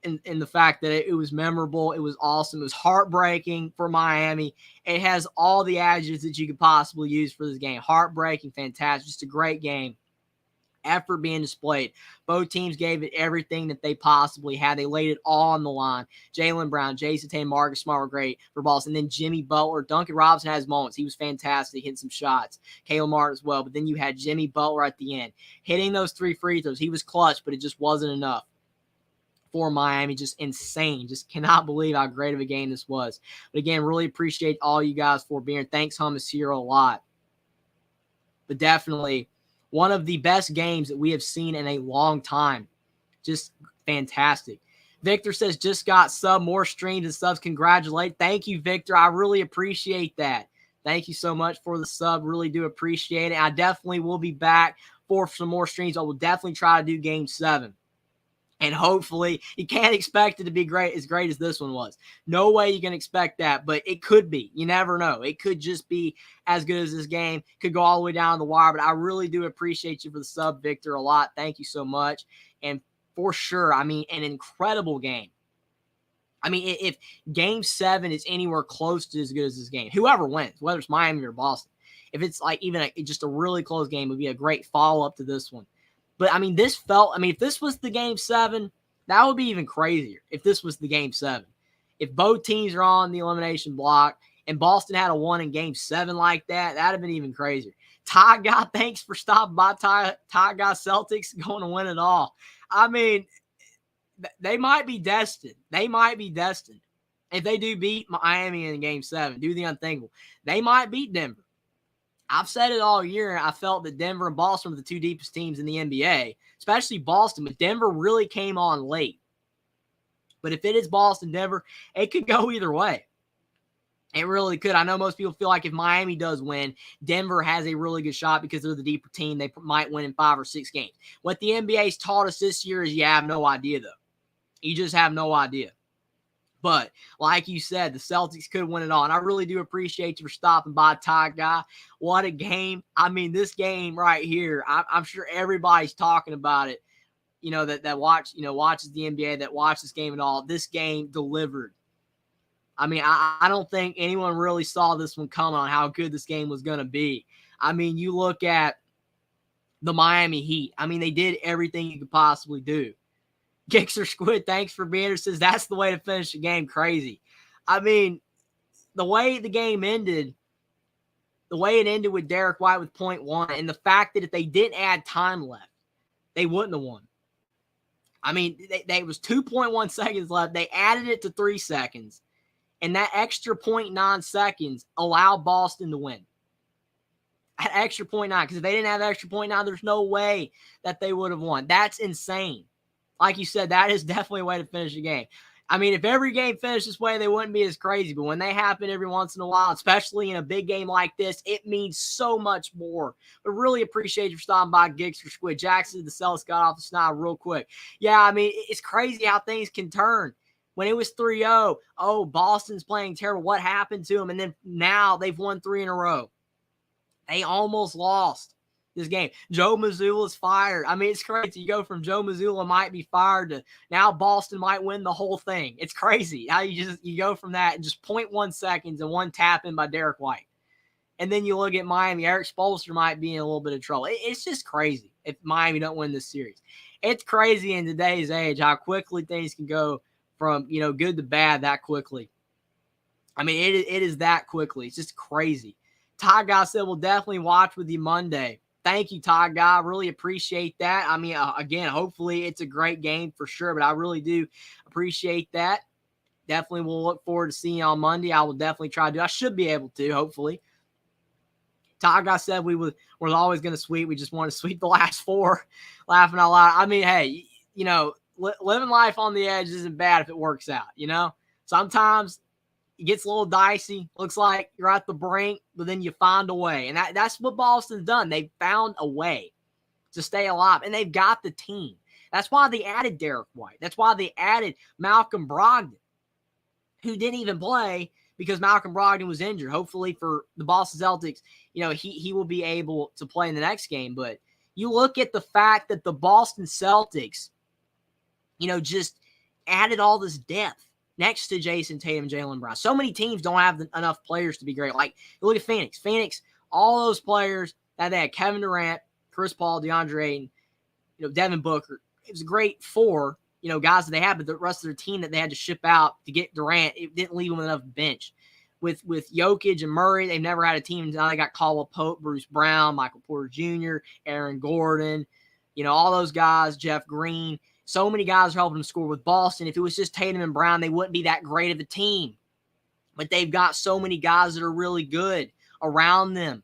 In the fact that it was memorable, it was awesome, it was heartbreaking for Miami. It has all the adjectives that you could possibly use for this game. Heartbreaking, fantastic, just a great game. Effort being displayed. Both teams gave it everything that they possibly had. They laid it all on the line. Jaylen Brown, Jason Tatum, Marcus Smart were great for Boston. And then Jimmy Butler. Duncan Robinson has moments. He was fantastic, hitting some shots. Caleb Martin as well. But then you had Jimmy Butler at the end. Hitting those 3 free throws. He was clutch, but it just wasn't enough for Miami. Just insane. Just cannot believe how great of a game this was. But again, really appreciate all you guys for being here. Thanks, Hummus Hero, a lot. But definitely one of the best games that we have seen in a long time. Just fantastic. Victor says, just got more streams and subs. Congratulate. Thank you, Victor. I really appreciate that. Thank you so much for the sub. Really do appreciate it. I definitely will be back for some more streams. I will definitely try to do Game 7. And hopefully, you can't expect it to be great as this one was. No way you can expect that, but it could be. You never know. It could just be as good as this game. Could go all the way down the wire, but I really do appreciate you for the sub, Victor, a lot. Thank you so much. And for sure, I mean, an incredible game. I mean, if Game 7 is anywhere close to as good as this game, whoever wins, whether it's Miami or Boston, if it's like even just a really close game, it would be a great follow-up to this one. But, I mean, if this was the Game 7, that would be even crazier if this was the Game 7. If both teams are on the elimination block and Boston had a 1 in Game 7 like that, that would have been even crazier. Ty Guy, thanks for stopping by. Ty Guy Celtics going to win it all. I mean, they might be destined. They might be destined. If they do beat Miami in Game 7, do the unthinkable, they might beat Denver. I've said it all year. I felt that Denver and Boston were the 2 deepest teams in the NBA, especially Boston, but Denver really came on late. But if it is Boston, Denver, it could go either way. It really could. I know most people feel like if Miami does win, Denver has a really good shot because they're the deeper team. They might win in 5 or 6 games. What the NBA's taught us this year is you have no idea, though. You just have no idea. But like you said, the Celtics could win it all. And I really do appreciate you for stopping by, Ty Guy. What a game. I mean, this game right here, I'm sure everybody's talking about it, that watches the NBA, that watches this game and all. This game delivered. I mean, I don't think anyone really saw this one coming on how good this game was going to be. I mean, you look at the Miami Heat. I mean, they did everything you could possibly do. Gixer Squid, thanks for being here. Says that's the way to finish the game. Crazy. I mean, the way the game ended, the way it ended with Derek White with .1, and the fact that if they didn't add time left, they wouldn't have won. I mean, they was 2.1 seconds left. They added it to 3 seconds, and that extra 0.9 seconds allowed Boston to win. At extra 0.9, because if they didn't have extra 0.9, there's no way that they would have won. That's insane. Like you said, that is definitely a way to finish a game. I mean, if every game finished this way, they wouldn't be as crazy. But when they happen every once in a while, especially in a big game like this, it means so much more. But really appreciate you for stopping by, Gigs for Squid. Jackson, the Celtics got off the snide real quick. Yeah, I mean, it's crazy how things can turn. When it was 3-0, oh, Boston's playing terrible. What happened to them? And then now they've won 3 in a row. They almost lost this game. Joe Mazzulla's fired. I mean, it's crazy. You go from Joe Mazzulla might be fired to now Boston might win the whole thing. It's crazy how you go from that in just 0.1 seconds and one tap in by Derek White. And then you look at Miami. Eric Spoelstra might be in a little bit of trouble. It's just crazy if Miami don't win this series. It's crazy in today's age how quickly things can go from, good to bad that quickly. I mean, it is that quickly. It's just crazy. Todd Guy said, we'll definitely watch with you Monday. Thank you, Todd Guy. Really appreciate that. I mean, again, hopefully it's a great game for sure, but I really do appreciate that. Definitely will look forward to seeing you on Monday. I will definitely try to. I should be able to, hopefully. Todd Guy said we're always going to sweep. We just want to sweep the last 4. Laughing out loud. I mean, hey, living life on the edge isn't bad if it works out, Sometimes it gets a little dicey. Looks like you're at the brink, but then you find a way. And that's what Boston's done. They've found a way to stay alive, and they've got the team. That's why they added Derek White. That's why they added Malcolm Brogdon, who didn't even play because Malcolm Brogdon was injured. Hopefully for the Boston Celtics, he will be able to play in the next game. But you look at the fact that the Boston Celtics, just added all this depth next to Jason Tatum and Jaylen Brown. So many teams don't have enough players to be great. Like, look at Phoenix. Phoenix, all those players that they had, Kevin Durant, Chris Paul, DeAndre Ayton, Devin Booker. It was a great 4, guys that they had, but the rest of their team that they had to ship out to get Durant, it didn't leave them enough bench. With Jokic and Murray, they've never had a team. Now they got Caldwell Pope, Bruce Brown, Michael Porter Jr., Aaron Gordon, all those guys, Jeff Green. So many guys are helping them score. With Boston, if it was just Tatum and Brown, they wouldn't be that great of a team. But they've got so many guys that are really good around them.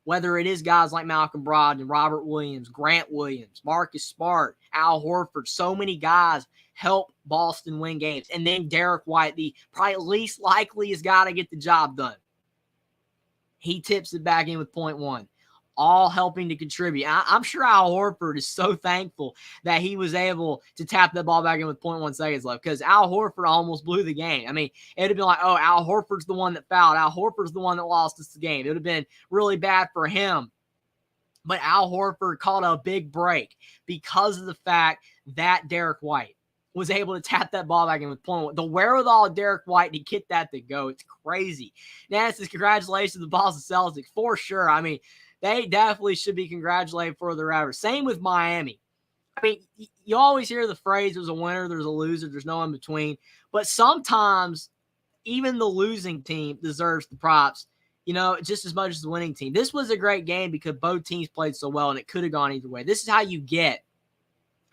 Whether it is guys like Malcolm Brogdon, Robert Williams, Grant Williams, Marcus Smart, Al Horford, so many guys help Boston win games. And then Derek White, the probably least likeliest guy to get the job done. He tips it back in with .1. All helping to contribute. I'm sure Al Horford is so thankful that he was able to tap that ball back in with 0.1 seconds left, because Al Horford almost blew the game. I mean, it would have been like, oh, Al Horford's the one that fouled. Al Horford's the one that lost us the game. It would have been really bad for him. But Al Horford called a big break because of the fact that Derek White was able to tap that ball back in with .1. The wherewithal of Derek White to get that to go, it's crazy. Nancy, congratulations to the Boston Celtics for sure. I mean, they definitely should be congratulated for their efforts. Same with Miami. I mean, you always hear the phrase, there's a winner, there's a loser, there's no in between. But sometimes even the losing team deserves the props, just as much as the winning team. This was a great game because both teams played so well, and it could have gone either way. This is how you get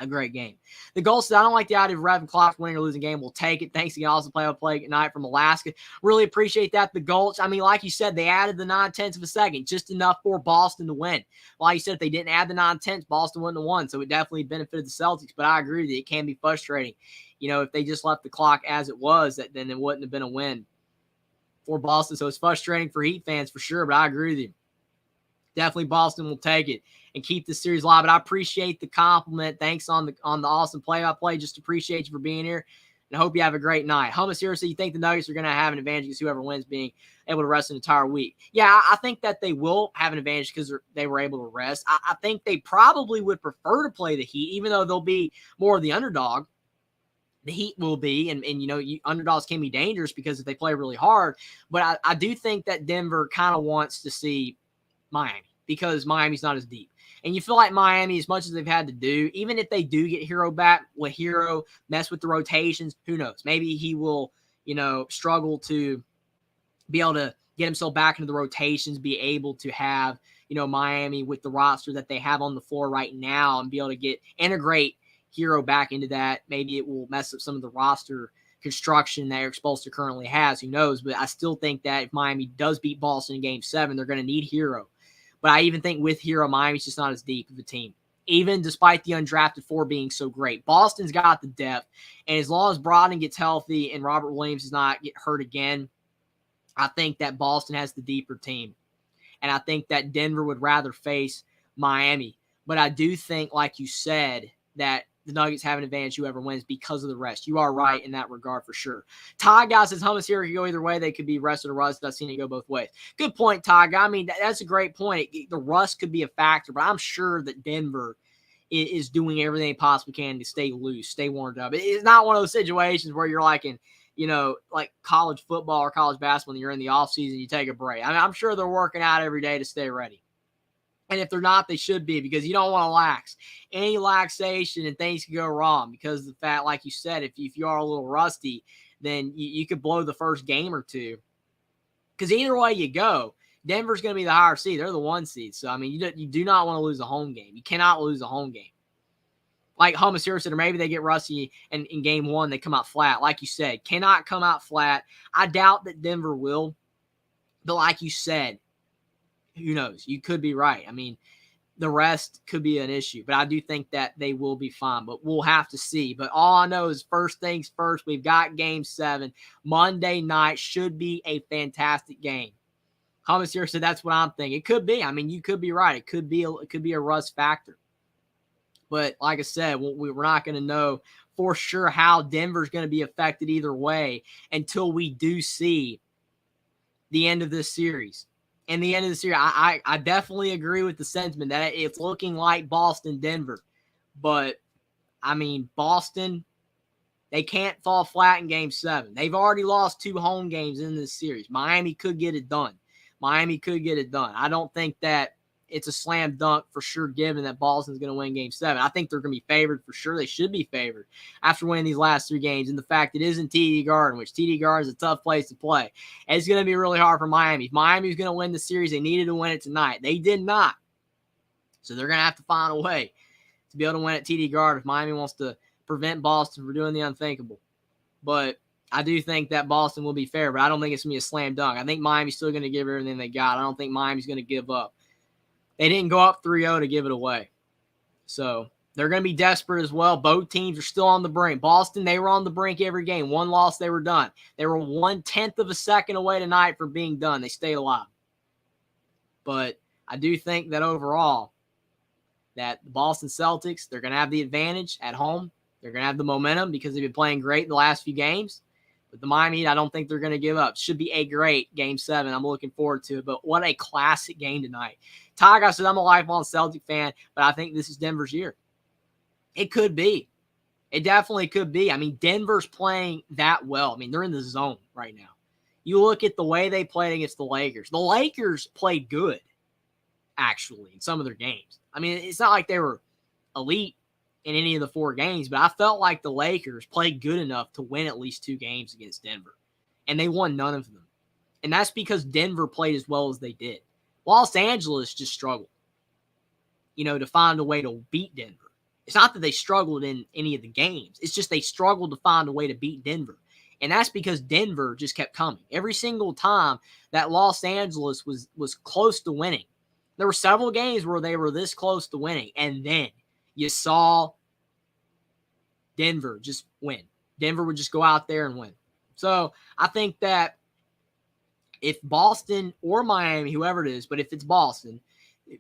a great game. The goal said, I don't like the idea of revving clocks, winning or losing game. We'll take it. Thanks again. Also play at night from Alaska. Really appreciate that. The Gulch, I mean, like you said, they added the 9/10 of a second, just enough for Boston to win. Like you said, if they didn't add the 9/10, Boston wouldn't have won. So it definitely benefited the Celtics. But I agree with you. It can be frustrating. If they just left the clock as it was, then it wouldn't have been a win for Boston. So it's frustrating for Heat fans for sure. But I agree with you. Definitely Boston will take it and keep the series live. But I appreciate the compliment. Thanks on the awesome play-by-play. Just appreciate you for being here. And I hope you have a great night. Hummus here, so you think the Nuggets are going to have an advantage against whoever wins being able to rest an entire week? Yeah, I think that they will have an advantage because they were able to rest. I think they probably would prefer to play the Heat, even though they'll be more of the underdog. The Heat will be, and underdogs can be dangerous because if they play really hard. But I do think that Denver kind of wants to see Miami because Miami's not as deep. And you feel like Miami, as much as they've had to do, even if they do get Hero back, will Hero mess with the rotations? Who knows? Maybe he will, struggle to be able to get himself back into the rotations, be able to have, Miami with the roster that they have on the floor right now and be able to integrate Hero back into that. Maybe it will mess up some of the roster construction that Eric Spoelstra currently has. Who knows? But I still think that if Miami does beat Boston in Game 7, they're going to need Hero. But I even think with Hero, Miami's just not as deep of a team, even despite the undrafted 4 being so great. Boston's got the depth, and as long as Brogdon gets healthy and Robert Williams does not get hurt again, I think that Boston has the deeper team. And I think that Denver would rather face Miami. But I do think, like you said, that the Nuggets have an advantage whoever wins because of the rest. You are right in that regard for sure. Ty Guy says Hummus here could go either way. They could be rested or rusted. I've seen it go both ways. Good point, Ty Guy. I mean, that's a great point. The rust could be a factor, but I'm sure that Denver is doing everything they possibly can to stay loose, stay warmed up. It's not one of those situations where you're like in, like college football or college basketball, when you're in the offseason, you take a break. I mean, I'm sure they're working out every day to stay ready. And if they're not, they should be, because you don't want to lax. Any laxation and things can go wrong because of the fact, like you said, if you are a little rusty, then you could blow the first game or two. Because either way you go, Denver's going to be the higher seed. They're the 1 seed. So, I mean, you do not want to lose a home game. You cannot lose a home game. Like Hummus here said, or maybe they get rusty and in Game 1 they come out flat. Like you said, cannot come out flat. I doubt that Denver will. But like you said, who knows? You could be right. I mean, the rest could be an issue, but I do think that they will be fine, but we'll have to see. But all I know is first things first, we've got Game 7. Monday night should be a fantastic game. Hummus here said that's what I'm thinking. It could be. I mean, you could be right. It could be a rust factor. But like I said, we're not going to know for sure how Denver's going to be affected either way until we do see the end of this series. And the end of the series, I definitely agree with the sentiment that it's looking like Boston-Denver. But, I mean, Boston, they can't fall flat in Game 7. They've already lost 2 home games in this series. Miami could get it done. I don't think that it's a slam dunk for sure, given that Boston's going to win Game 7. I think they're going to be favored for sure. They should be favored after winning these last 3 games. And the fact it isn't TD Garden, which TD Garden is a tough place to play. And it's going to be really hard for Miami. If Miami's going to win the series, they needed to win it tonight. They did not. So they're going to have to find a way to be able to win at TD Garden if Miami wants to prevent Boston from doing the unthinkable. But I do think that Boston will be fair, but I don't think it's going to be a slam dunk. I think Miami's still going to give everything they got. I don't think Miami's going to give up. They didn't go up 3-0 to give it away. So they're going to be desperate as well. Both teams are still on the brink. Boston, they were on the brink every game. 1 loss, they were done. They were 1/10 of a second away tonight from being done. They stayed alive. But I do think that overall, that the Boston Celtics, they're going to have the advantage at home. They're going to have the momentum because they've been playing great the last few games. But the Miami Heat, I don't think they're going to give up. Should be a great Game 7. I'm looking forward to it. But what a classic game tonight. Tiger says, I'm a lifelong Celtic fan, but I think this is Denver's year. It could be. It definitely could be. I mean, Denver's playing that well. I mean, they're in the zone right now. You look at the way they played against the Lakers. The Lakers played good, actually, in some of their games. I mean, it's not like they were elite in any of the 4 games, but I felt like the Lakers played good enough to win at least 2 games against Denver. And they won none of them. And that's because Denver played as well as they did. Los Angeles just struggled, to find a way to beat Denver. It's not that they struggled in any of the games. It's just they struggled to find a way to beat Denver. And that's because Denver just kept coming. Every single time that Los Angeles was close to winning. There were several games where they were this close to winning. And then you saw Denver just win. Denver would just go out there and win. So I think that if Boston or Miami, whoever it is, but if it's Boston,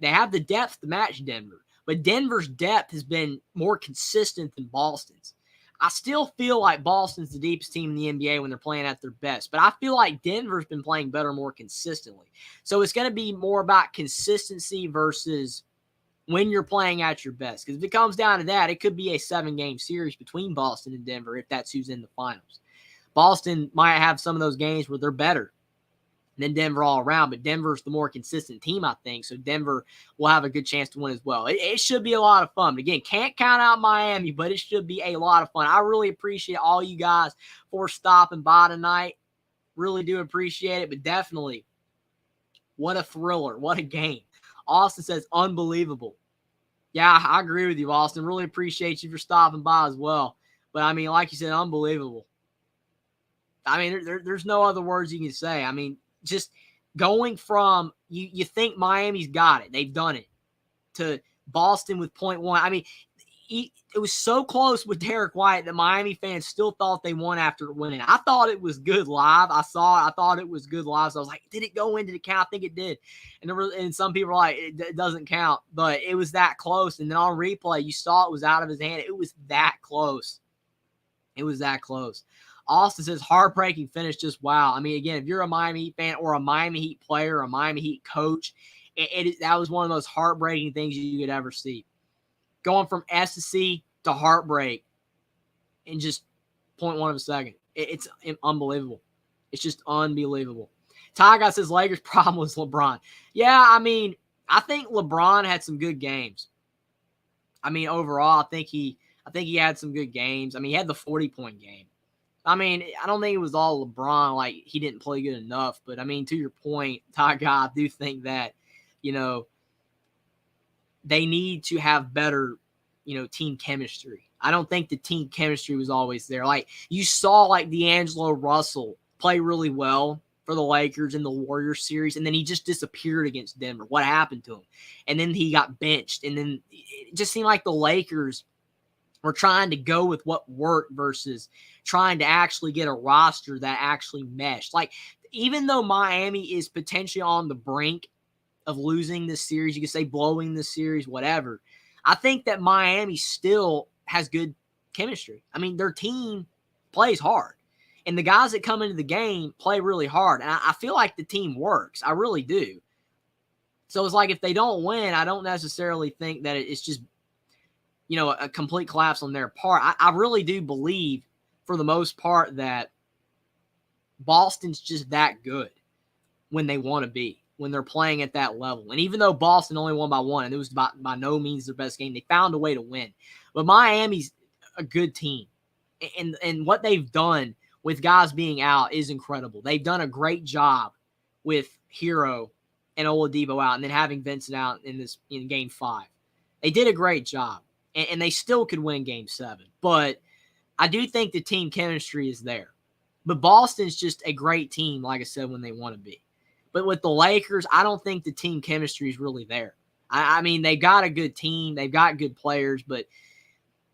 they have the depth to match Denver. But Denver's depth has been more consistent than Boston's. I still feel like Boston's the deepest team in the NBA when they're playing at their best. But I feel like Denver's been playing better more consistently. So it's going to be more about consistency versus when you're playing at your best. Because if it comes down to that, it could be a 7-game series between Boston and Denver if that's who's in the finals. Boston might have some of those games where they're better than Denver all around, but Denver's the more consistent team, I think. So Denver will have a good chance to win as well. It should be a lot of fun. But again, can't count out Miami, but it should be a lot of fun. I really appreciate all you guys for stopping by tonight. Really do appreciate it, but definitely What a thriller. What a game. Austin says, unbelievable. Yeah, I agree with you, Austin. Really appreciate you for stopping by as well. But, I mean, like you said, unbelievable. I mean, there's no other words you can say. I mean, just going from you think Miami's got it. They've done it. To Boston with 0.1. I mean, it was so close with Derek White that Miami fans still thought they won after winning. I thought it was good live. I saw it. I thought it was good live. So I was like, did it go in? Did it count? I think it did. And some people were like, it doesn't count. But it was that close. And then on replay, you saw it was out of his hand. It was that close. It was that close. Austin says, heartbreaking finish. Just wow. I mean, again, if you're a Miami Heat fan or a Miami Heat player or a Miami Heat coach, that was one of the most heartbreaking things you could ever see. Going from ecstasy to heartbreak in just 0.1 of a second. It's unbelievable. It's just unbelievable. Ty Guy says Lakers' problem was LeBron. Yeah, I mean, I think LeBron had some good games. I mean, overall, I think he had some good games. I mean, he had the 40-point game. I mean, I don't think it was all LeBron, like he didn't play good enough. But, I mean, to your point, Ty Guy, I do think that, they need to have better, team chemistry. I don't think the team chemistry was always there. Like, you saw, like, D'Angelo Russell play really well for the Lakers in the Warriors series, and then he just disappeared against Denver. What happened to him? And then he got benched, and then it just seemed like the Lakers were trying to go with what worked versus trying to actually get a roster that actually meshed. Like, even though Miami is potentially on the brink of losing this series, you could say blowing this series, whatever, I think that Miami still has good chemistry. I mean, their team plays hard. And the guys that come into the game play really hard. And I feel like the team works. I really do. So it's like if they don't win, I don't necessarily think that it's just, a complete collapse on their part. I really do believe, for the most part, that Boston's just that good when they want to be, when they're playing at that level. And even though Boston only won by 1, and it was by no means their best game, they found a way to win. But Miami's a good team. And what they've done with guys being out is incredible. They've done a great job with Hero and Oladipo out and then having Vincent out in Game 5. They did a great job. And they still could win Game 7. But I do think the team chemistry is there. But Boston's just a great team, like I said, when they want to be. But with the Lakers, I don't think the team chemistry is really there. I mean, they got a good team. They've got good players. But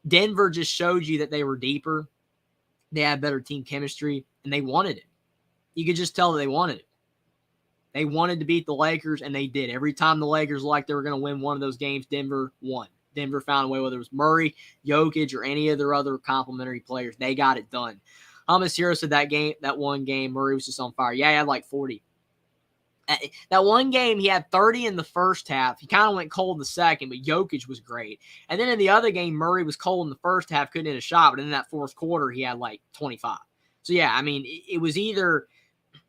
Denver just showed you that they were deeper. They had better team chemistry. And they wanted it. You could just tell that they wanted it. They wanted to beat the Lakers, and they did. Every time the Lakers looked like they were going to win one of those games, Denver won. Denver found a way, whether it was Murray, Jokic, or any of their other complimentary players. They got it done. Hummus Hero said that one game, Murray was just on fire. Yeah, he had like 40. That one game, he had 30 in the first half. He kind of went cold in the second, but Jokic was great. And then in the other game, Murray was cold in the first half, couldn't hit a shot. But in that fourth quarter, he had like 25. So, yeah, I mean, it was either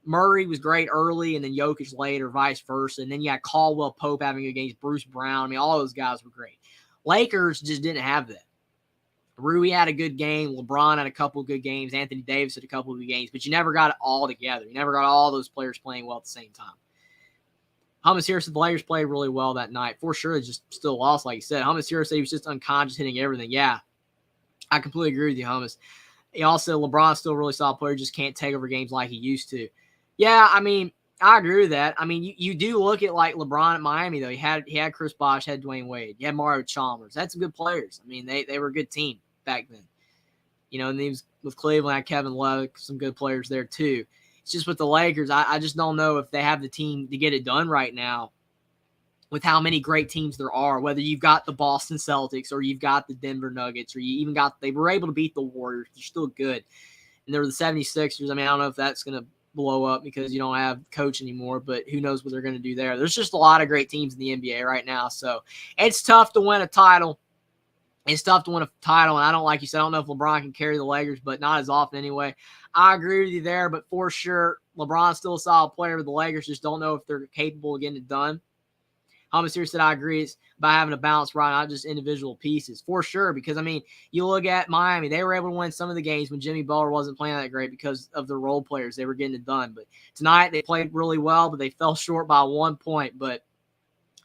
Murray was great early and then Jokic late or vice versa. And then you had Caldwell Pope having a game, Bruce Brown. I mean, all those guys were great. Lakers just didn't have that. Rui had a good game. LeBron had a couple of good games. Anthony Davis had a couple of good games. But you never got it all together. You never got all those players playing well at the same time. Hummus here said the Lakers played really well that night. For sure, they just still lost, like you said. Hummus here said he was just unconscious, hitting everything. Yeah, I completely agree with you, Hummus. He also said LeBron's still a really solid player, just can't take over games like he used to. Yeah, I mean, I agree with that. I mean, you do look at like LeBron at Miami, though. He had Chris Bosh, had Dwayne Wade. You had Mario Chalmers. That's some good players. I mean, they were a good team back then. And he was with Cleveland, had Kevin Love, some good players there too. It's just with the Lakers, I just don't know if they have the team to get it done right now with how many great teams there are, whether you've got the Boston Celtics or you've got the Denver Nuggets or you even they were able to beat the Warriors. They're still good. And they're the 76ers. I mean, I don't know if that's going to blow up because you don't have coach anymore, but who knows what they're going to do there. There's just a lot of great teams in the NBA right now. So it's tough to win a title. It's tough to win a title, and like you said, I don't know if LeBron can carry the Lakers, but not as often anyway. I agree with you there, but for sure, LeBron's still a solid player, but the Lakers just don't know if they're capable of getting it done. Thomas here said, I agree. It's about having a balance, right? Not just individual pieces, for sure. Because, I mean, you look at Miami, they were able to win some of the games when Jimmy Butler wasn't playing that great because of the role players. They were getting it done. But tonight, they played really well, but they fell short by 1 point. But,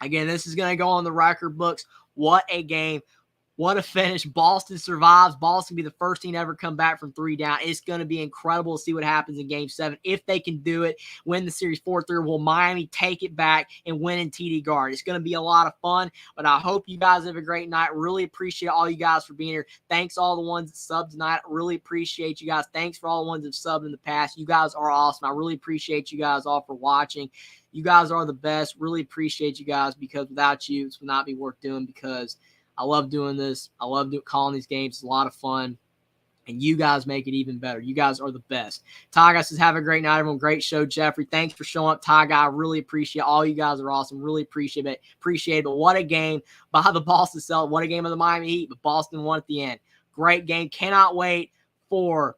again, this is going to go on the record books. What a game. What a finish. Boston survives. Boston will be the first team to ever come back from 3 down. It's going to be incredible to see what happens in Game 7. If they can do it, win the series 4-3, will Miami take it back and win in TD Garden? It's going to be a lot of fun, but I hope you guys have a great night. Really appreciate all you guys for being here. Thanks all the ones that subbed tonight. Really appreciate you guys. Thanks for all the ones that subbed in the past. You guys are awesome. I really appreciate you guys all for watching. You guys are the best. Really appreciate you guys, because without you, this would not be worth doing, because I love doing this. I love calling these games. It's a lot of fun. And you guys make it even better. You guys are the best. Ty Guy says, have a great night, everyone. Great show, Jeffrey. Thanks for showing up, Ty Guy. I really appreciate it. All you guys are awesome. Really appreciate it. But what a game by the Boston Celtics. What a game of the Miami Heat. But Boston won at the end. Great game. Cannot wait for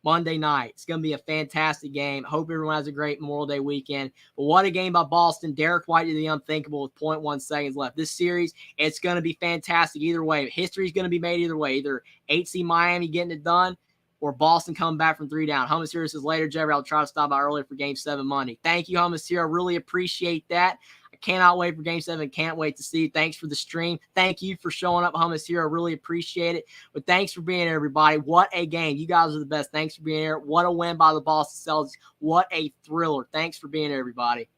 Monday night. It's going to be a fantastic game. Hope everyone has a great Memorial Day weekend. But what a game by Boston. Derek White did the unthinkable with 0.1 seconds left. This series, it's going to be fantastic either way. History is going to be made either way. Either 8C Miami getting it done, or Boston coming back from 3 down. Hummus here says, later, Jeffrey, I'll try to stop by earlier for Game 7 Monday. Thank you, Hummus here. I really appreciate that. I cannot wait for Game 7. Can't wait to see you. Thanks for the stream. Thank you for showing up, Hummus here. I really appreciate it. But thanks for being here, everybody. What a game. You guys are the best. Thanks for being here. What a win by the Boston Celtics. What a thriller. Thanks for being here, everybody.